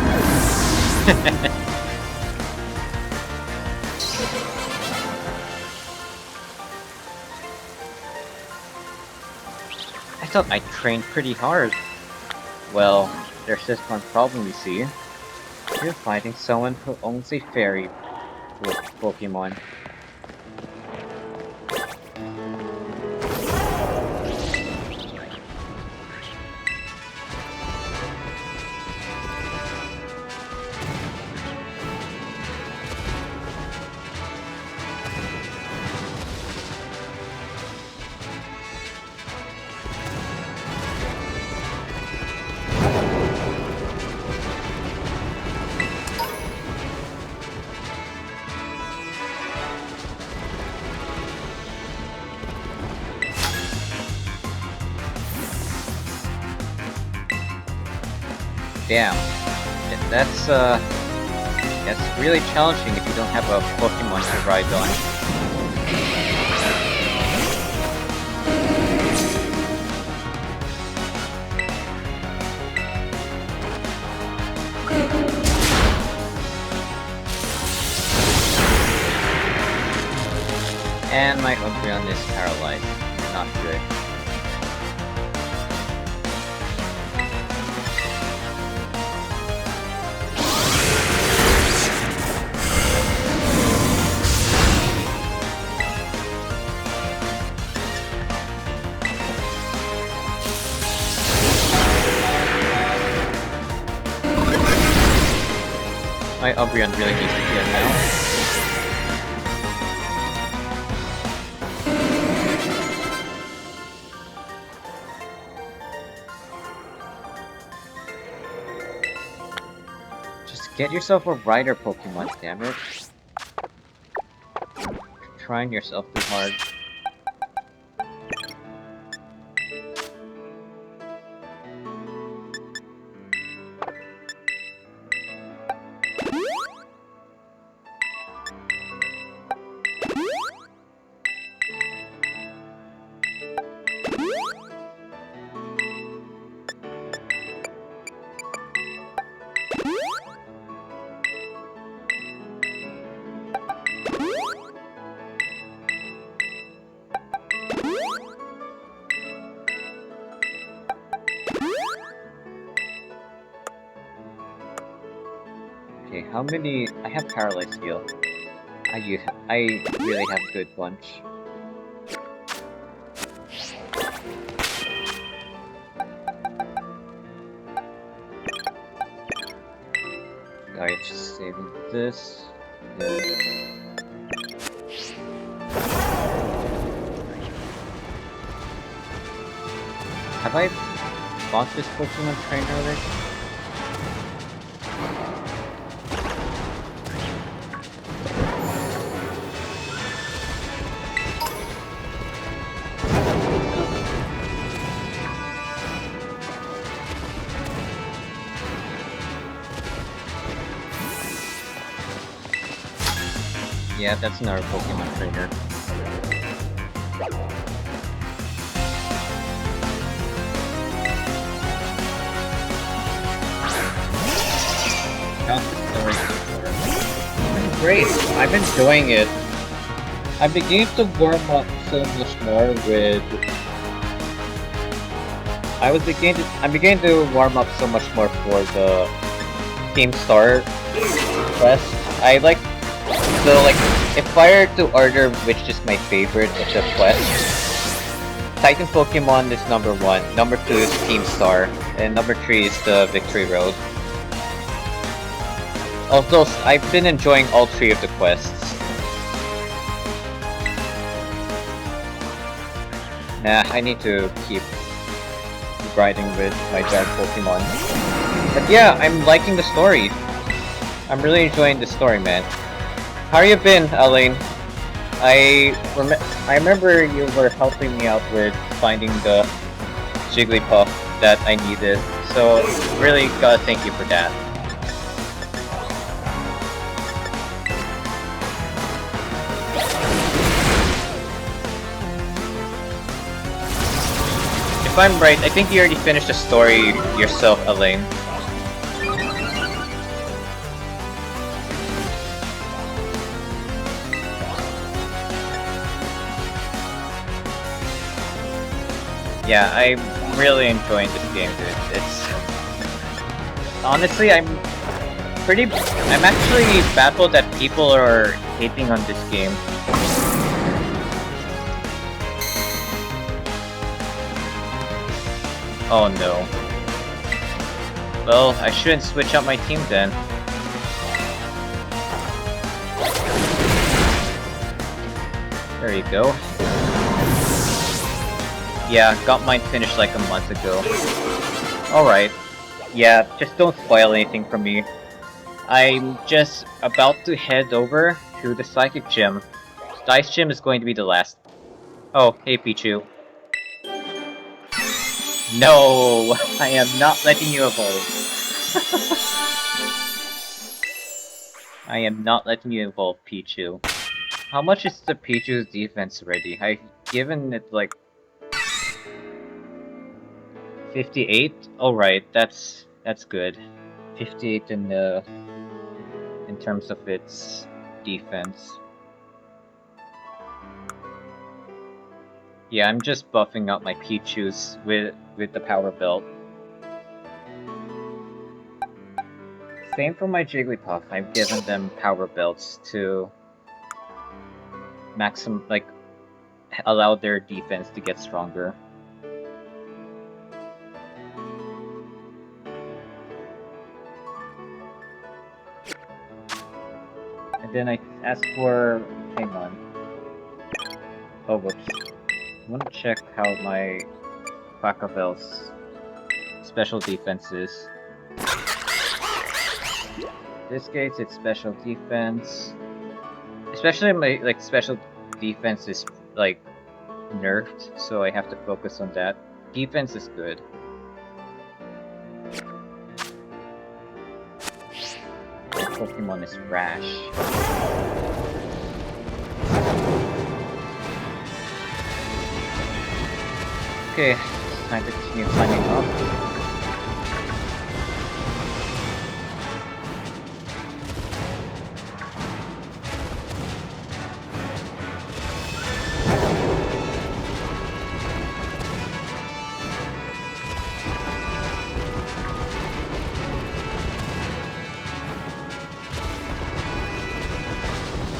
I thought I trained pretty hard. Well, there's just one problem, you see. You're fighting someone who owns a fairy Pokemon. Damn. That's really challenging if you don't have a Pokemon to ride on. And my Umbreon is paralyzed. Not good. My Umbreon really needs to heal now. Just get yourself a Rider Pokemon, damn it. You're trying yourself too hard. Okay, how many... I have Paralyzed Heal. I really have a good bunch. Alright, just saving this. Have I bought this Pokemon trainer already? Yeah, that's another Pokemon trainer. Great, I'm enjoying it. I'm beginning to warm up so much more with... I'm beginning to warm up so much more for the Team Star quest. I like... So like, if I were to order which is my favorite of the quest, Titan Pokemon is number 1, number 2 is Team Star, and number 3 is the Victory Road. Although, I've been enjoying all 3 of the quests. Nah, I need to keep grinding with my giant Pokemon. But yeah, I'm liking the story. I'm really enjoying the story, man. How you been, Elaine? I remember you were helping me out with finding the Jigglypuff that I needed, so really gotta thank you for that. If I'm right, I think you already finished the story yourself, Elaine. Yeah, I'm really enjoying this game, dude. It's... Honestly, I'm actually baffled that people are hating on this game. Oh no. Well, I shouldn't switch out my team then. There you go. Yeah, got mine finished like a month ago. Alright. Yeah, just don't spoil anything for me. I'm just about to head over to the Psychic Gym. The Ice Gym is going to be the last. Oh, hey Pichu. No! I am not letting you evolve. I am not letting you evolve, Pichu. How much is the Pichu's defense already? I've given it like 58? Alright, that's good. 58 in terms of its defense. Yeah, I'm just buffing up my Pichus with the power belt. Same for my Jigglypuff. I've given them power belts to allow their defense to get stronger. then as for... hang on. Oh, whoops. I want to check how my Quackavel's special defense is. In this case, it's special defense. Especially my, like, special defense is, like, nerfed, so I have to focus on that. Defense is good. Pokemon is Rash. Okay, it's time to continue climbing up.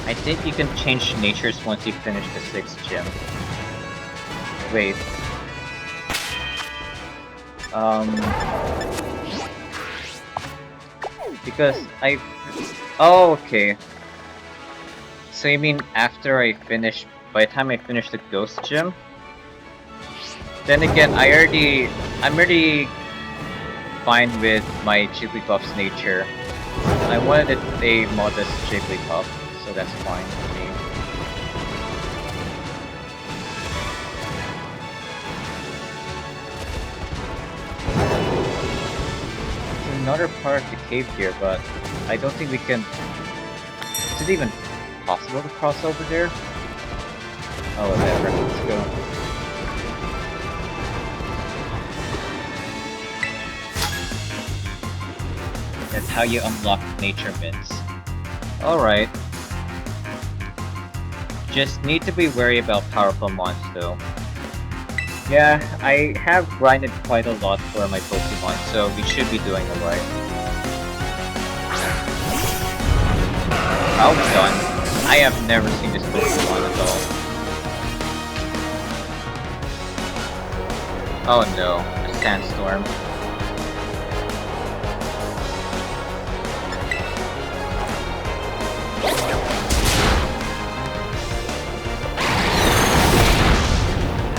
I think you can change natures once you finish the 6th gym. Wait. Because I... Oh, okay. So you mean after I finish... By the time I finish the Ghost Gym? Then again, I'm already fine with my Jigglypuff's nature. I wanted a modest Jigglypuff, so that's fine for me. There's another part of the cave here, but I don't think we can... Is it even possible to cross over there? Oh, whatever. Let's go. That's how you unlock nature mints. Alright. Just need to be wary about powerful mons though. Yeah, I have grinded quite a lot for my Pokemon, so we should be doing alright. Well done. I have never seen this Pokemon at all. Oh no, a sandstorm.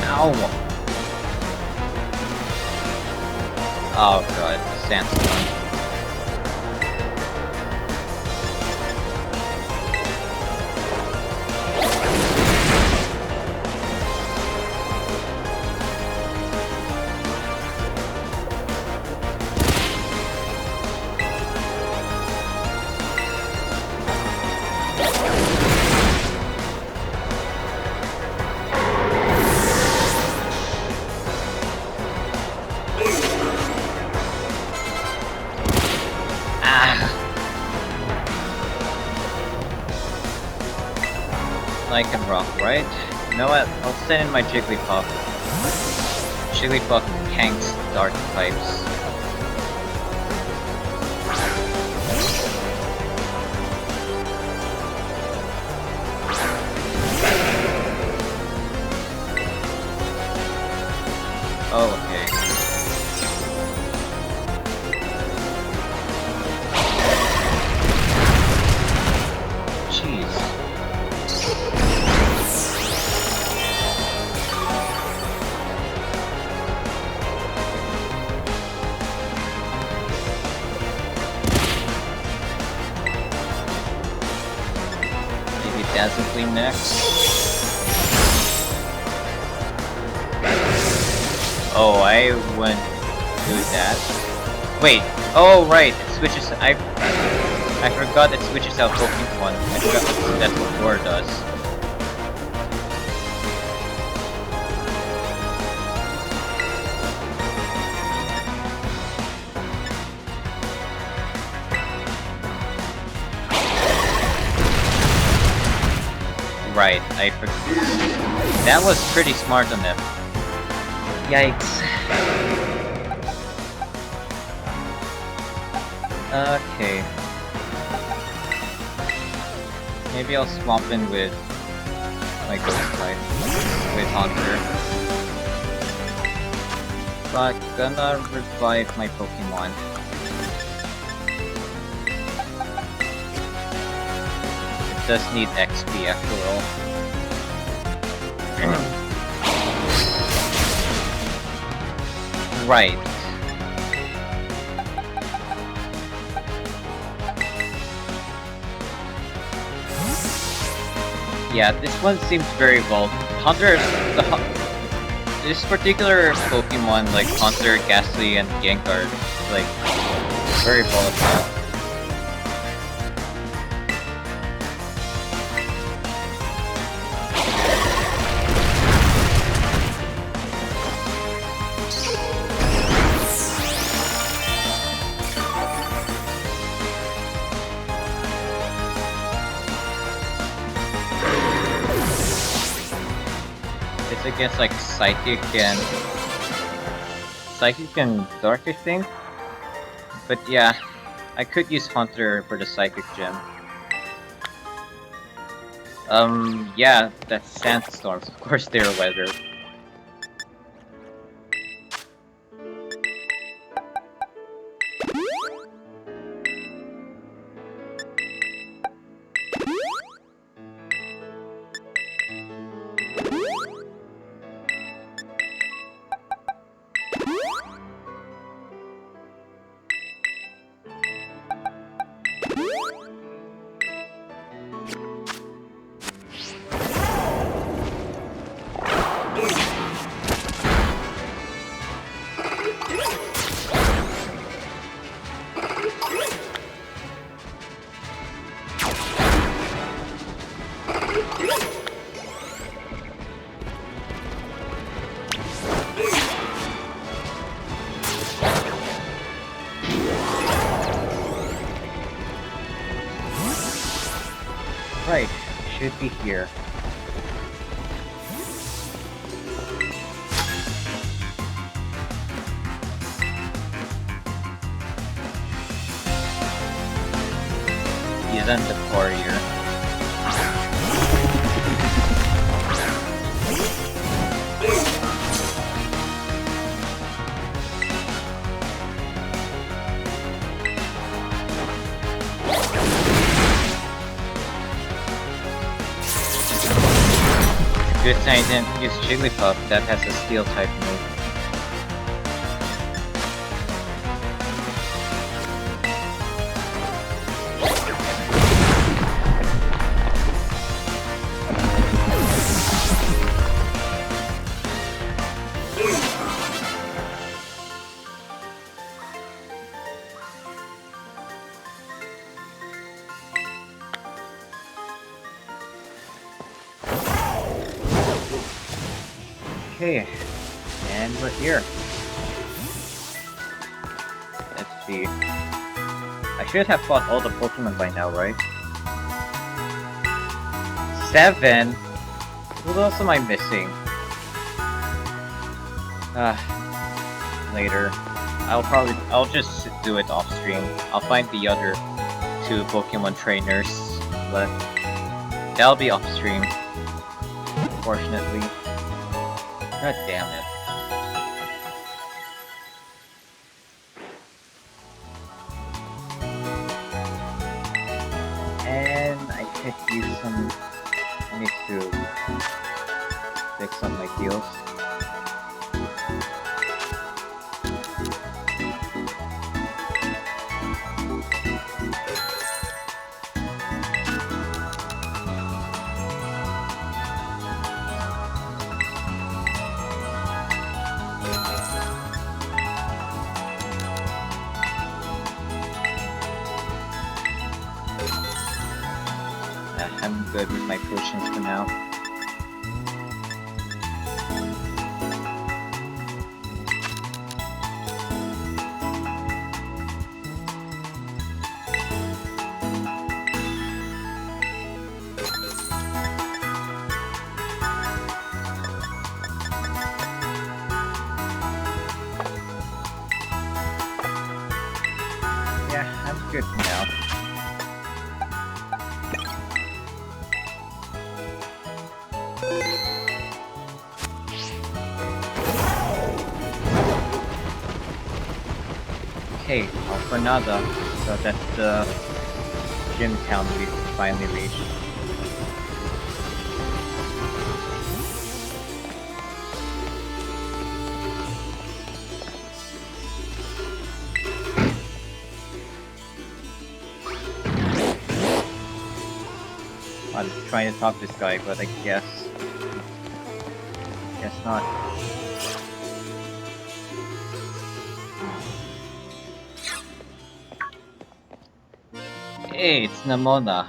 Ow! Oh god, sandstorm. I can rock, right? You know what? I'll send in my Jigglypuff. Jigglypuff tanks dark types. Oh, okay. Jeez. Dazzling next. Oh, I wouldn't do that. Wait. Oh, right. It switches. I forgot it switches out Pokemon. I forgot that's what War does. Right, I forgot. That was pretty smart on them. Yikes. Okay. Maybe I'll swap in with my Ghost type. With Haunter. But gonna revive my Pokemon. does need XP after all. Right. Yeah, this one seems very volatile. This particular Pokemon, like Haunter, Ghastly, and Gengar, like very volatile. Against like Psychic and Dark, I think. But yeah, I could use Haunter for the Psychic Gem. Yeah, that's Sandstorms. Of course they're weather. Right, should be here. Isn't the courier? Good thing I didn't use Jigglypuff, that has a steel type move. Okay, and we're here. Let's see. I should have fought all the Pokemon by now, right? 7? What else am I missing? Later. I'll just do it off stream. I'll find the other 2 Pokemon trainers left. That'll be off stream. Unfortunately. God damn it. And I could use some... I need to fix on my heals. I'm good with my potions for now. Yeah, I'm good for now. Okay, Alphanada. So that's the gym town we finally reached. I'm trying to talk to this guy, but I guess not. Hey, it's Namona.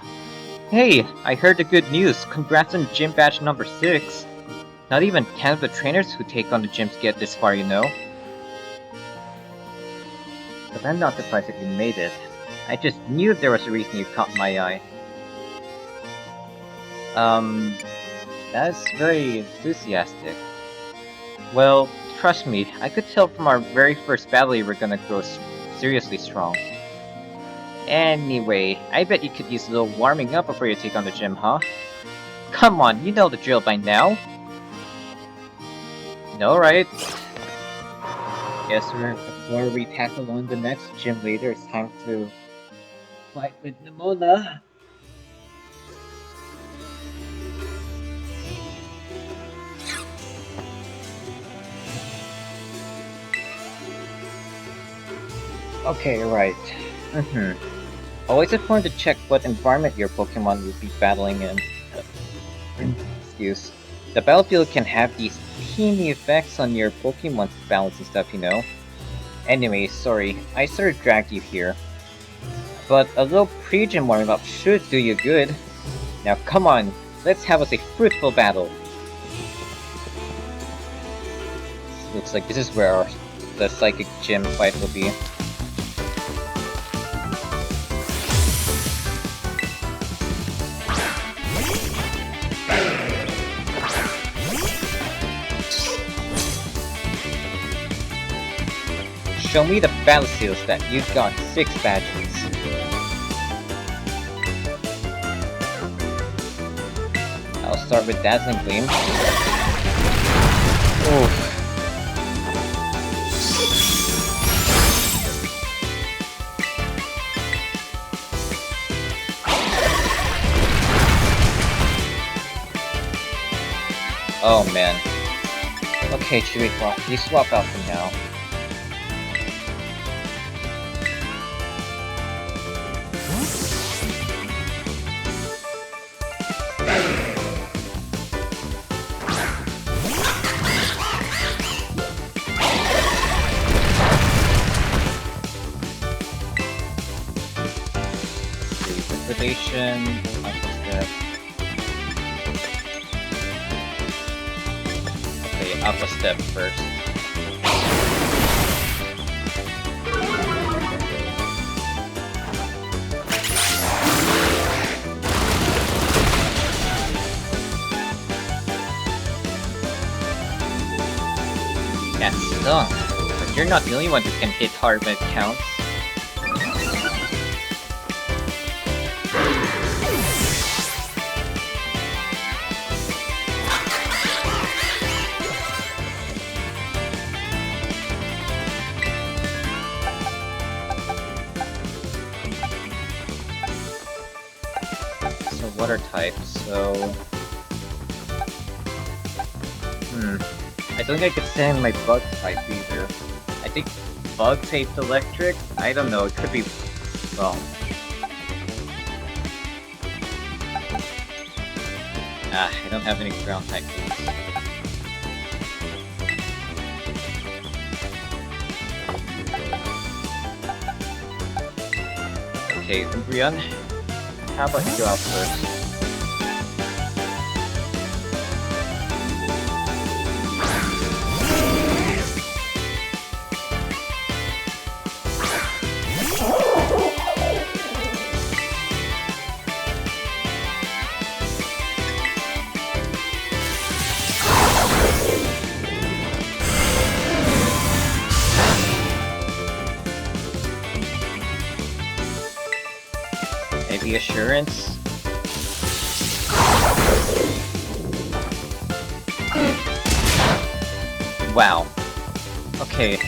Hey, I heard the good news. Congrats on gym badge number 6. Not even 10 of the trainers who take on the gyms get this far, you know. But I'm not surprised that you made it. I just knew there was a reason you caught my eye. That's very enthusiastic. Well, trust me, I could tell from our very first battle you were gonna grow seriously strong. Anyway, I bet you could use a little warming up before you take on the gym, huh? Come on, you know the drill by now. No, right? Yes, sir. Before we tackle on the next gym leader, it's time to fight with Nimona. Okay, right. Always important to check what environment your Pokemon will be battling in. Excuse. The battlefield can have these teeny effects on your Pokemon's balance and stuff, you know. Anyway, sorry, I sort of dragged you here. But a little pre-gym warming up should do you good. Now come on, let's have us a fruitful battle. Looks like this is where the Psychic Gym fight will be. Show me the battle seals that you got 6 badges. I'll start with Dazzling Gleam. Oof. Oh man. Okay, Chihuahua, you swap out for now. Liquidation, okay, Aqua Step first. That's stung, but you're not the only one who can hit hard when it counts. Water type, so... I don't think I could stand my bug type either. I think bug type electric? I don't know, it could be wrong. I don't have any ground type moves. Okay, Umbreon. How about you go out first? Maybe Assurance? Wow. Okay.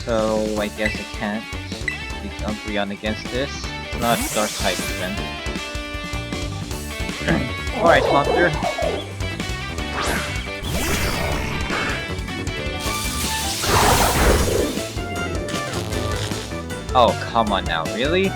So, I guess I can't use Umbreon against this. It's not Dark type even. Alright, Haunter. Oh, come on now, really?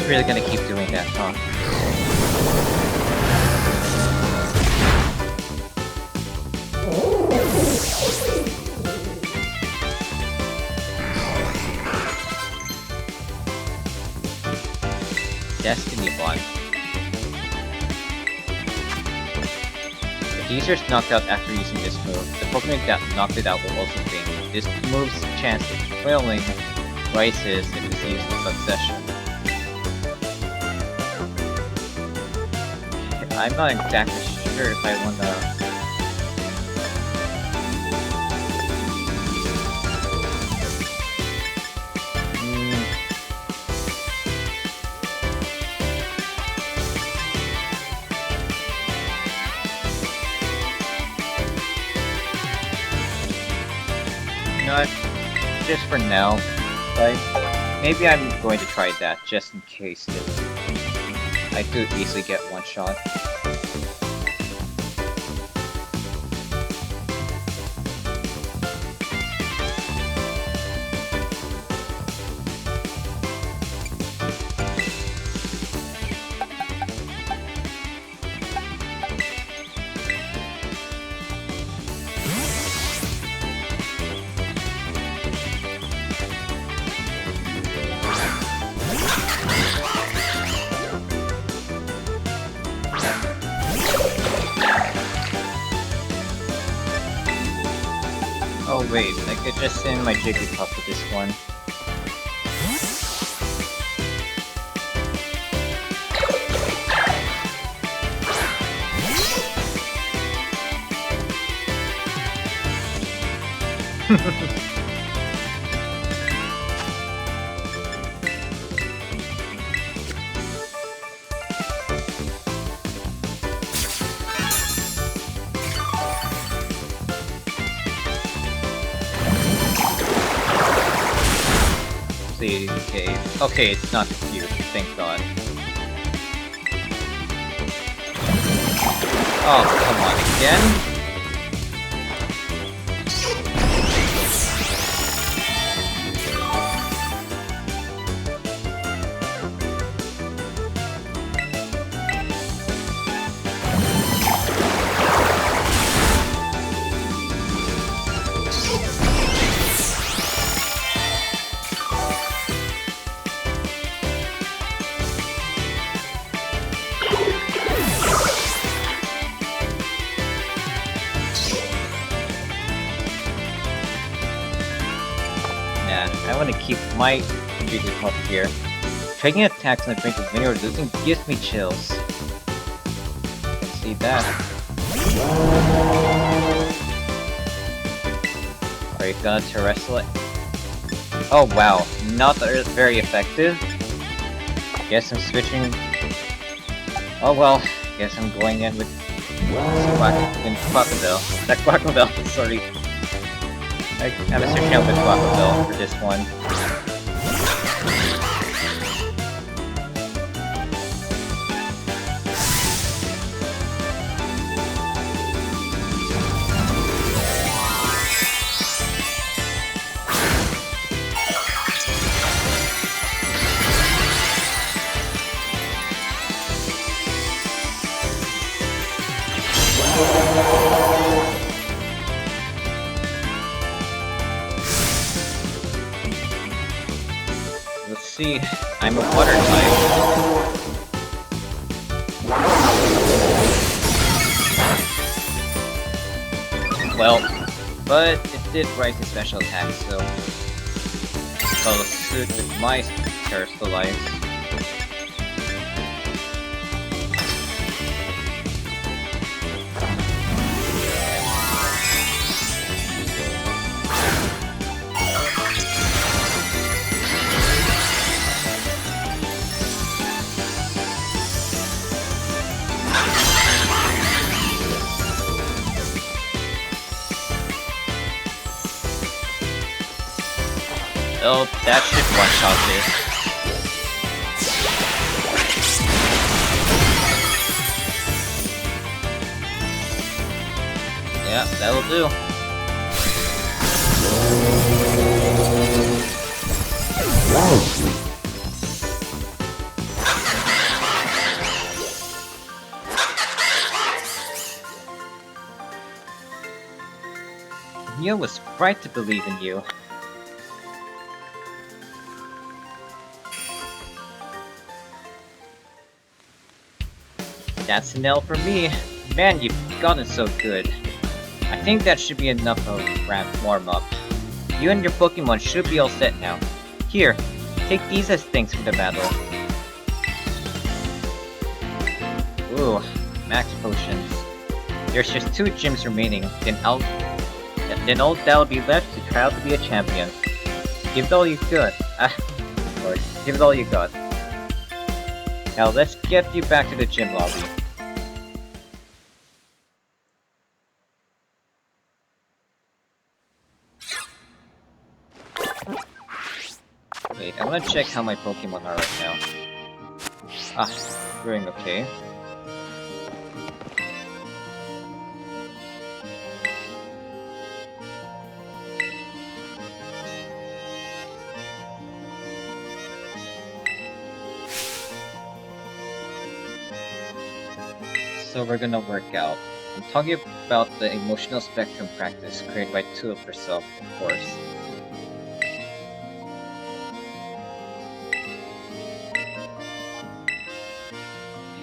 Really gonna keep doing that, huh? Destiny Bond. If the user is knocked out after using this move, the Pokemon that knocked it out will also faint. This move's chance of failing rises if it's used in succession. I'm not exactly sure if I wanna... Not just for now, but maybe I'm going to try that just in case I could easily get one shot. Oh wait, I could just send my Jigglypuff with this one. Okay, it's not confused, thank god. Oh, come on, again? I want to keep my Jigglypuff here. Taking attacks on the brink of winning or losing gives me chills. You can see that. Are you gonna Terrestrial it? Oh wow, not very effective. Guess I'm switching. Oh well, guess I'm going in with Quackabell. That Quackabell, sorry. I'm switching out with Quackabell for this one. Let's see, I'm a water type. Well, but it did rise to special attack, so follow suit with my Terrestrialize. Oh, that should one-shot this. Yeah, that'll do. Camille was right to believe in you. That's an L for me. Man, you've gotten so good. I think that should be enough of a ramp warm-up. You and your Pokemon should be all set now. Here, take these as thanks for the battle. Ooh, max potions. There's just 2 gyms remaining, then all that'll be left to try out to be a champion. Give it all you got. Lord, give it all you got. Now let's get you back to the gym lobby. Wait, I wanna check how my Pokemon are right now. Ah, doing okay. So we're gonna work out. I'm talking about the emotional spectrum practice created by Tulip herself, of course.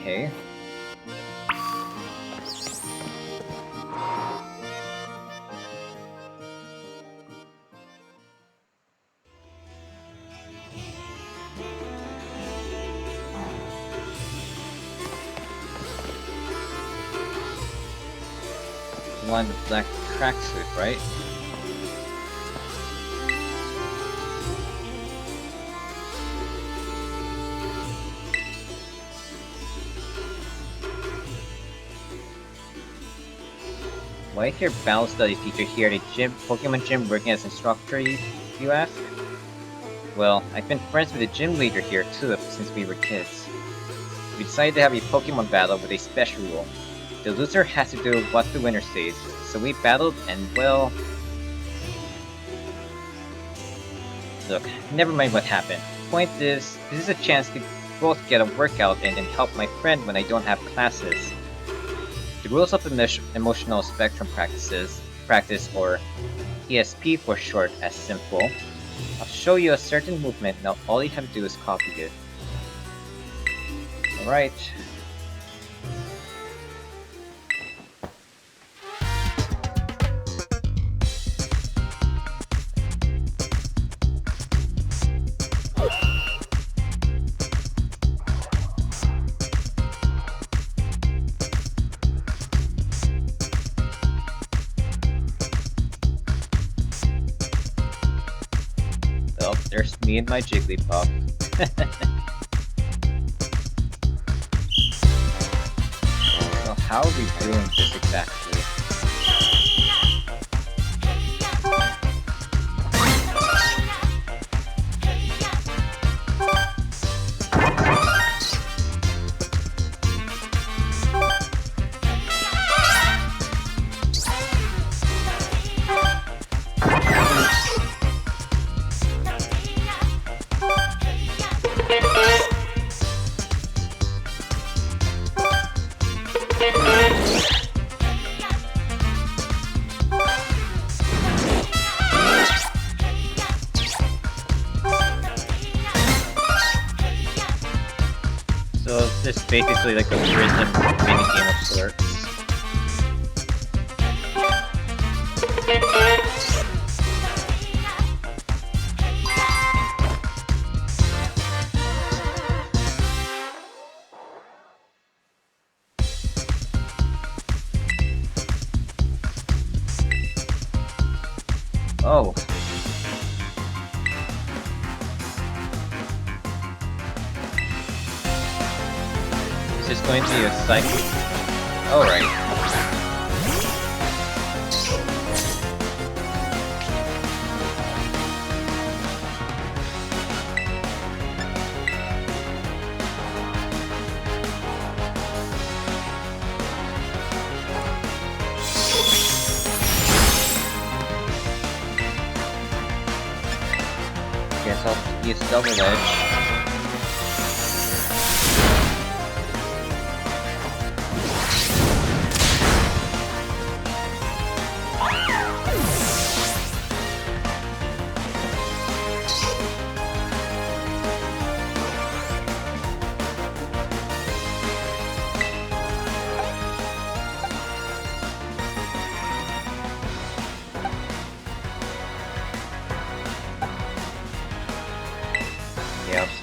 Okay. One with black tracksuit, right? Why is your battle studies teacher here at a gym, Pokemon gym working as instructor, you ask? Well, I've been friends with the gym leader here, Tulip, since we were kids. We decided to have a Pokemon battle with a special rule. The loser has to do what the winner says, so we battled and, well... Look, never mind what happened. Point is, this is a chance to both get a workout in and help my friend when I don't have classes. The rules of emotional spectrum practice, or ESP for short, as simple. I'll show you a certain movement, now all you have to do is copy it. Alright. Well, there's me and my Jigglypuff. So how are we doing this exactly? So this is basically like a rhythm minigame of sorts. Oh. Is this going to be a cycle? Oh, right. Guess I'll use double edge.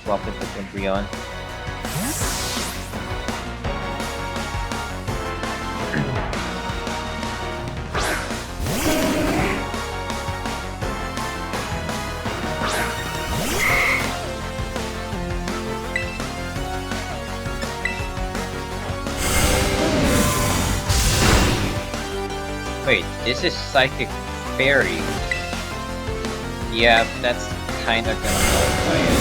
swap it with Umbreon. Wait, this is Psychic Fairy. Yeah, that's kinda gonna nullify it.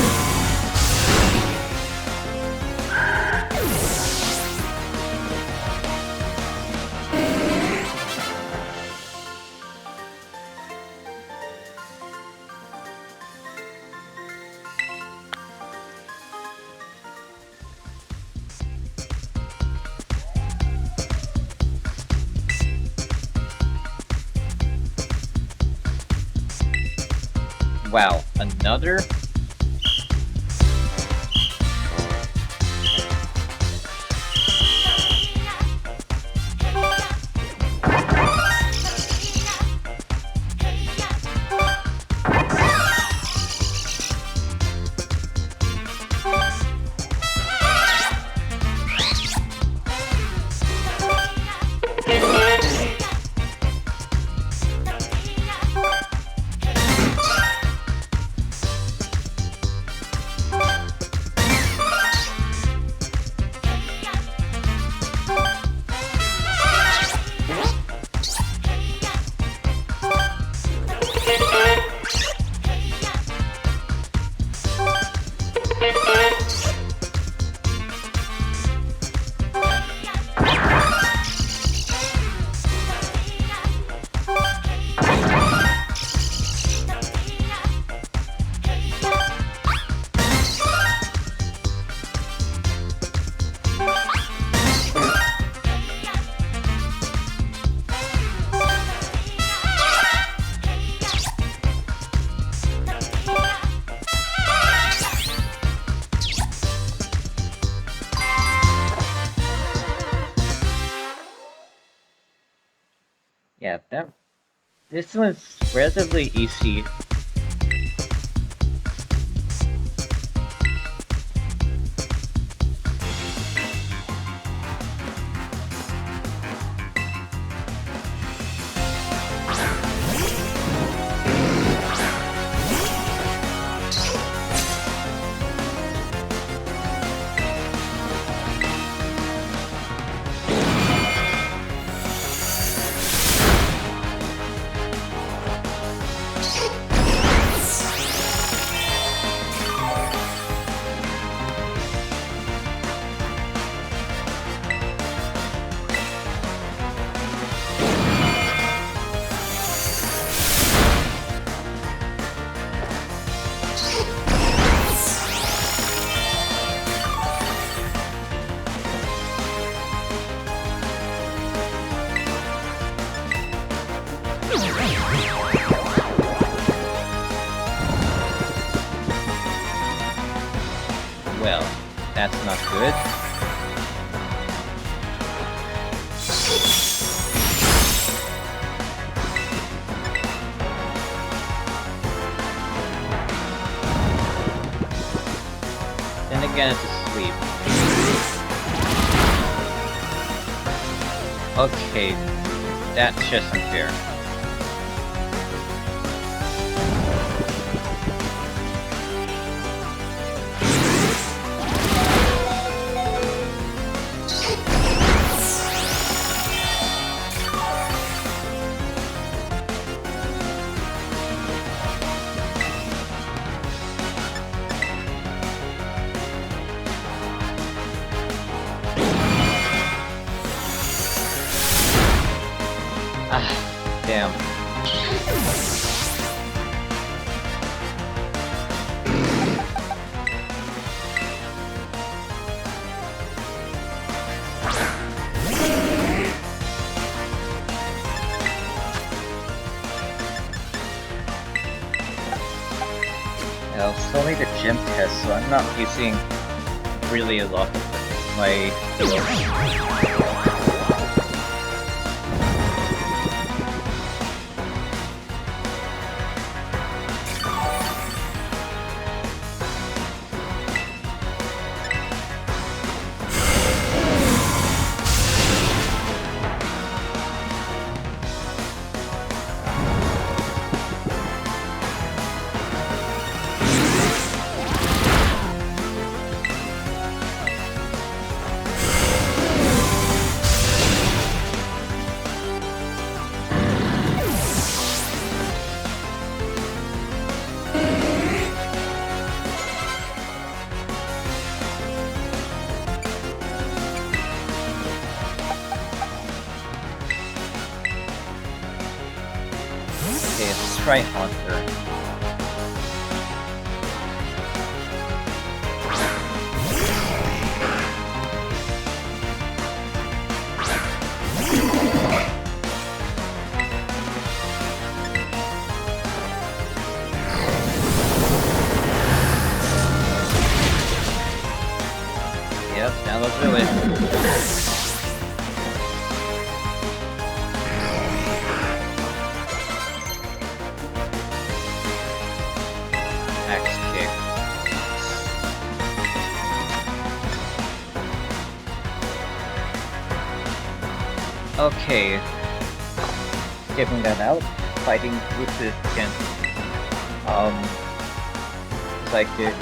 Wow, another? Yeah, this one's relatively easy. Well, that's not good. Then again, it's asleep. Okay, that's just unfair. Ah, damn. Well, it's only the gym test, so I'm not using really a lot of my heals. try Haunter. Yep, that'll do it. Axe kick. Okay. Skipping that out. Fighting Rufus against Psychic.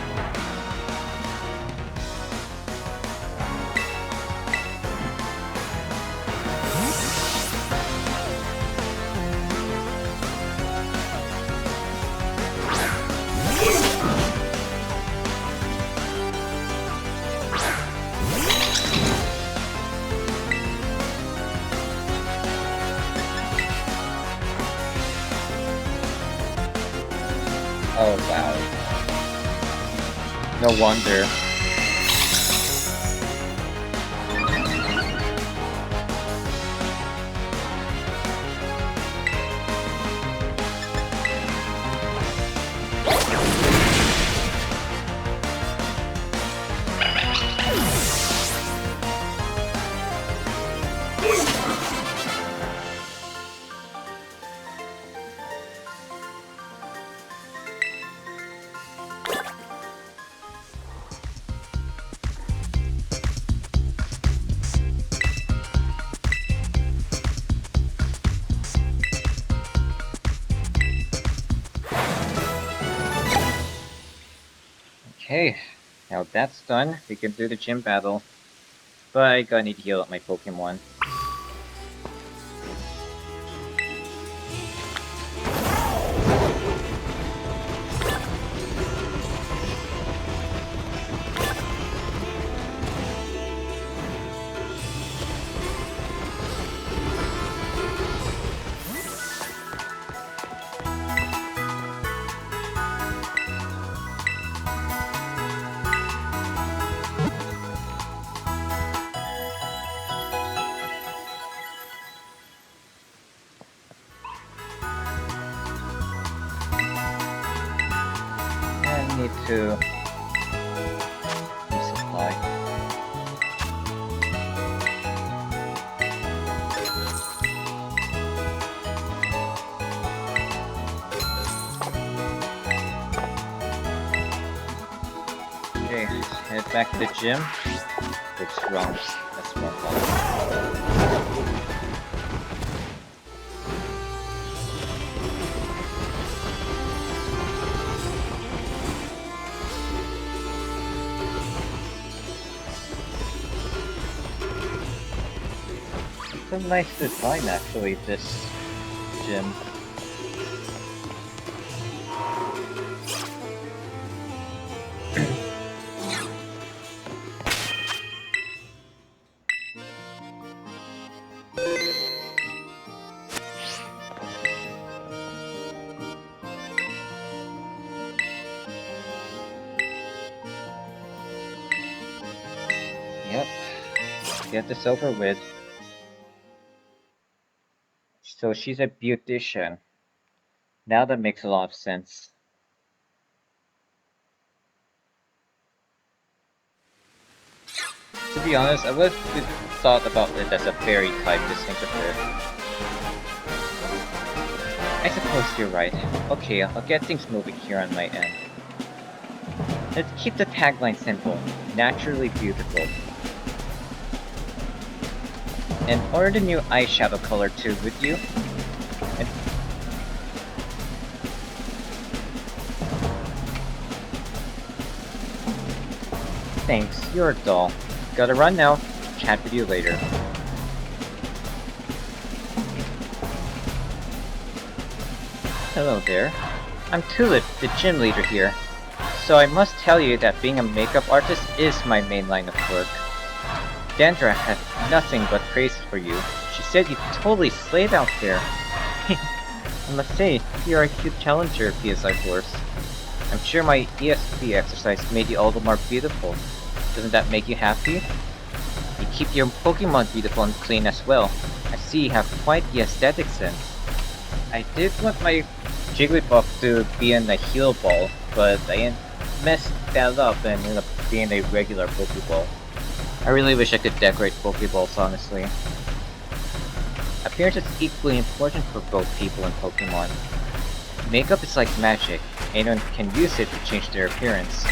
Oh wow. No wonder. Okay, now that's done, we can do the gym battle. But I gotta need to heal up my Pokemon. I need to resupply. Okay, head back to the gym. It's wrong. That's wrong. It's a nice design actually, this gym. Yep. Get this over with. So she's a beautician. Now that makes a lot of sense. To be honest, I would have thought about it as a fairy type disintegrator. I suppose you're right. Okay, I'll get things moving here on my end. Let's keep the tagline simple. Naturally beautiful. And order the new eyeshadow color too, would you? And thanks, you're a doll. Gotta run now. Chat with you later. Hello there. I'm Tulip, the gym leader here. So I must tell you that being a makeup artist is my main line of work. Dandra has nothing but praise for you. She said you totally slayed out there. I must say, you are a cute challenger, PSI Force. I'm sure my ESP exercise made you all the more beautiful. Doesn't that make you happy? You keep your Pokemon beautiful and clean as well. I see you have quite the aesthetic sense. I did want my Jigglypuff to be in a heal ball, but I messed that up and ended up being a regular Pokeball. I really wish I could decorate Pokeballs, honestly. Appearance is equally important for both people and Pokemon. Makeup is like magic. Anyone can use it to change their appearance.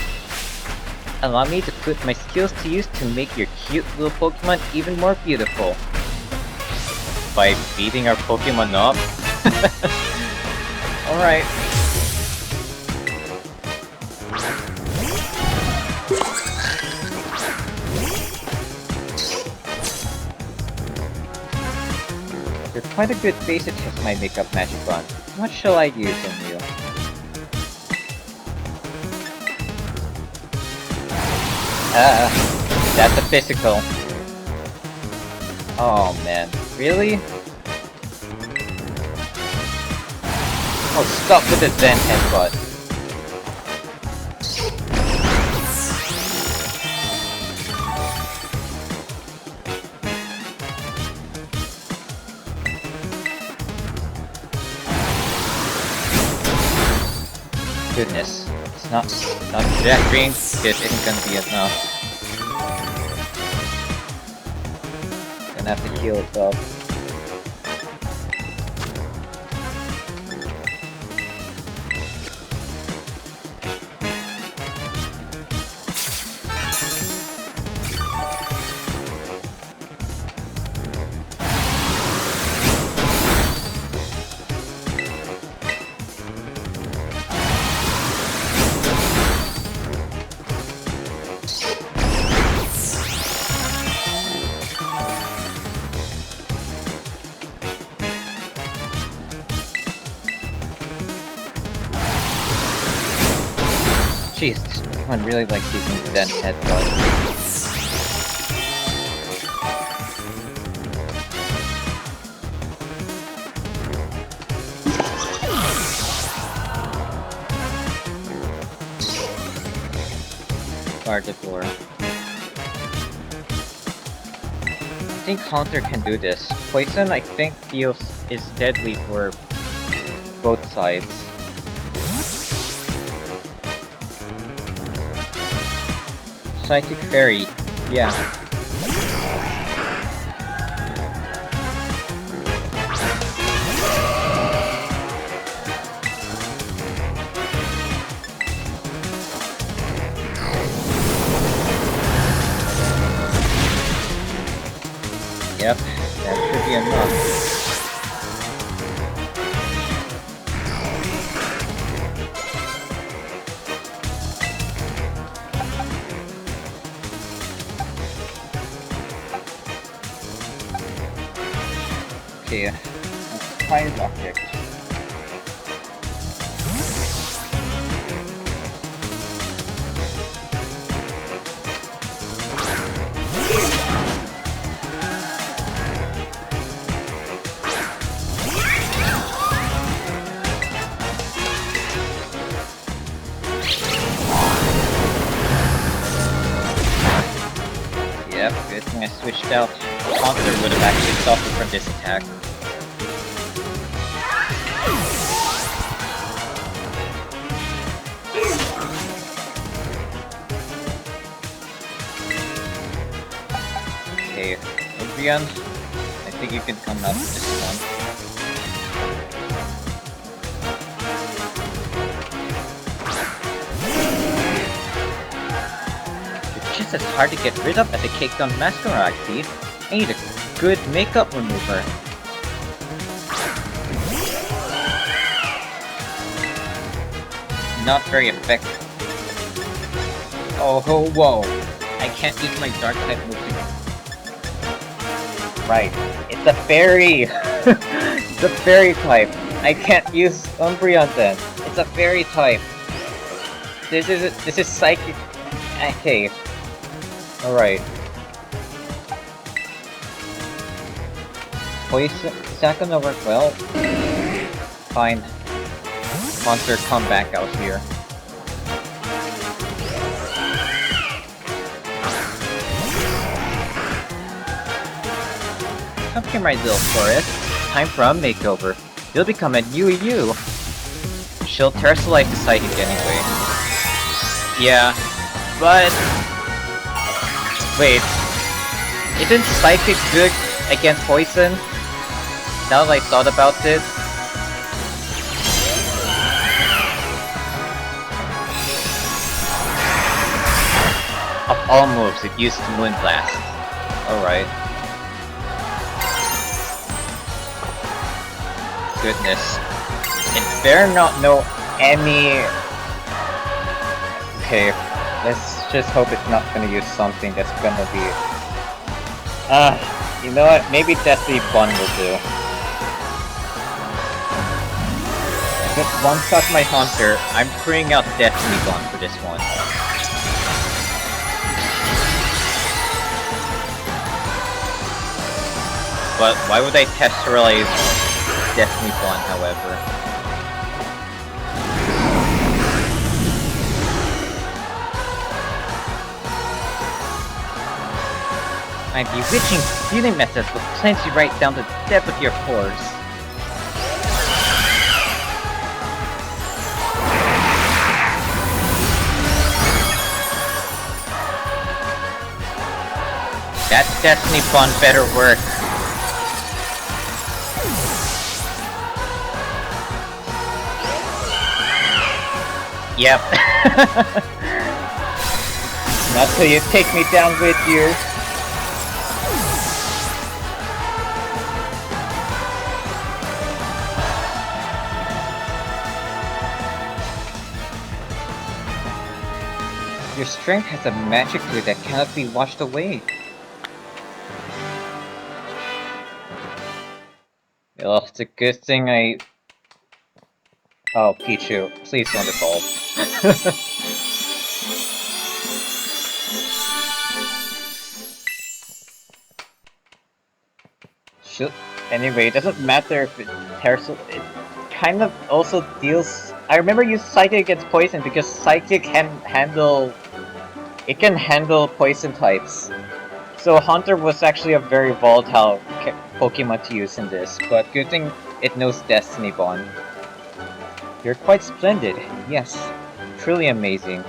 Allow me to put my skills to use to make your cute little Pokemon even more beautiful. By beating our Pokemon up? Alright. You're quite a good base to test my makeup magic on. What shall I use on you? That's a physical. Oh man, really? Oh, stop with the Zen headbutt. Goodness, it's not Jack Green. This isn't gonna be enough. Gonna have to heal it up. Jeez, this one really likes using Zen headbutt. Gardevoir. I think Haunter can do this. Poison, I think, is deadly for both sides. Psychic Fairy, yeah. Yep, that should be enough. Okay, let's try an object. Yep, good thing I switched out. Haunter would have actually suffered from this attack. Okay, Umbreon, I think you can come out with this one. You're just as hard to get rid of as a caked on Masquerade Thief. I need a good makeup remover. Not very effective. Oh, whoa. I can't use my dark type move. Right. It's a fairy! It's a fairy type. I can't use Umbreon then. It's a fairy type. This is psychic. Okay. Alright. Poison is that gonna work well? Fine. Monster, come back out here. Come here, my little Forest. Time for a makeover. You'll become a new you. She'll terrestrialize the psychic anyway. Yeah, but... Wait. Isn't psychic good against poison? Now that I thought about it... Of all moves, it used Moonblast. Alright. Goodness. It better not know any... Okay, let's just hope it's not gonna use something that's gonna be... you know what? Maybe Destiny Bond will do. Just one-shot my Haunter, I'm bringing out Destiny Bond for this one. But why would I terrestrialize Destiny Bond, however? My bewitching healing methods will cleanse you right down to the depth of your pores. That Destiny Bond better work. Yep. Not till you take me down with you. Your strength has a magic to it that cannot be washed away. Well, it's a good thing I... Oh, Pichu, please don't evolve. Should... Anyway, it doesn't matter if it tears... It kind of also deals... I remember you Psychic against Poison because Psychic can handle... It can handle Poison types. So Haunter was actually a very volatile Pokemon to use in this, but good thing it knows Destiny Bond. You're quite splendid, yes. Truly amazing.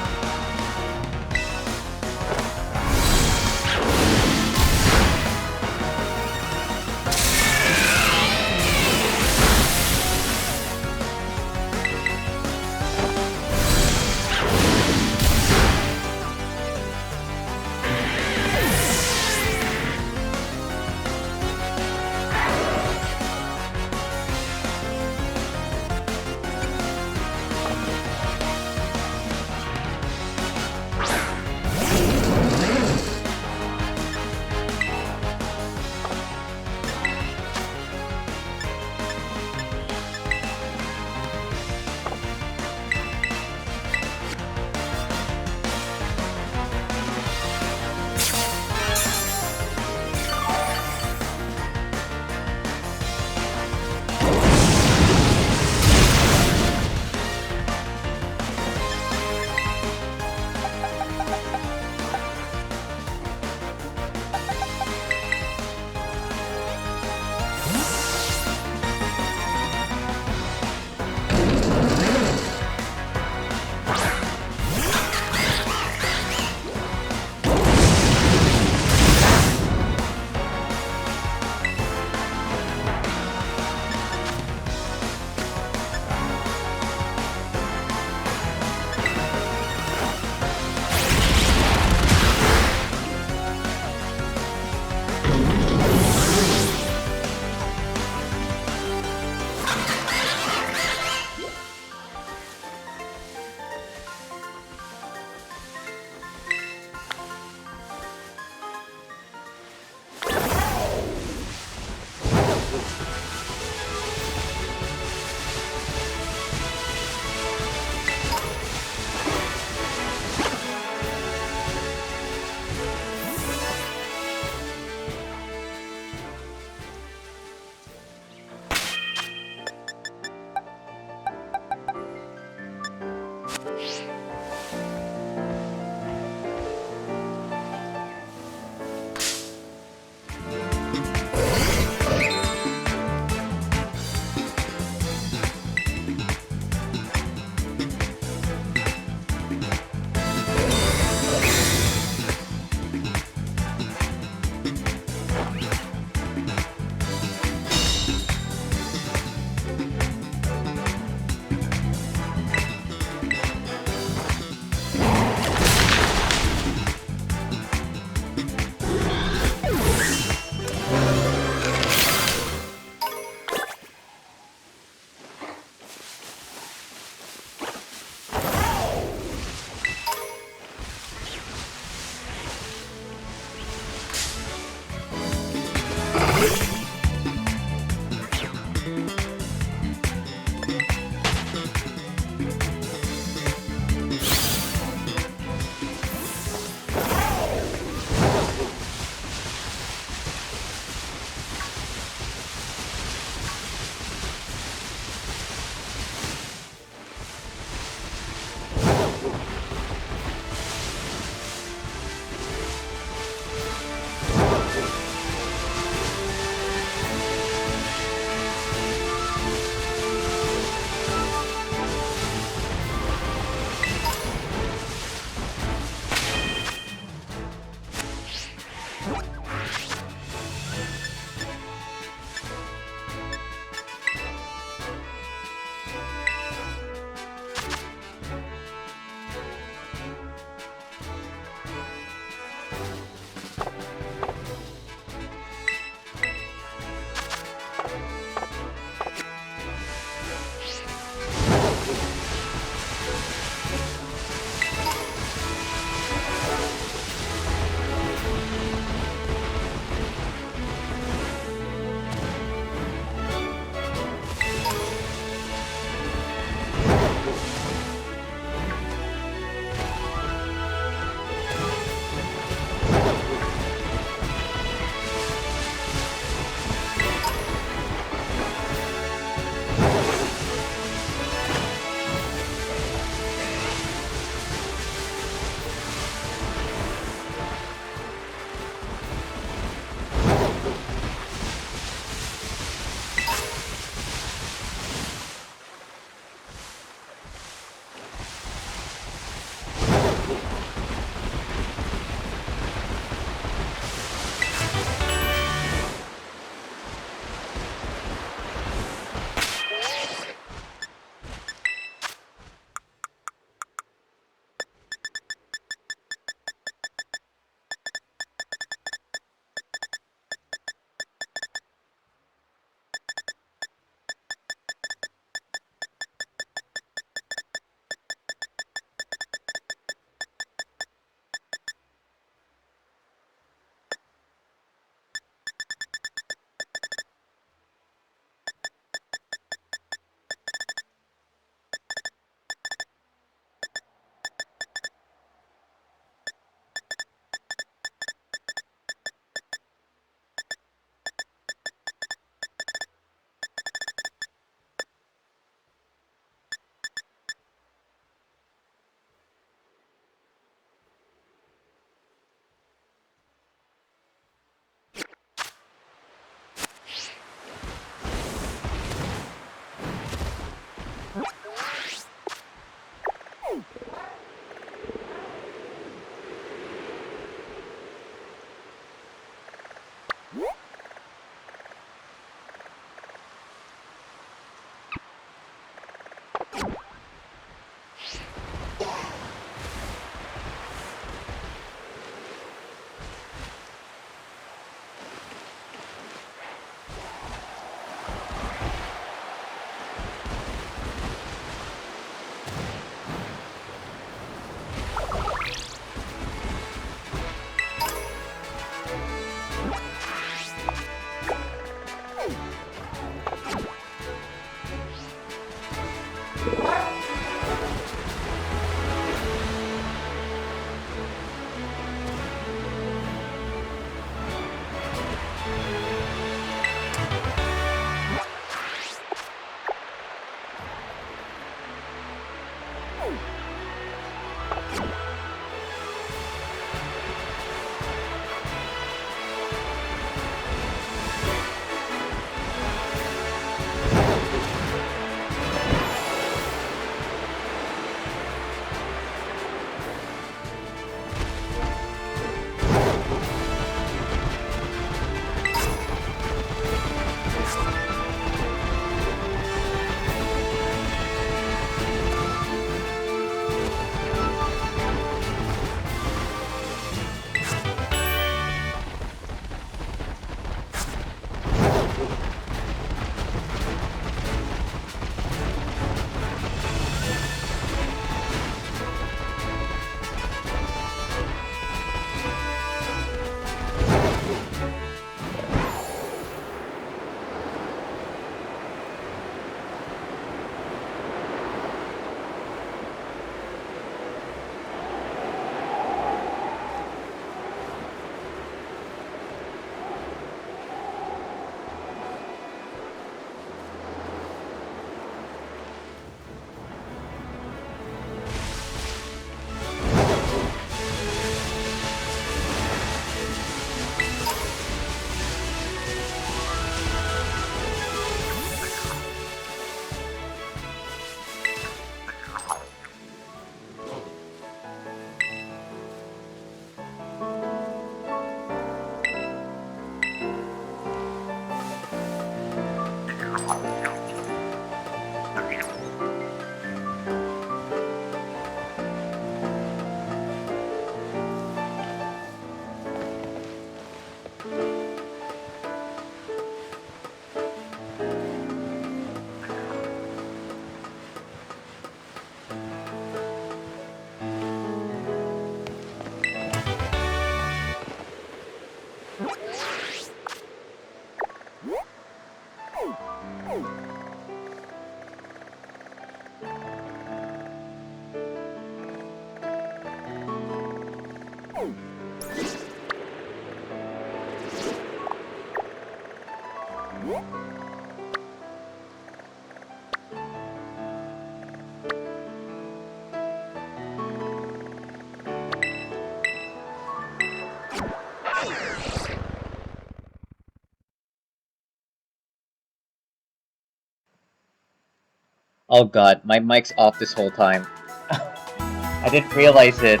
Oh god, my mic's off this whole time. I didn't realize it.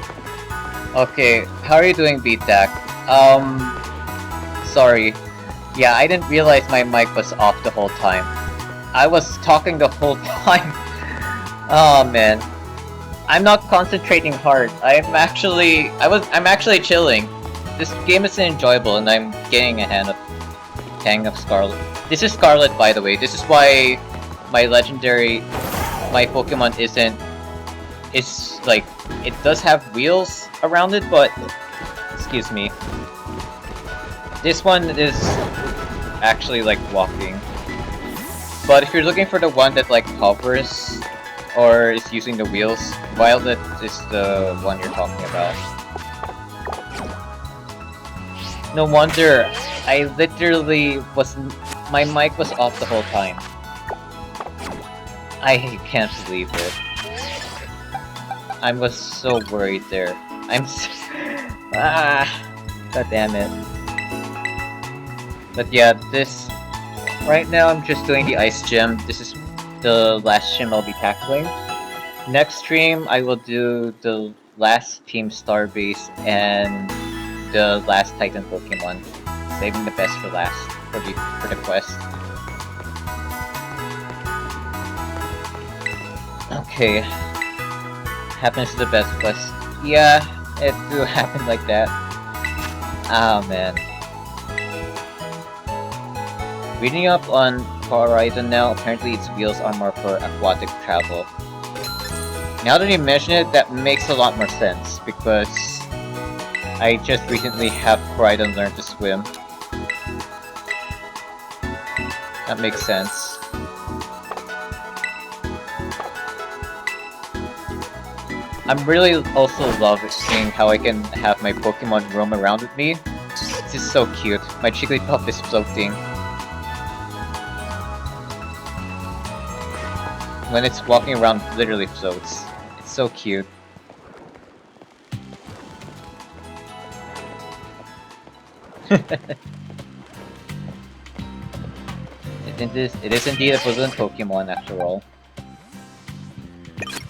Okay, how are you doing, BTAC? Sorry. Yeah, I didn't realize my mic was off the whole time. I was talking the whole time. Oh man. I'm not concentrating hard. I'm actually chilling. This game is enjoyable and I'm getting a hang of Scarlet. This is Scarlet, by the way. This is why my Pokemon it's like, it does have wheels around it, but, excuse me. This one is actually like walking. But if you're looking for the one that like hovers, or is using the wheels, Violet is the one you're talking about. No wonder, I literally my mic was off the whole time. I can't believe it. I was so worried there. God damn it. But yeah, right now I'm just doing the ice gym. This is the last gym I'll be tackling. Next stream I will do the last Team Starbase and the last Titan Pokemon. Saving the best for last for the quest. Okay. Happens to the best of us. Yeah, it do happen like that. Ah man. Reading up on Horizon now, apparently its wheels are more for aquatic travel. Now that you mention it, that makes a lot more sense, because I just recently have Horizon learn to swim. That makes sense. I'm really also loving seeing how I can have my Pokemon roam around with me. This is so cute. My Jigglypuff is floating. When it's walking around, it literally floats. It's so cute. It is indeed a balloon Pokemon after all.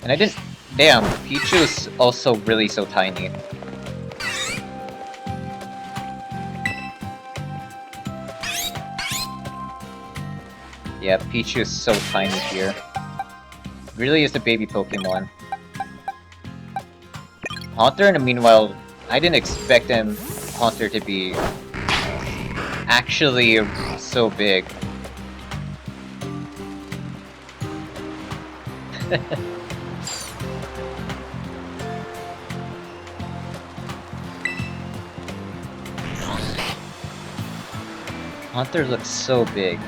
And I didn't... Damn, Pichu is also really so tiny. Yeah, Pichu is so tiny here. Really is a baby Pokemon. Haunter, in the meanwhile, I didn't expect Haunter to be actually so big. Haunter looks so big.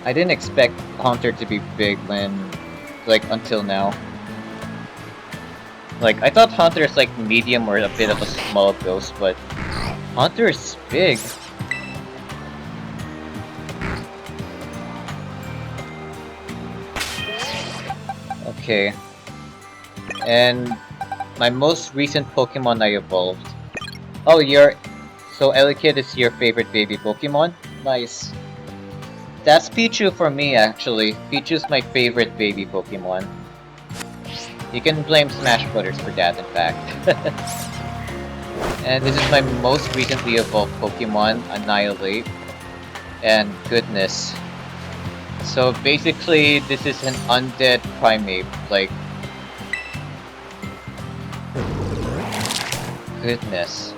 I didn't expect Haunter to be big until now. Like, I thought Haunter is like medium or a bit of a small ghost, but Haunter is big. Okay. And my most recent Pokemon I evolved. Oh, so Elekid is your favorite baby Pokemon? Nice. That's Pichu for me, actually. Pichu's my favorite baby Pokemon. You can blame Smash Brothers for that, in fact. And this is my most recently evolved Pokemon, Annihilate. And goodness. So basically, this is an undead primate, like... Goodness.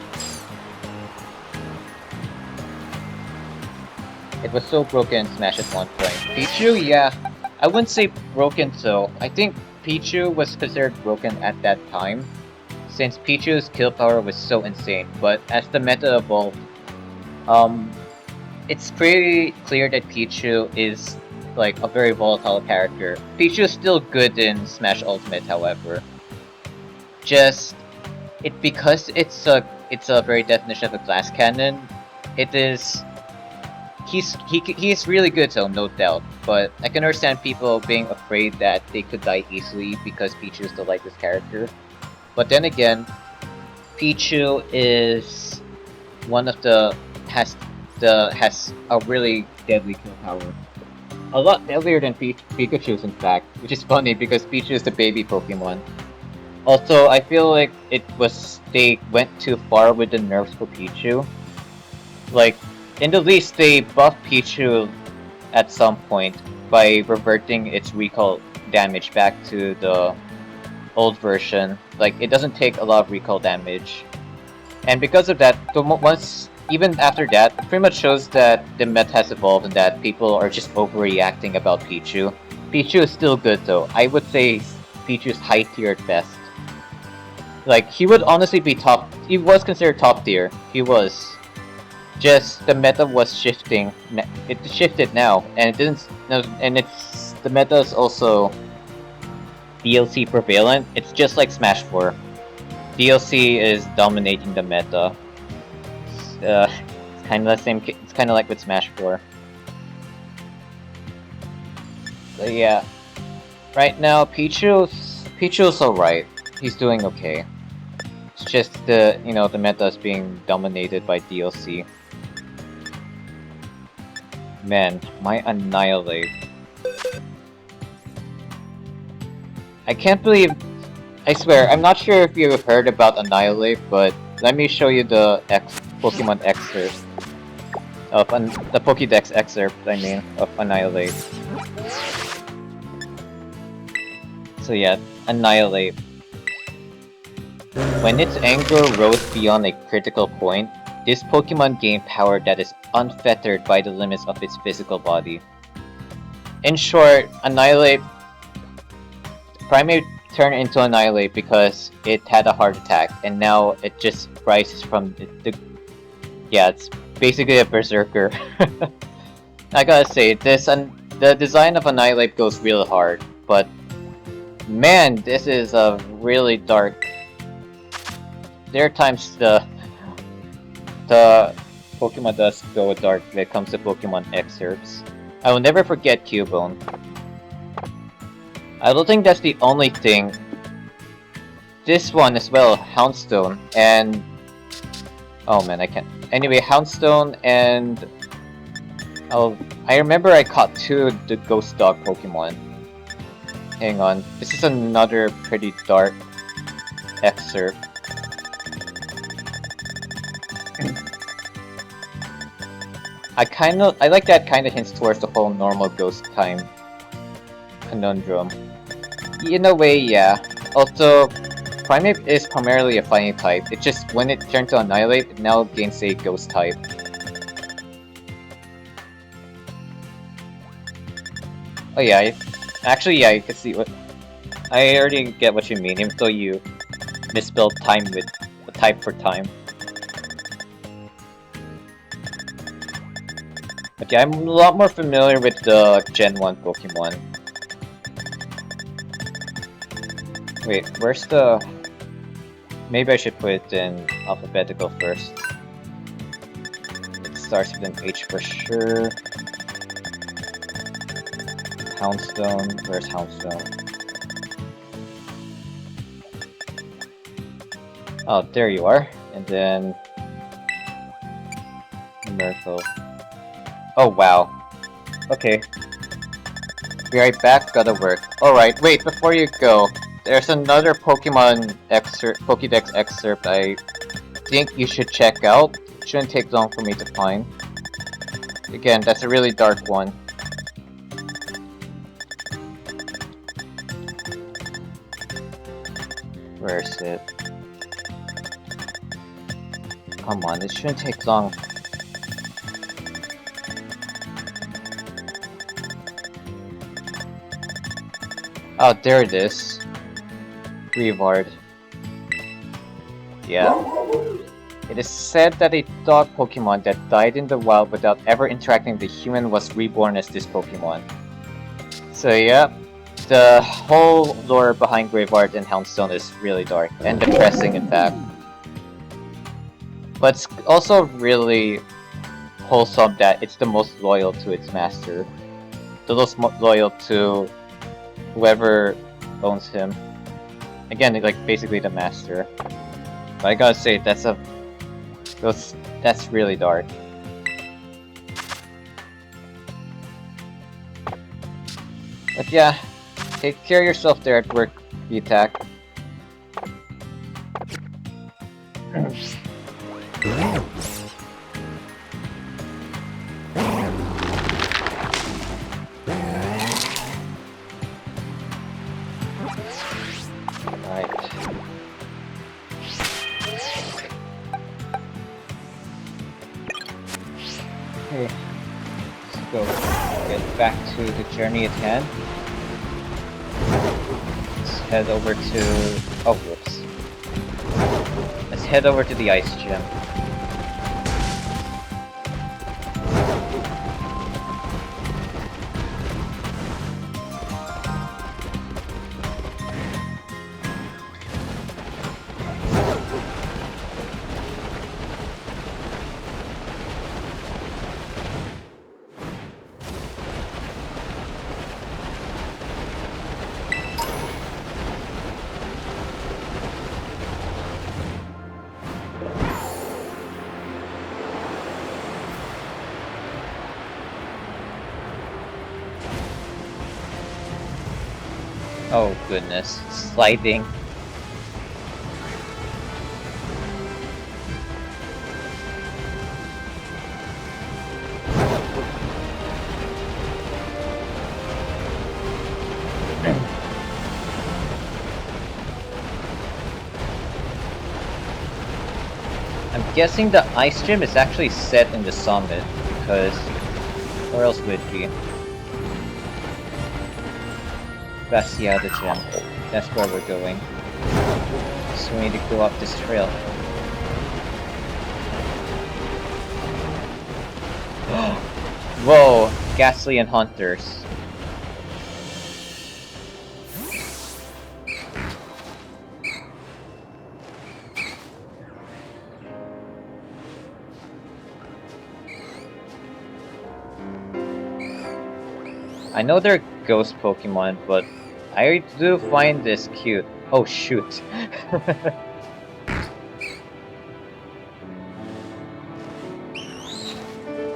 It was so broken in Smash at one point. Pichu, yeah. I wouldn't say broken though. I think Pichu was considered broken at that time, since Pichu's kill power was so insane, but as the meta evolved, it's pretty clear that Pichu is like a very volatile character. Pichu is still good in Smash Ultimate, however. Because it's a very definition of a glass cannon, he's really good though, no doubt, but I can understand people being afraid that they could die easily because Pichu is the lightest character. But then again, Pichu is one of has a really deadly kill power. A lot earlier than Pikachu's, in fact, which is funny because Pichu is the baby Pokemon. Also, I feel like they went too far with the nerfs for Pichu. Like, in the least, they buffed Pichu at some point by reverting its recall damage back to the old version. Like, it doesn't take a lot of recall damage. And because of that, even after that, it pretty much shows that the meta has evolved and that people are just overreacting about Pichu. Pichu is still good though. I would say Pichu's high tier at best. Like, he would honestly be top. He was considered top tier. He was. Just the meta was shifting. It shifted now, and it didn't. And the meta is also DLC prevalent. It's just like Smash 4. DLC is dominating the meta. It's kind of the same. It's kind of like with Smash 4. So yeah, right now Pichu's alright. He's doing okay. It's just the meta is being dominated by DLC. Man, my Annihilate. I can't believe. I swear, I'm not sure if you've heard about Annihilate, but let me show you the Pokemon excerpt of the Pokédex excerpt. I mean, of Annihilate. So yeah, Annihilate. When its anger rose beyond a critical point, this Pokemon gained power that is unfettered by the limits of its physical body. In short, Annihilate Primate turned into Annihilate because it had a heart attack, and now it just rises from yeah, it's basically a berserker. I gotta say, the design of Annihilate goes real hard, but man, this is a really dark. There are times the Pokemon does go dark when it comes to Pokemon excerpts. I will never forget Cubone. I don't think that's the only thing. This one as well, Houndstone, and oh man, I can't. Anyway, Houndstone and I remember I caught two of the Ghost Dog Pokemon. Hang on, this is another pretty dark excerpt. I like that kind of hints towards the whole normal ghost time conundrum. In a way, yeah. Also, Primate is primarily a fighting type. It's just when it turned to Annihilate, it now gains a ghost type. Oh yeah, actually yeah, you can see what. I already get what you mean, even though you misspelled time with type for time. But yeah, I'm a lot more familiar with the Gen 1 Pokemon. Wait, where's the... Maybe I should put it in alphabetical first. It starts with an H for sure. Houndstone, where's Houndstone? Oh, there you are. And then... Myrtle. Oh wow. Okay. Be right back, gotta work. Alright, wait, before you go, there's another Pokédex excerpt I think you should check out. It shouldn't take long for me to find. Again, that's a really dark one. Where is it? Come on, this shouldn't take long. Oh, there it is. Reward. Yeah. It is said that a dog Pokemon that died in the wild without ever interacting with a human was reborn as this Pokemon. So yeah, the whole lore behind Graveyard and Houndstone is really dark and depressing in fact. But it's also really wholesome that it's the most loyal to its master. The most loyal to whoever owns him. Again, like basically the master. But I gotta say, that's really dark. But yeah, take care of yourself there at work, V-Tac. Right. Okay, let's go get back to the journey at hand. Let's head over to... oh, whoops. Let's head over to the ice gym. Oh goodness, sliding. I'm guessing the ice gym is actually set in the summit, because where else would it be? That's the other gym. That's where we're going. So we need to go up this trail. Whoa! Ghastly and Hunters. I know they're ghost Pokemon, but I do find this cute. Oh shoot.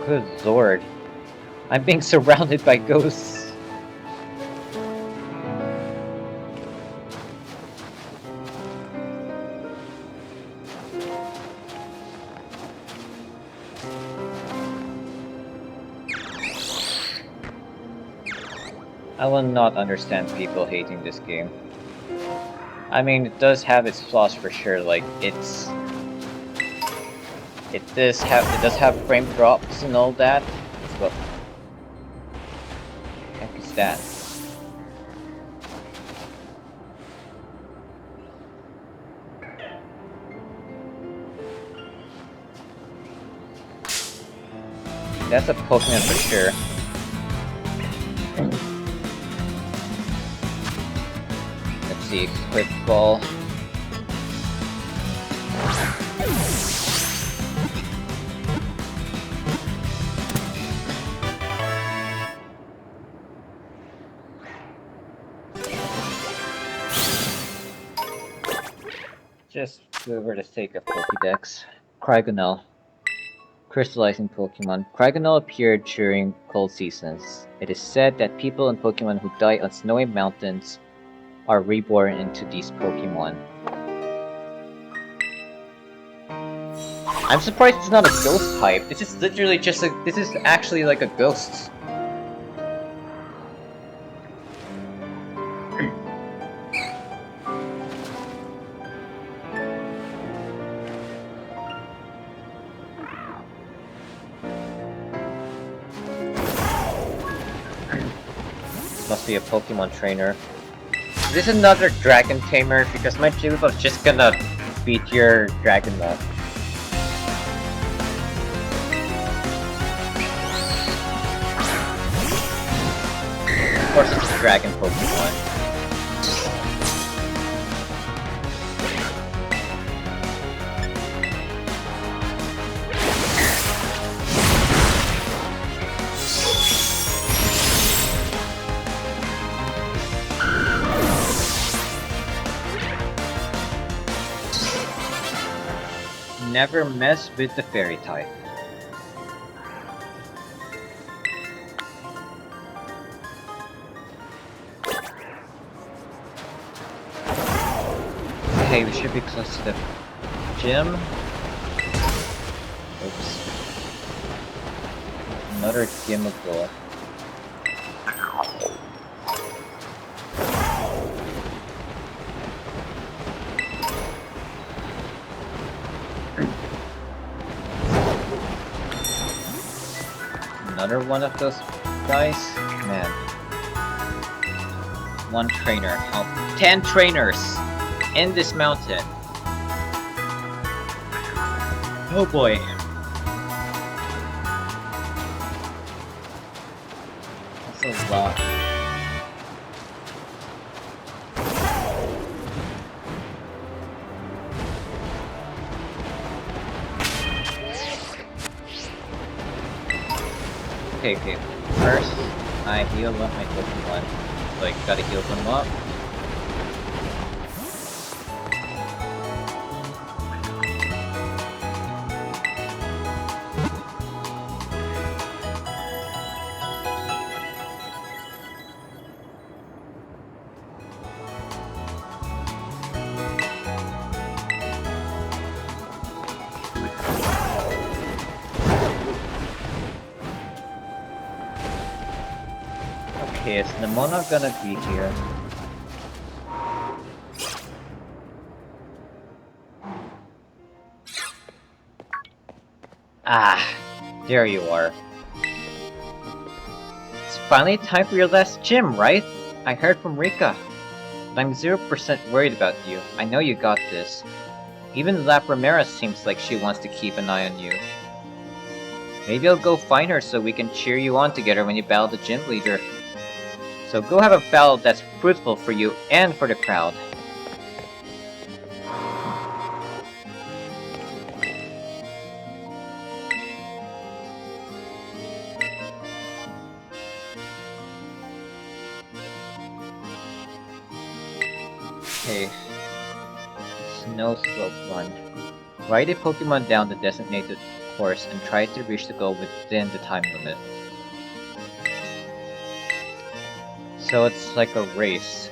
Good lord. I'm being surrounded by ghosts. I will not understand people hating this game. I mean, it does have its flaws for sure, like, it does have frame drops and all that, but... what the heck is that? That's a Pokemon for sure. Let's see, Quick Ball. Just over the sake of Pokédex. Cryogonal. Crystallizing Pokemon. Cryogonal appeared during cold seasons. It is said that people and Pokemon who die on snowy mountains are reborn into these Pokemon. I'm surprised it's not a ghost type. This is literally just a... this is actually like a ghost. Must be a Pokemon trainer. Is this another Dragon Tamer? Because my Jigglypuff's just gonna beat your Dragonite. Of course it's a Dragon Pokemon. Never mess with the fairy type. Okay, we should be close to the gym. Oops. Another gimmable. Another one of those guys? Man. One trainer. How 10 trainers in this mountain. Oh boy. That's a lot. Okay. First, I heal up my Pokemon. Like, gotta heal them up. Okay, is Nemona gonna be here? Ah, there you are. It's finally time for your last gym, right? I heard from Rika. But I'm 0% worried about you. I know you got this. Even La Primera seems like she wants to keep an eye on you. Maybe I'll go find her so we can cheer you on together when you battle the gym leader. So go have a battle that's fruitful for you and for the crowd. Okay. Snow Slope Run. Ride a Pokemon down the designated course and try to reach the goal within the time limit. So it's like a race.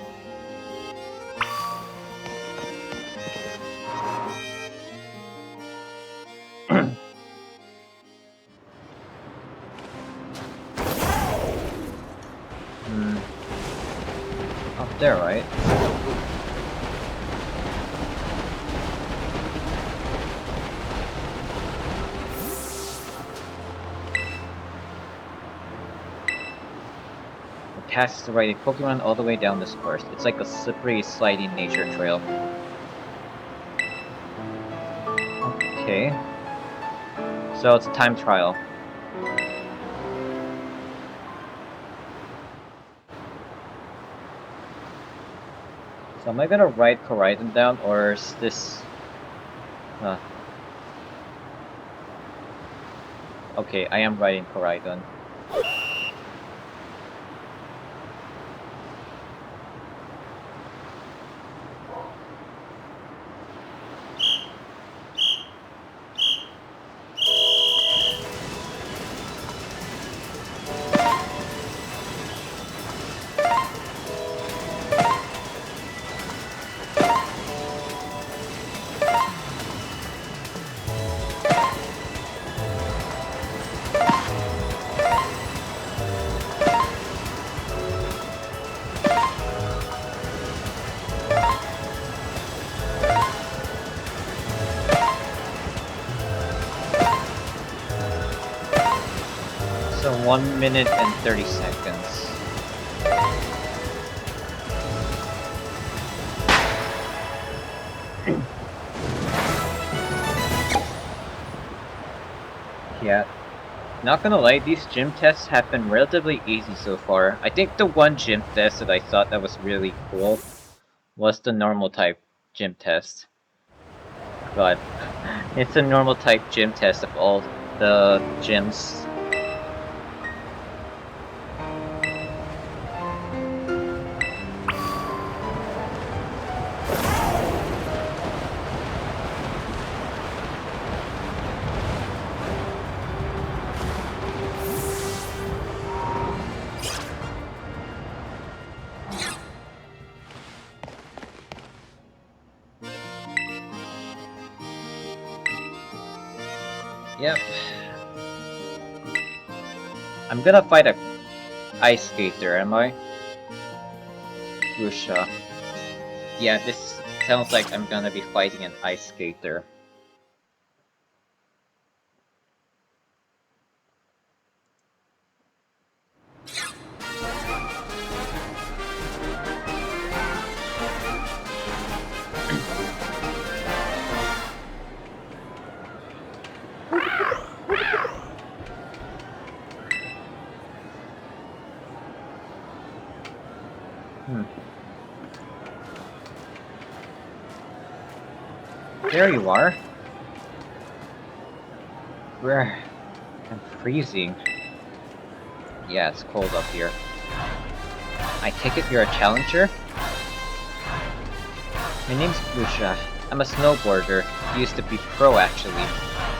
Up there, right? The task is to ride a Pokemon all the way down this course. It's like a slippery, sliding nature trail. Okay. So it's a time trial. So am I gonna ride Koraidon down, or is this... Okay, I am riding Koraidon. So 1 minute and 30 seconds. Yeah, not gonna lie, these gym tests have been relatively easy so far. I think the one gym test that I thought that was really cool was the normal type gym test. But it's a normal type gym test of all the gyms. Yep. I'm gonna fight a ice skater, am I? Rusha. Yeah, this sounds like I'm gonna be fighting an ice skater. There you are. Where? I'm freezing. Yeah, it's cold up here. I take it you're a challenger? My name's Busha. I'm a snowboarder. Used to be pro, actually.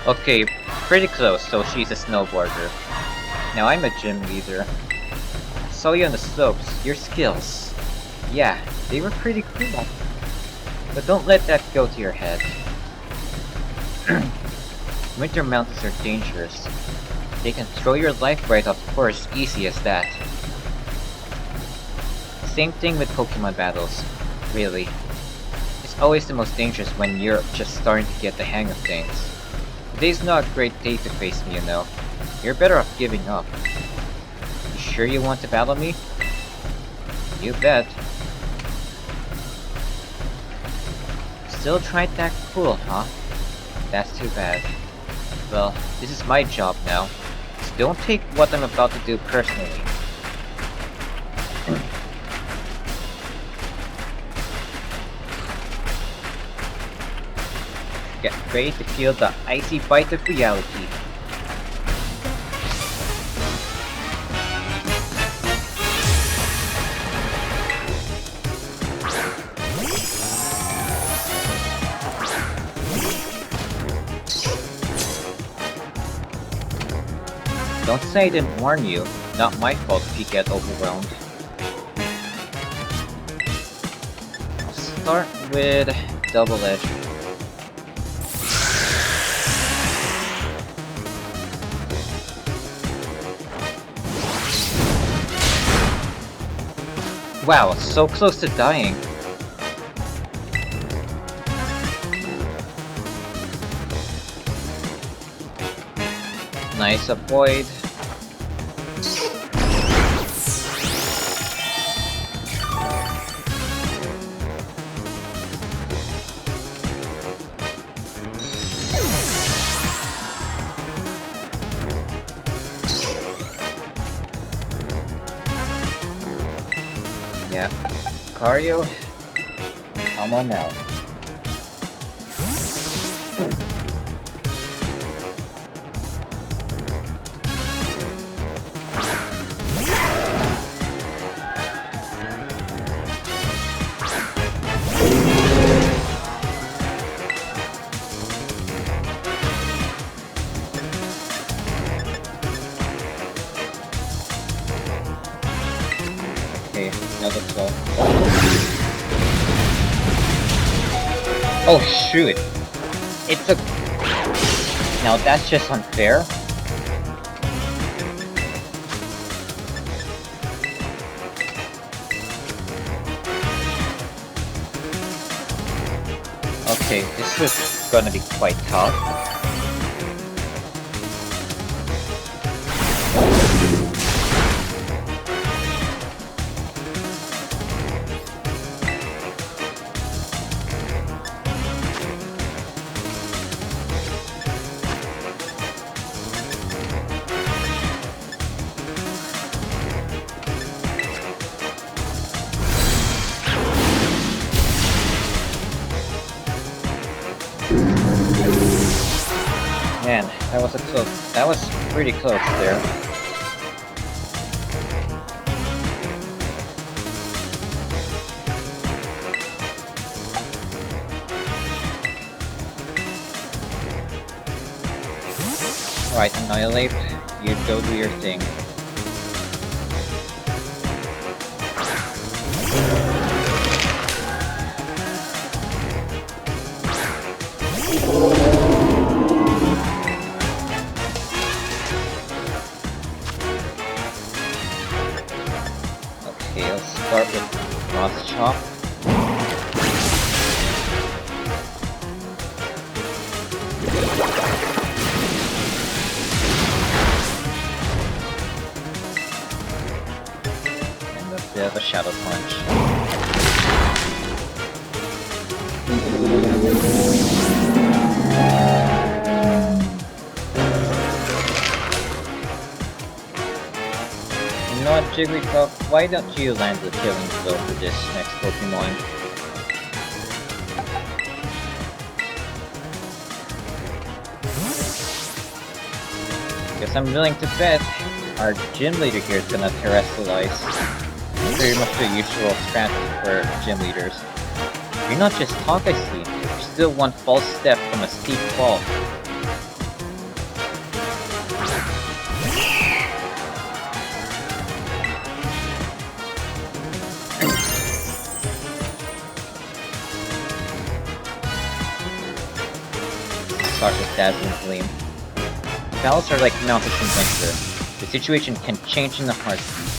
Okay, pretty close, so she's a snowboarder. Now I'm a gym leader. Saw you on the slopes. Your skills. Yeah, they were pretty cool. But don't let that go to your head. Winter mountains are dangerous. They can throw your life right off course easy as that. Same thing with Pokemon battles, really. It's always the most dangerous when you're just starting to get the hang of things. Today's not a great day to face me, you know. You're better off giving up. You sure you want to battle me? You bet. Still trying to act cool, huh? That's too bad. Well, this is my job now, so don't take what I'm about to do personally. Get ready to feel the icy bite of reality. Don't say I didn't warn you. Not my fault if you get overwhelmed. I'll start with Double Edge. Wow, so close to dying. Nice avoid. Yeah. Cario, come on now. Okay, now let's go. Oh shoot! It's a... Now that's just unfair. Okay, this was gonna be quite tough. Man, that was a close. That was pretty close there. Alright, Annihilate, you go do your thing. Chaos Chop. And a bit of a Shadow Punch. You know what, Jigglypuff? Why don't you land the killing blow for this next Pokemon? Guess I'm willing to bet our gym leader here is gonna terrestrialize. Pretty much the usual strategy for gym leaders. You're not just talk, I see. You're still one false step from a steep fall. Sasha's dazzling gleam. Battles are like mountains in winter. The situation can change in a heartbeat.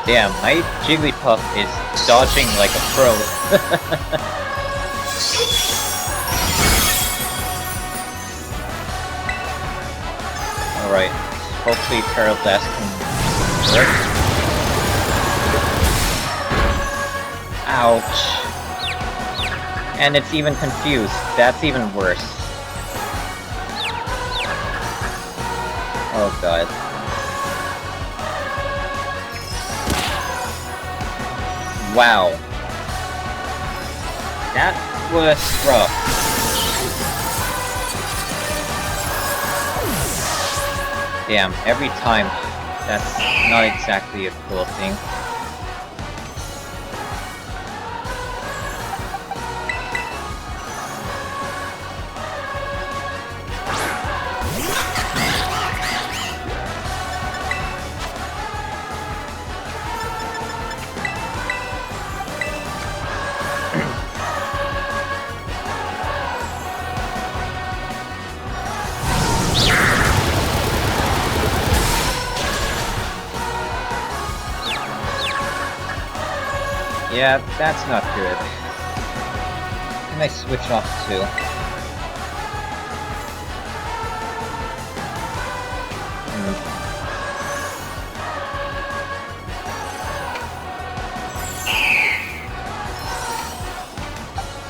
Damn, my Jigglypuff is dodging like a pro. Alright, hopefully Parablast can work. Ouch. And it's even confused. That's even worse. Oh god. Wow. That was rough. Damn, every time. That's not exactly a cool thing. Yeah, that's not good. Can I switch off too?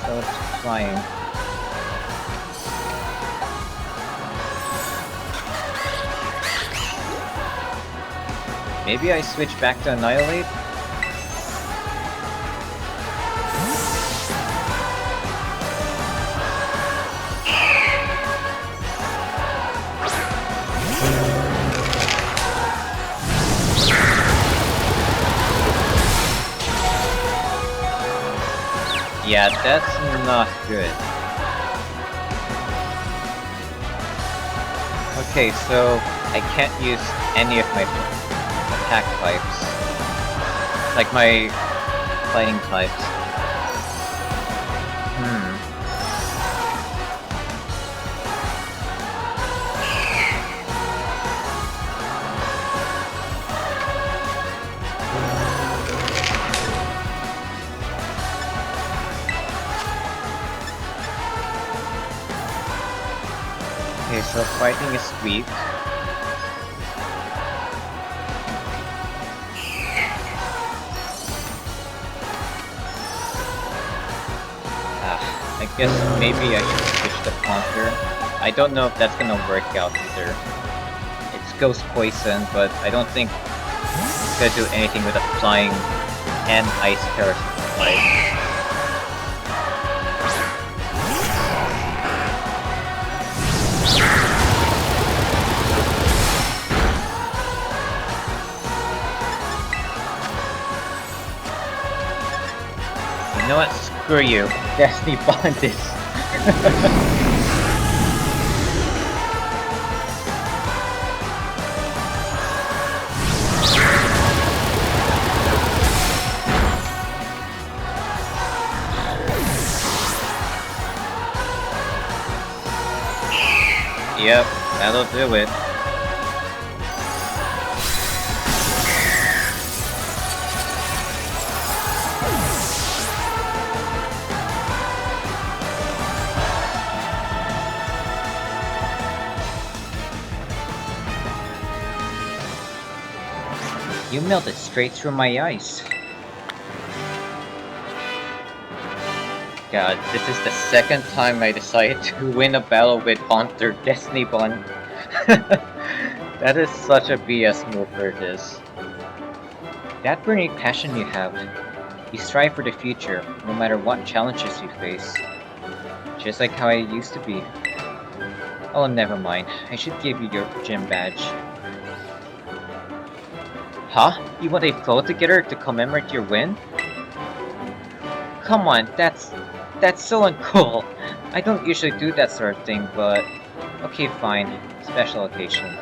So it's flying. Maybe I switch back to Annihilate? Yeah, that's not good. Okay, so I can't use any of my attack types. Like my fighting types. Okay, so fighting is weak. I guess maybe I should switch to Conquer. I don't know if that's gonna work out either. It's Ghost Poison, but I don't think it's gonna do anything with a Flying and Ice Parasite. Screw you. Destiny Bond this. Yep, that'll do it. You melted straight through my ice. God, this is the second time I decided to win a battle with Haunter Destiny Bond. That is such a BS move for this. That burning passion you have. You strive for the future, no matter what challenges you face. Just like how I used to be. Oh, never mind. I should give you your gym badge. Huh? You want a photo together to commemorate your win? Come on, that's so uncool. I don't usually do that sort of thing, but okay, fine. Special occasion.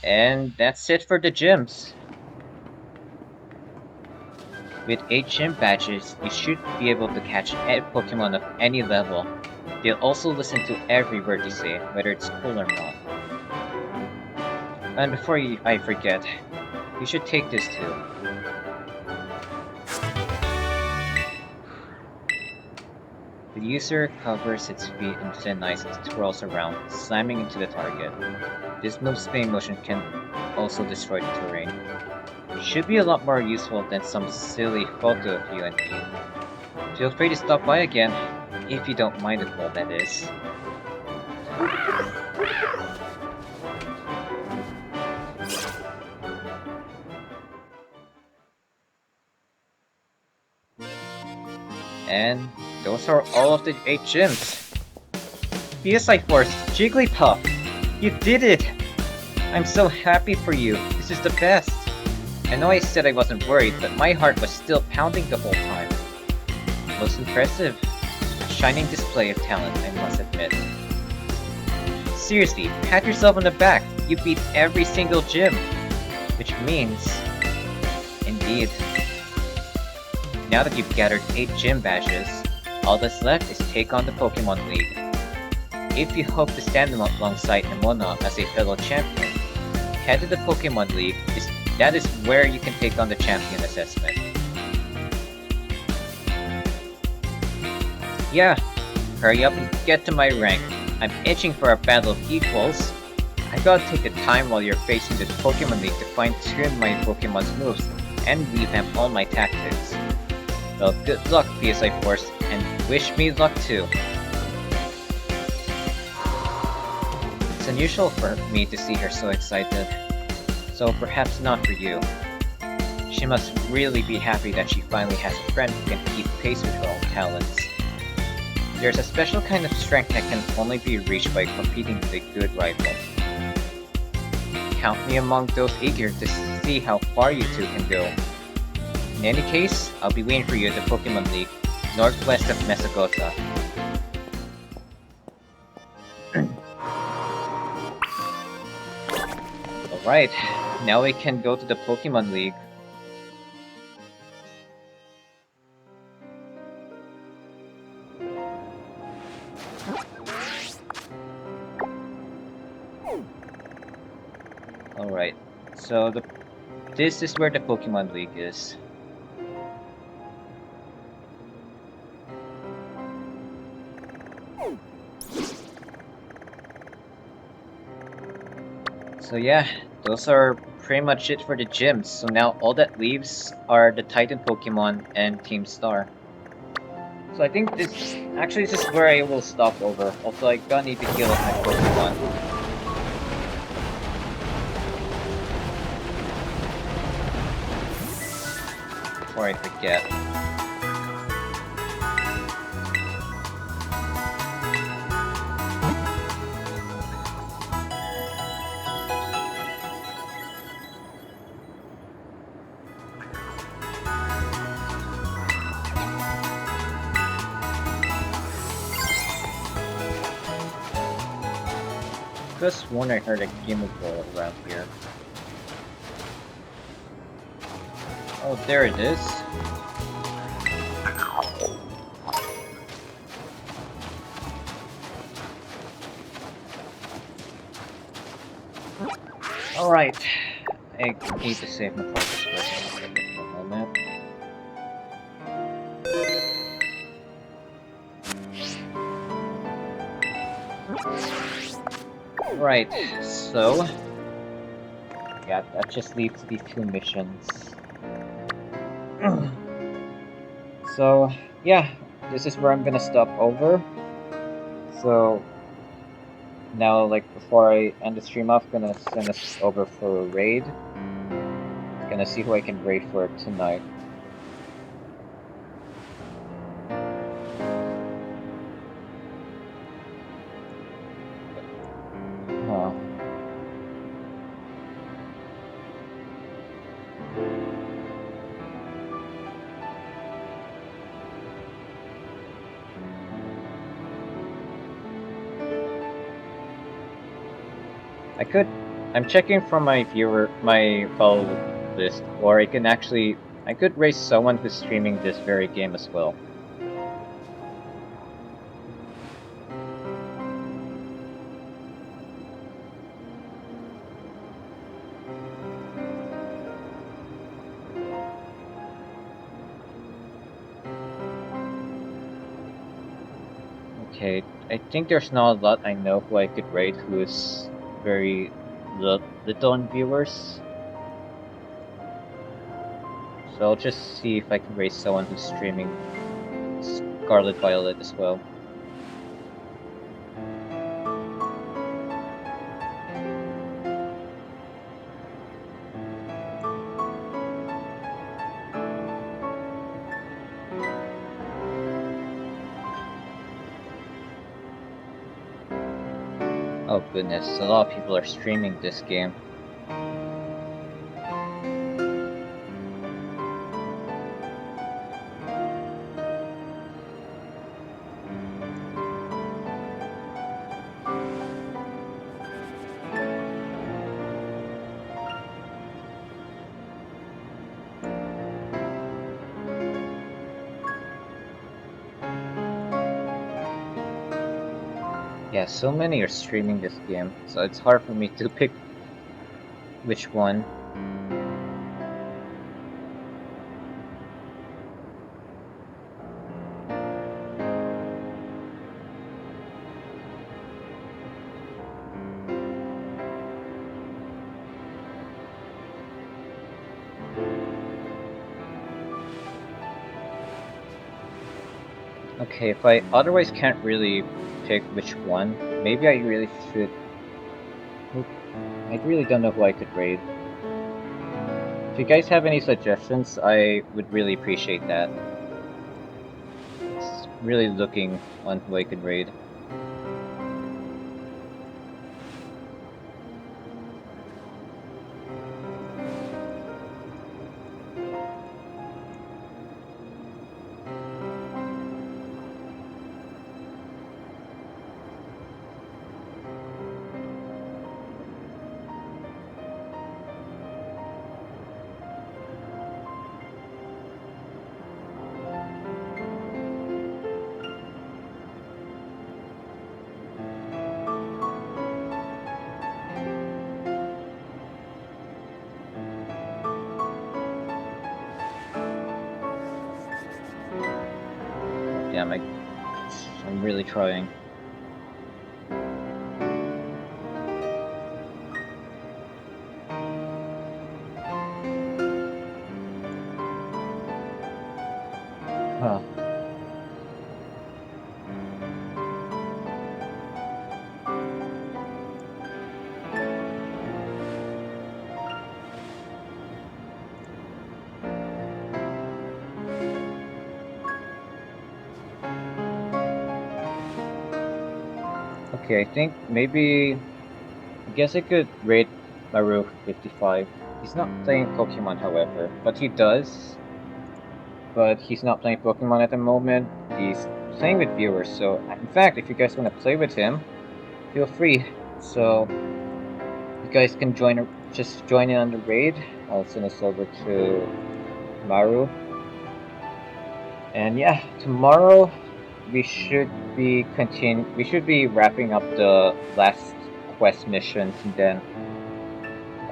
And that's it for the gyms. With 8 gym badges, you should be able to catch any Pokemon of any level. They'll also listen to every word you say, whether it's cool or not. And before I forget, you should take this too. The user covers its feet in thin ice and twirls around, slamming into the target. This move's spinning motion can also destroy the terrain. Should be a lot more useful than some silly photo of you and me. Feel free to stop by again, if you don't mind it all, that is. And those are all of the 8 gyms. PSI Force, Jigglypuff! You did it! I'm so happy for you, this is the best! I know I said I wasn't worried, but my heart was still pounding the whole time. Most impressive. A shining display of talent, I must admit. Seriously, pat yourself on the back, you beat every single gym! Which means... Indeed. Now that you've gathered 8 gym badges, all that's left is take on the Pokemon League. If you hope to stand alongside Emona as a fellow champion, head to the Pokemon League, that is where you can take on the champion assessment. Yeah, hurry up and get to my rank. I'm itching for a battle of equals. I gotta take the time while you're facing the Pokemon League to fine-tune my Pokemon's moves and revamp all my tactics. Well, good luck, PSI Force, and wish me luck too. It's unusual for me to see her so excited, so perhaps not for you. She must really be happy that she finally has a friend who can keep pace with her own talents. There's a special kind of strength that can only be reached by competing with a good rival. Count me among those eager to see how far you two can go. In any case, I'll be waiting for you at the Pokemon League, northwest of Mesogota. Alright, now we can go to the Pokemon League. Alright, so this is where the Pokemon League is. So yeah, those are pretty much it for the gyms. So now all that leaves are the Titan Pokemon and Team Star. So I think this is where I will stop over. Also, I gonna need to heal up my Pokemon. Before I forget. Could have sworn I heard a Game Ball around here. Oh, there it is. Alright. I need to save my focus for a moment. Right, so... yeah, that just leaves these two missions. So, yeah, this is where I'm gonna stop over. So, now, like, before I end the stream off, gonna send us over for a raid. Gonna see who I can raid for tonight. Huh. I'm checking from my follow list, or I could raise someone who's streaming this very game as well. Okay, I think there's not a lot I know who I could raid who is very little on viewers. So I'll just see if I can raise someone who's streaming Scarlet Violet as well. Oh goodness, a lot of people are streaming this game. Yeah, so many are streaming this game, so it's hard for me to pick which one. Okay, if I otherwise can't really pick which one, maybe I really should... I really don't know who I could raid. If you guys have any suggestions, I would really appreciate that. It's really looking on who I could raid. Damn, I'm really trying. Huh. Okay, I think maybe... I guess I could rate Maru 55. He's not playing Pokemon, however, but he does. But he's not playing Pokemon at the moment. He's playing with viewers, so in fact, if you guys want to play with him, feel free. So you guys can just join in on the raid. I'll send us over to Maru. And yeah, tomorrow we should be wrapping up the last quest missions, and then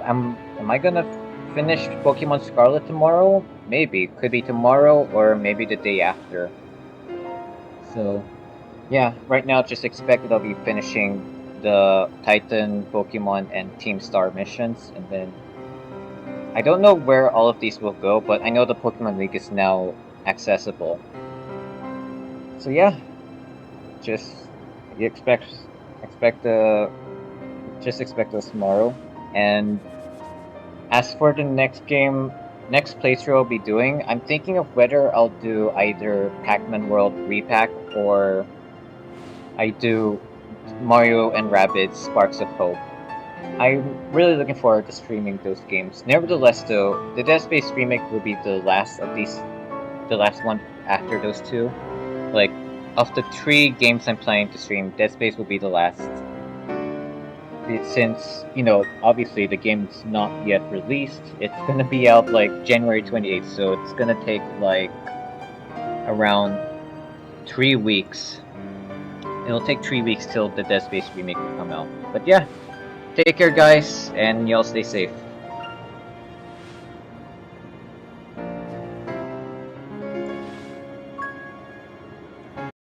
am I gonna finish Pokemon Scarlet tomorrow? Maybe. Could be tomorrow or maybe the day after. So yeah, right now just expect that I'll be finishing the Titan, Pokemon, and Team Star missions, and then I don't know where all of these will go, but I know the Pokemon League is now accessible. So yeah, just you expect just expect us tomorrow. And as for the next playthrough I'll be doing, I'm thinking of whether I'll do either Pac-Man World Repack or I do Mario and Rabbids Sparks of Hope. I'm really looking forward to streaming those games. Nevertheless, though, the Dead Space remake will be the last one after those two. Like, of the 3 games I'm planning to stream, Dead Space will be the last. Since, obviously the game's not yet released, it's gonna be out like January 28th, so it's gonna take like around 3 weeks. It'll take 3 weeks till the Dead Space remake will come out. But yeah, take care guys, and y'all stay safe.